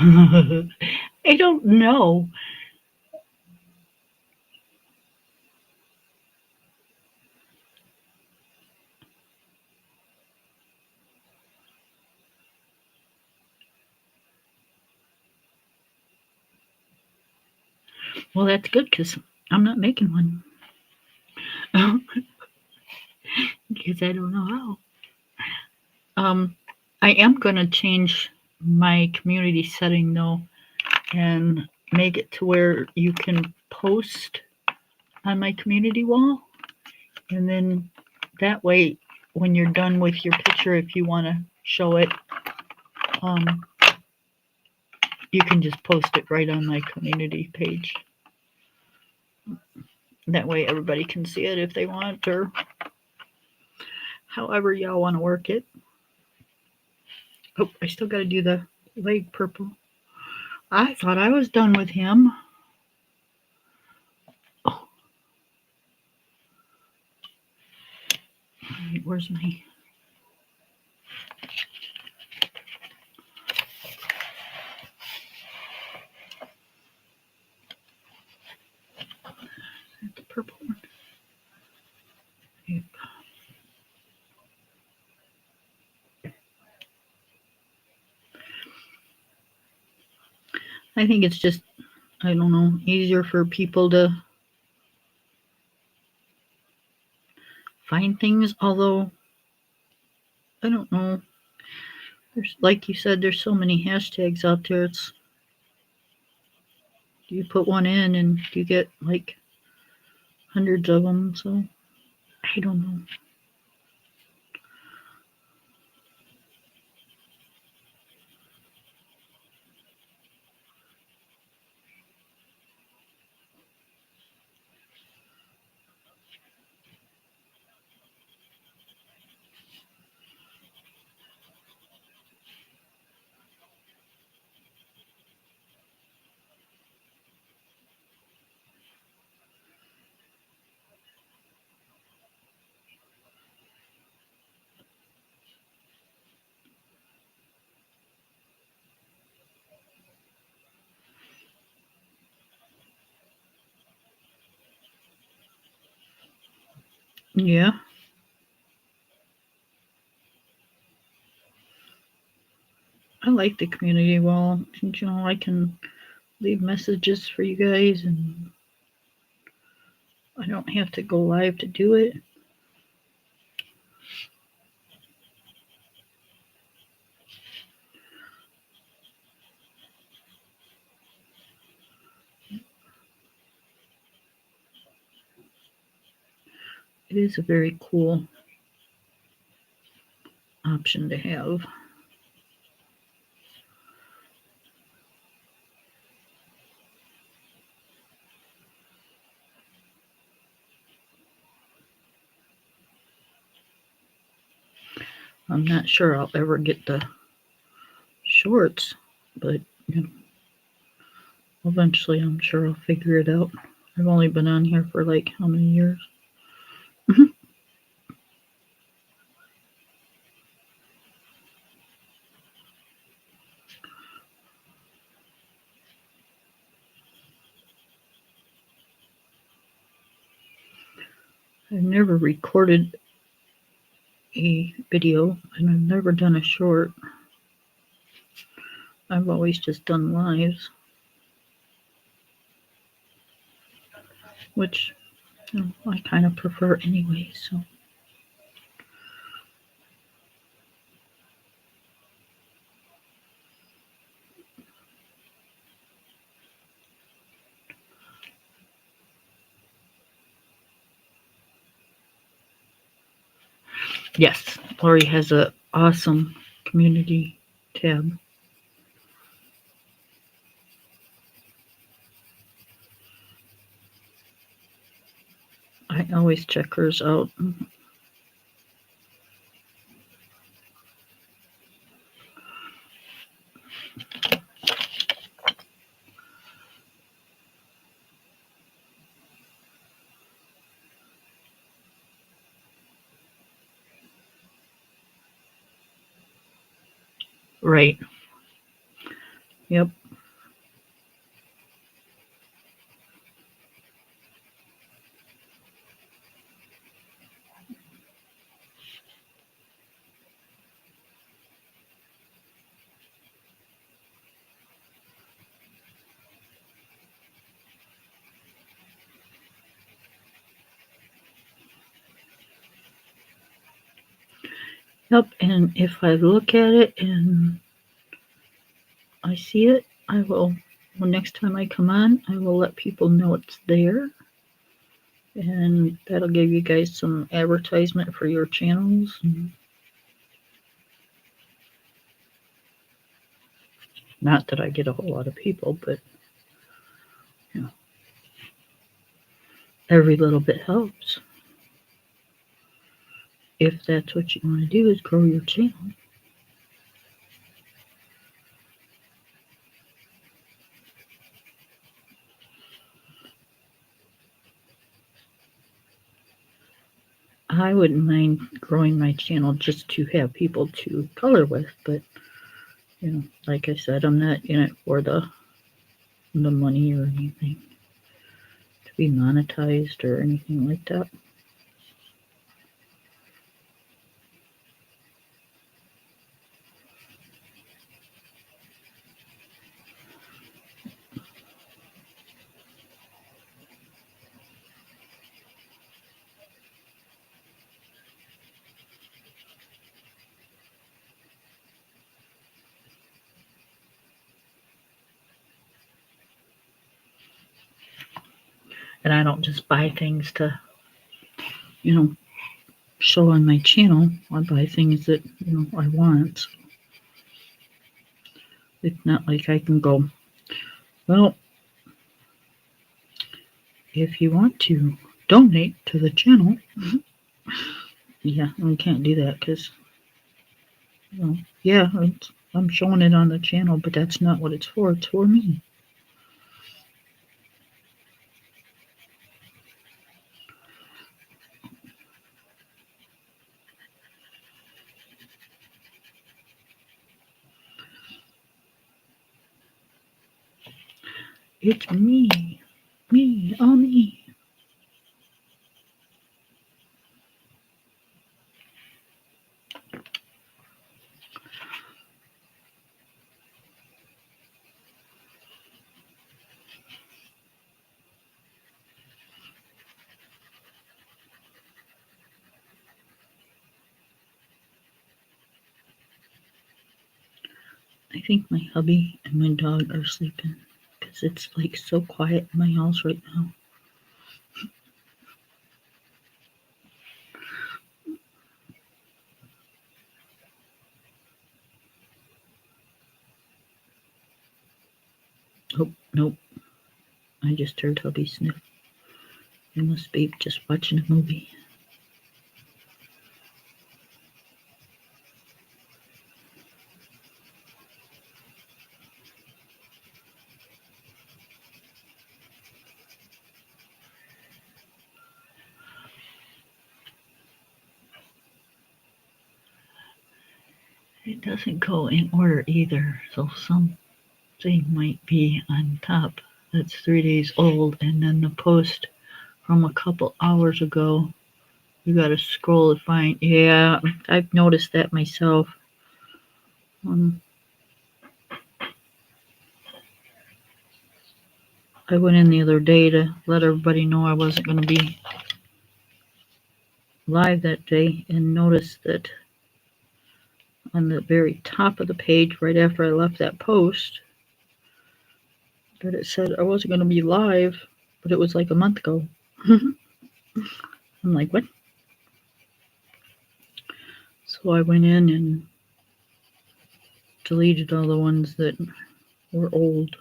I don't know. Well, that's good because I'm not making one. Because I don't know how. I am gonna change my community setting though, and make it to where you can post on my community wall, and then that way, when you're done with your picture, if you want to show it, um, you can just post it right on my community page. That way, everybody can see it if they want, or however y'all want to work it. Oh, I still got to do the leg purple. I thought I was done with him. Oh, where's my... the purple one? Yep. I think it's just, I don't know, easier for people to find things, although I don't know. There's, like you said, there's so many hashtags out there. It's, you put one in and you get like hundreds of them. So I don't know. Yeah, I like the community wall. You know, I can leave messages for you guys, and I don't have to go live to do it. It is a very cool option to have. I'm not sure I'll ever get the shorts, but you know, eventually I'm sure I'll figure it out. I've only been on here for like how many years? I've never recorded a video, and I've never done a short. I've always just done lives, which you know, I kind of prefer anyway. So yes, Lori has an awesome community tab. I always check hers out. Right. Yep. Yep, and if I look at it and I see it, I will, well, next time I come on, I will let people know it's there. And that'll give you guys some advertisement for your channels. Not that I get a whole lot of people, but you know, every little bit helps. If that's what you want to do, is grow your channel. I wouldn't mind growing my channel just to have people to color with, but you know, like I said, I'm not in it for the money or anything to be monetized or anything like that. And I don't just buy things to, you know, show on my channel. I buy things that, you know, I want. It's not like I can go, well, if you want to donate to the channel, yeah, I can't do that because, you know, yeah, I'm showing it on the channel, but that's not what it's for. It's for me. It's me. Me, all me. I think my hubby and my dog are sleeping because it's like so quiet in my house right now. Oh, nope. I just heard hubby sniff. He must be just watching a movie. It doesn't go in order either, so something might be on top that's 3 days old, and then the post from a couple hours ago, you gotta scroll to find. Yeah, I've noticed that myself. I went in the other day to let everybody know I wasn't going to be live that day and noticed that on the very top of the page, right after I left that post, that it said I wasn't going to be live, but it was like a month ago. I'm like, what? So I went in and deleted all the ones that were old.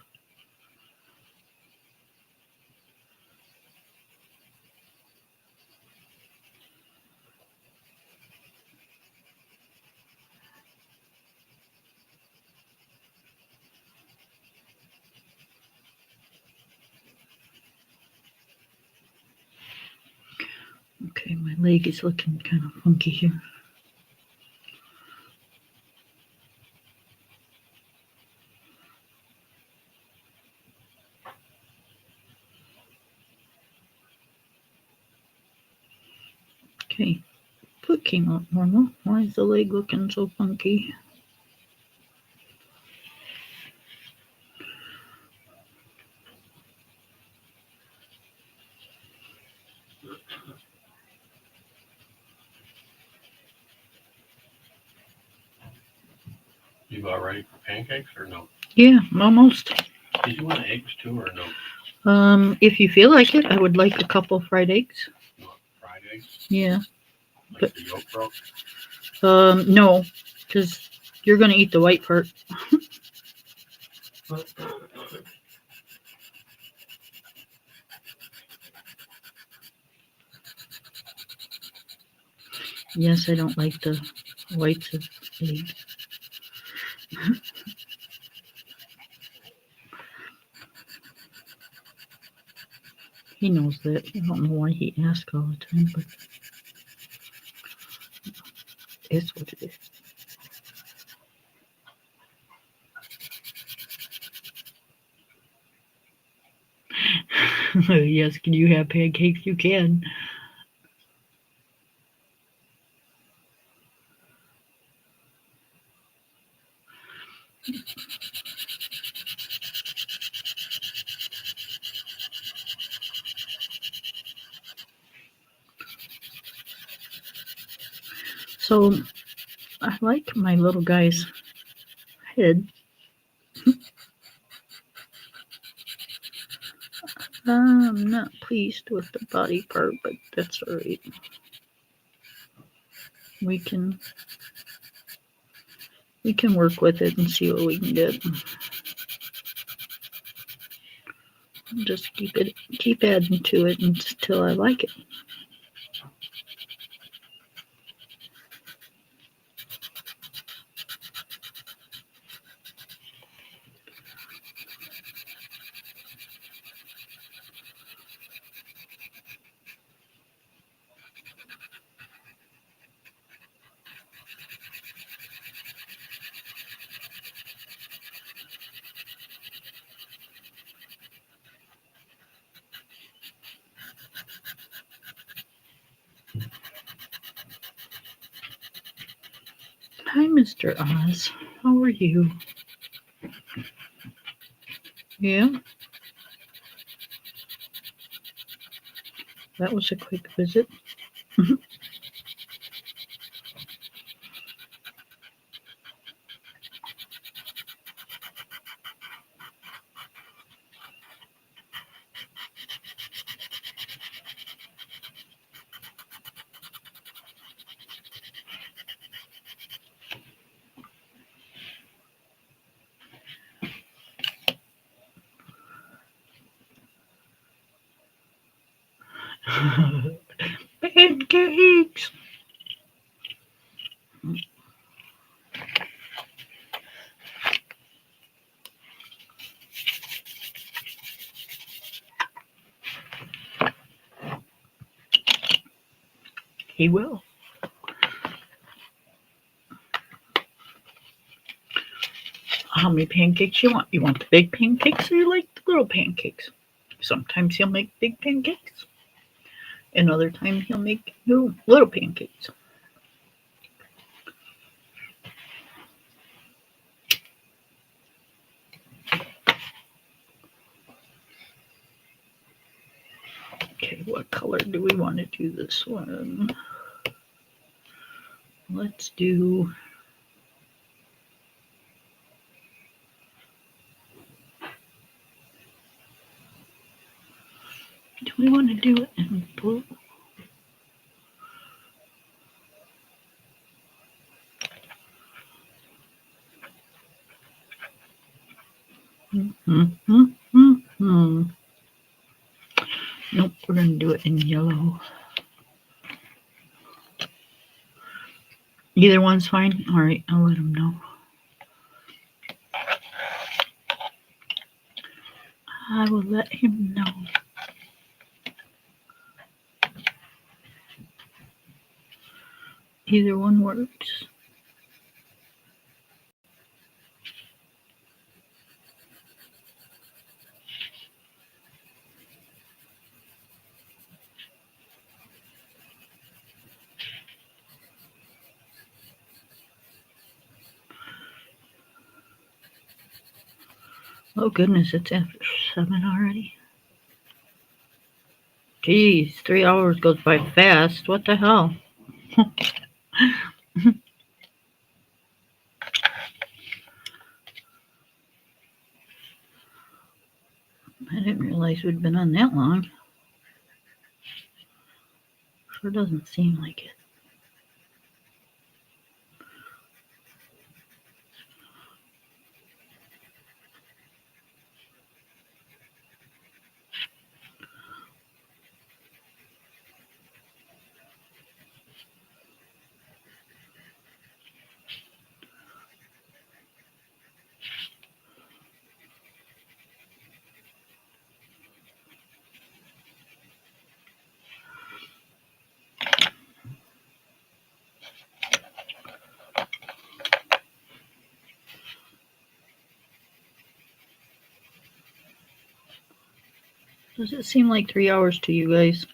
Okay, my leg is looking kind of funky here. Okay. Foot came out normal. Why is the leg looking so funky? You about ready for pancakes or no? Yeah, almost. Did you want eggs too or no? If you feel like it, I would like a couple fried eggs. You want fried eggs? Yeah. Like But- the yolk broke? No, because you're gonna eat the white part. Yes, I don't like the whites of eggs. He knows that. I don't know why he asks all the time, but it's what it is. Yes, can you have pancakes? You can. So I like my little guy's head. I'm not pleased with the body part, but that's alright. We can work with it and see what we can get. Just keep adding to it until I like it. Hi, Mr. Oz. How are you? Yeah? That was a quick visit. Pancakes! He will. How many pancakes you want? You want the big pancakes or you like the little pancakes? Sometimes he'll make big pancakes. And other times he'll make little pancakes. Okay, what color do we want to do this one? Let's do... Do we want to do it in blue? Nope, we're going to do it in yellow. Either one's fine? Alright, I'll let him know. I will let him know. Either one works. Oh goodness, it's after 7 already. Geez, 3 hours goes by fast. What the hell? I didn't realize we'd been on that long. Sure doesn't seem like it. Does it seem like 3 hours to you guys?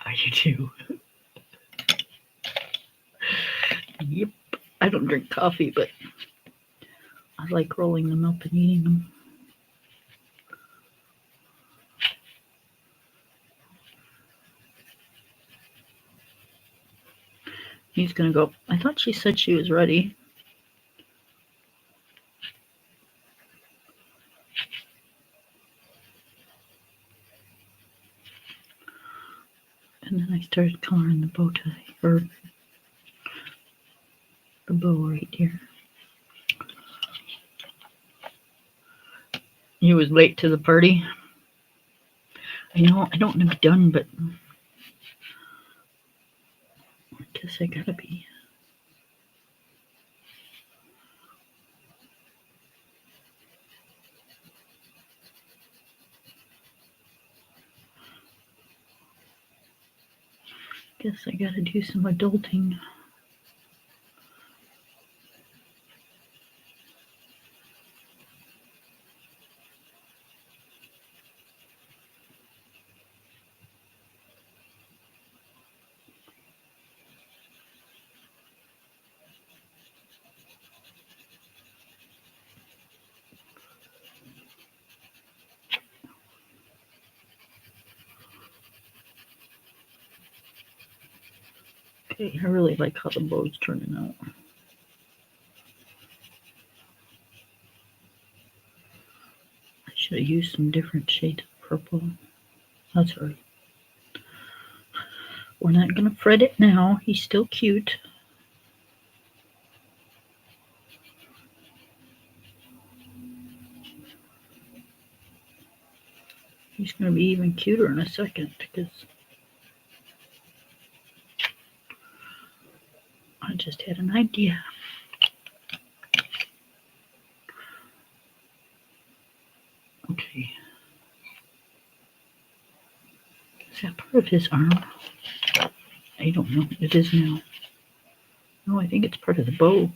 I do too. Yep. I don't drink coffee, but I like rolling them up and eating them. He's gonna go. I thought she said she was ready. And then I started coloring the bow tie, or the bow right here. He was late to the party. I know, I don't want to be done, but I guess I gotta be. Guess I gotta do some adulting. Okay, I really like how the bow's turning out. I should have used some different shades of purple. That's all right. We're not gonna fret it now. He's still cute. He's gonna be even cuter in a second because I just had an idea. Okay. Is that part of his arm? I don't know. It is now. No, I think it's part of the bow.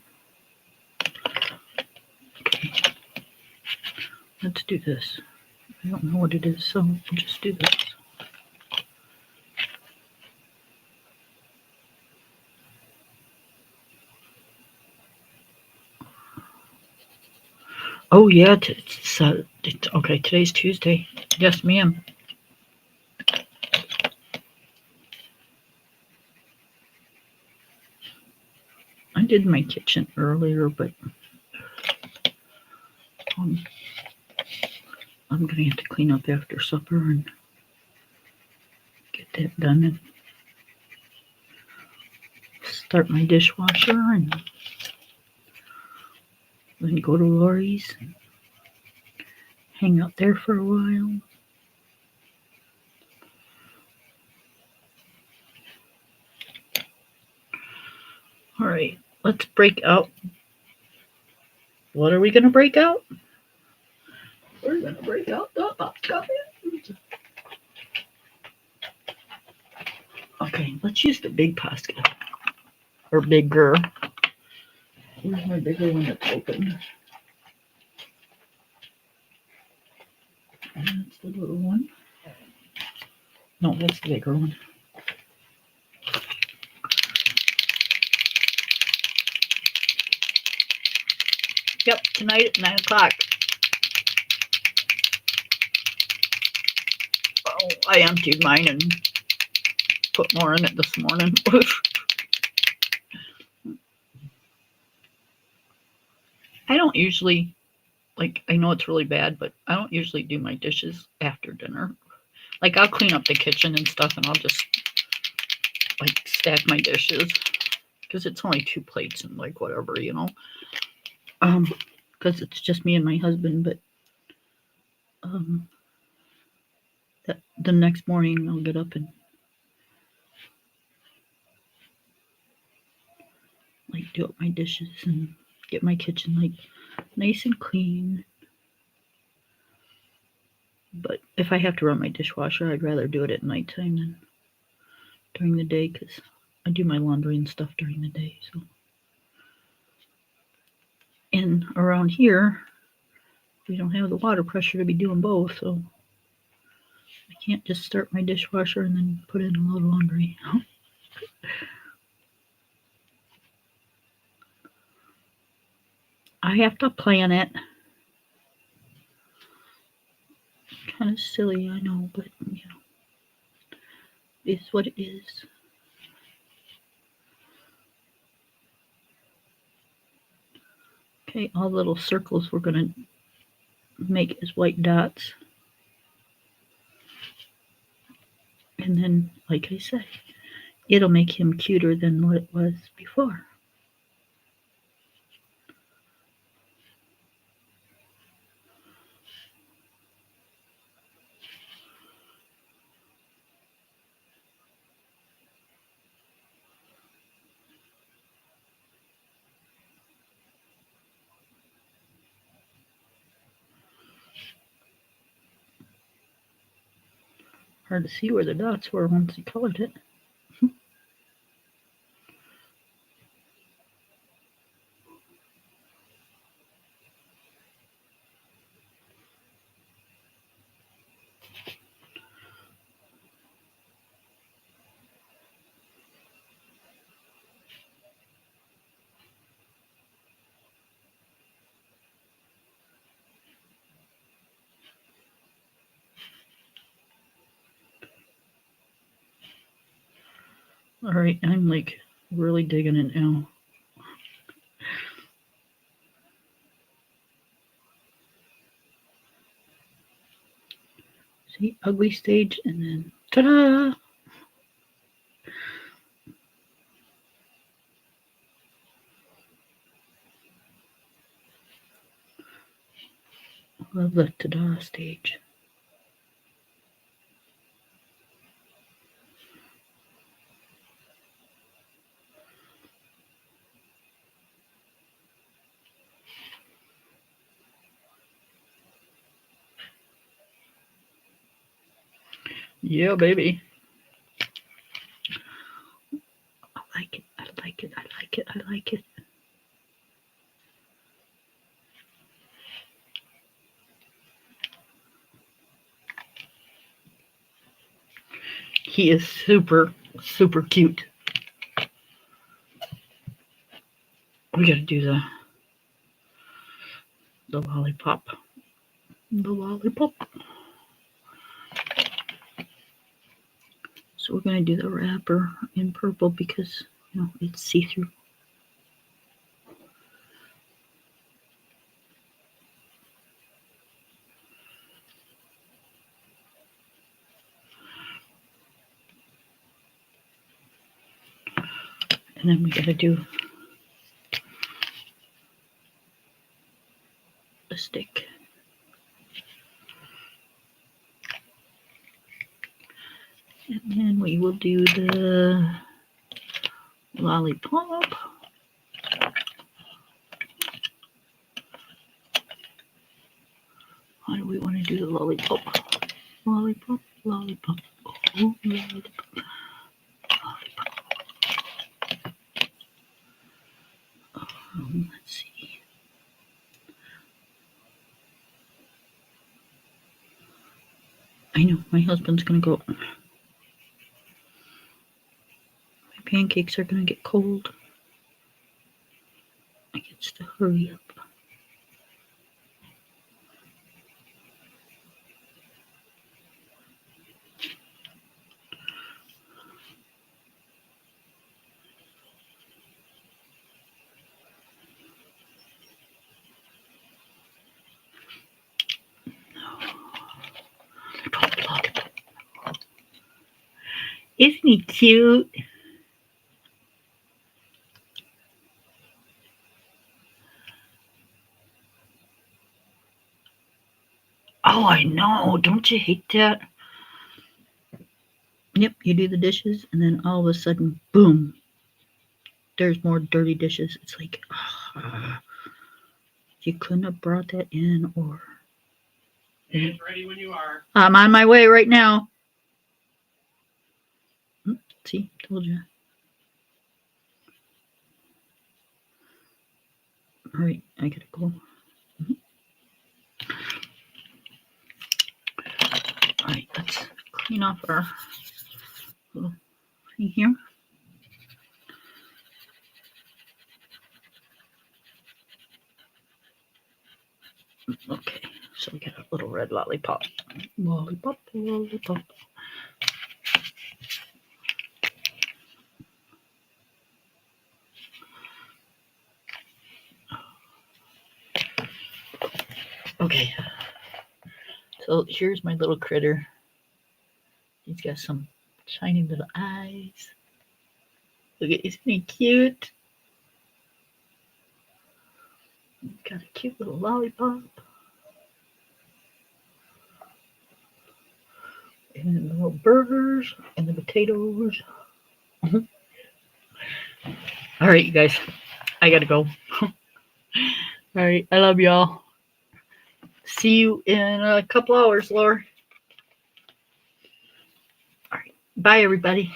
Okay. Let's do this. I don't know what it is, so we'll just do this. Oh yeah, okay. Today's Tuesday. Yes, ma'am. I did my kitchen earlier, but I'm gonna have to clean up after supper and get that done and start my dishwasher and then go to Lori's. hang out there for a while. All right, let's break out. What are we going to break out? We're going to break out the box coffee. Okay, let's use the big pasta. Or bigger. Where's my bigger one that's open? That's the little one. No, that's the bigger one. Yep, tonight at 9 o'clock. Oh, I emptied mine and put more in it this morning. I don't usually, like, I know it's really bad, but I don't usually do my dishes after dinner. Like, I'll clean up the kitchen and stuff, and I'll just, like, stack my dishes. Because it's only 2 plates and, like, whatever, you know. Because it's just me and my husband, but the next morning I'll get up and like do up my dishes and get my kitchen like nice and clean. But if I have to run my dishwasher, I'd rather do it at nighttime than during the day because I do my laundry and stuff during the day. So, and around here, we don't have the water pressure to be doing both, so I can't just start my dishwasher and then put in a load of laundry. I have to plan it. Kind of silly, I know, but you know, it's what it is. Okay, all the little circles we're going to make as white dots. And then, like I said, it'll make him cuter than what it was before. Hard to see where the dots were once he colored it. All right, I'm like really digging it now. See, ugly stage, and then ta-da! Love the ta-da stage. Yeah, baby. I like it. I like it. I like it. I like it. He is super, super cute. We gotta do the lollipop. The lollipop. So we're gonna do the wrapper in purple because you know it's see-through. And then we gotta do the stick. And then we will do the lollipop. How do we want to do the lollipop? Lollipop, lollipop, oh, lollipop, lollipop. Let's see. I know, my husband's gonna go. My pancakes are gonna get cold. I get to hurry up. Isn't he cute? Oh, I know. Don't you hate that? Yep, you do the dishes, and then all of a sudden, boom, there's more dirty dishes. It's like, you couldn't have brought that in, or... It's ready when you are. I'm on my way right now. See, told you. All right, I gotta go. All right, let's clean off our little thing here. Okay, so we got a little red lollipop. Lollipop, lollipop. Okay, so here's my little critter. He's got some shiny little eyes. Look at, isn't he cute? Got a cute little lollipop. And then the little burgers and the potatoes. All right, you guys, I gotta go. All right, I love y'all. See you in a couple hours, Laura. All right, bye, everybody.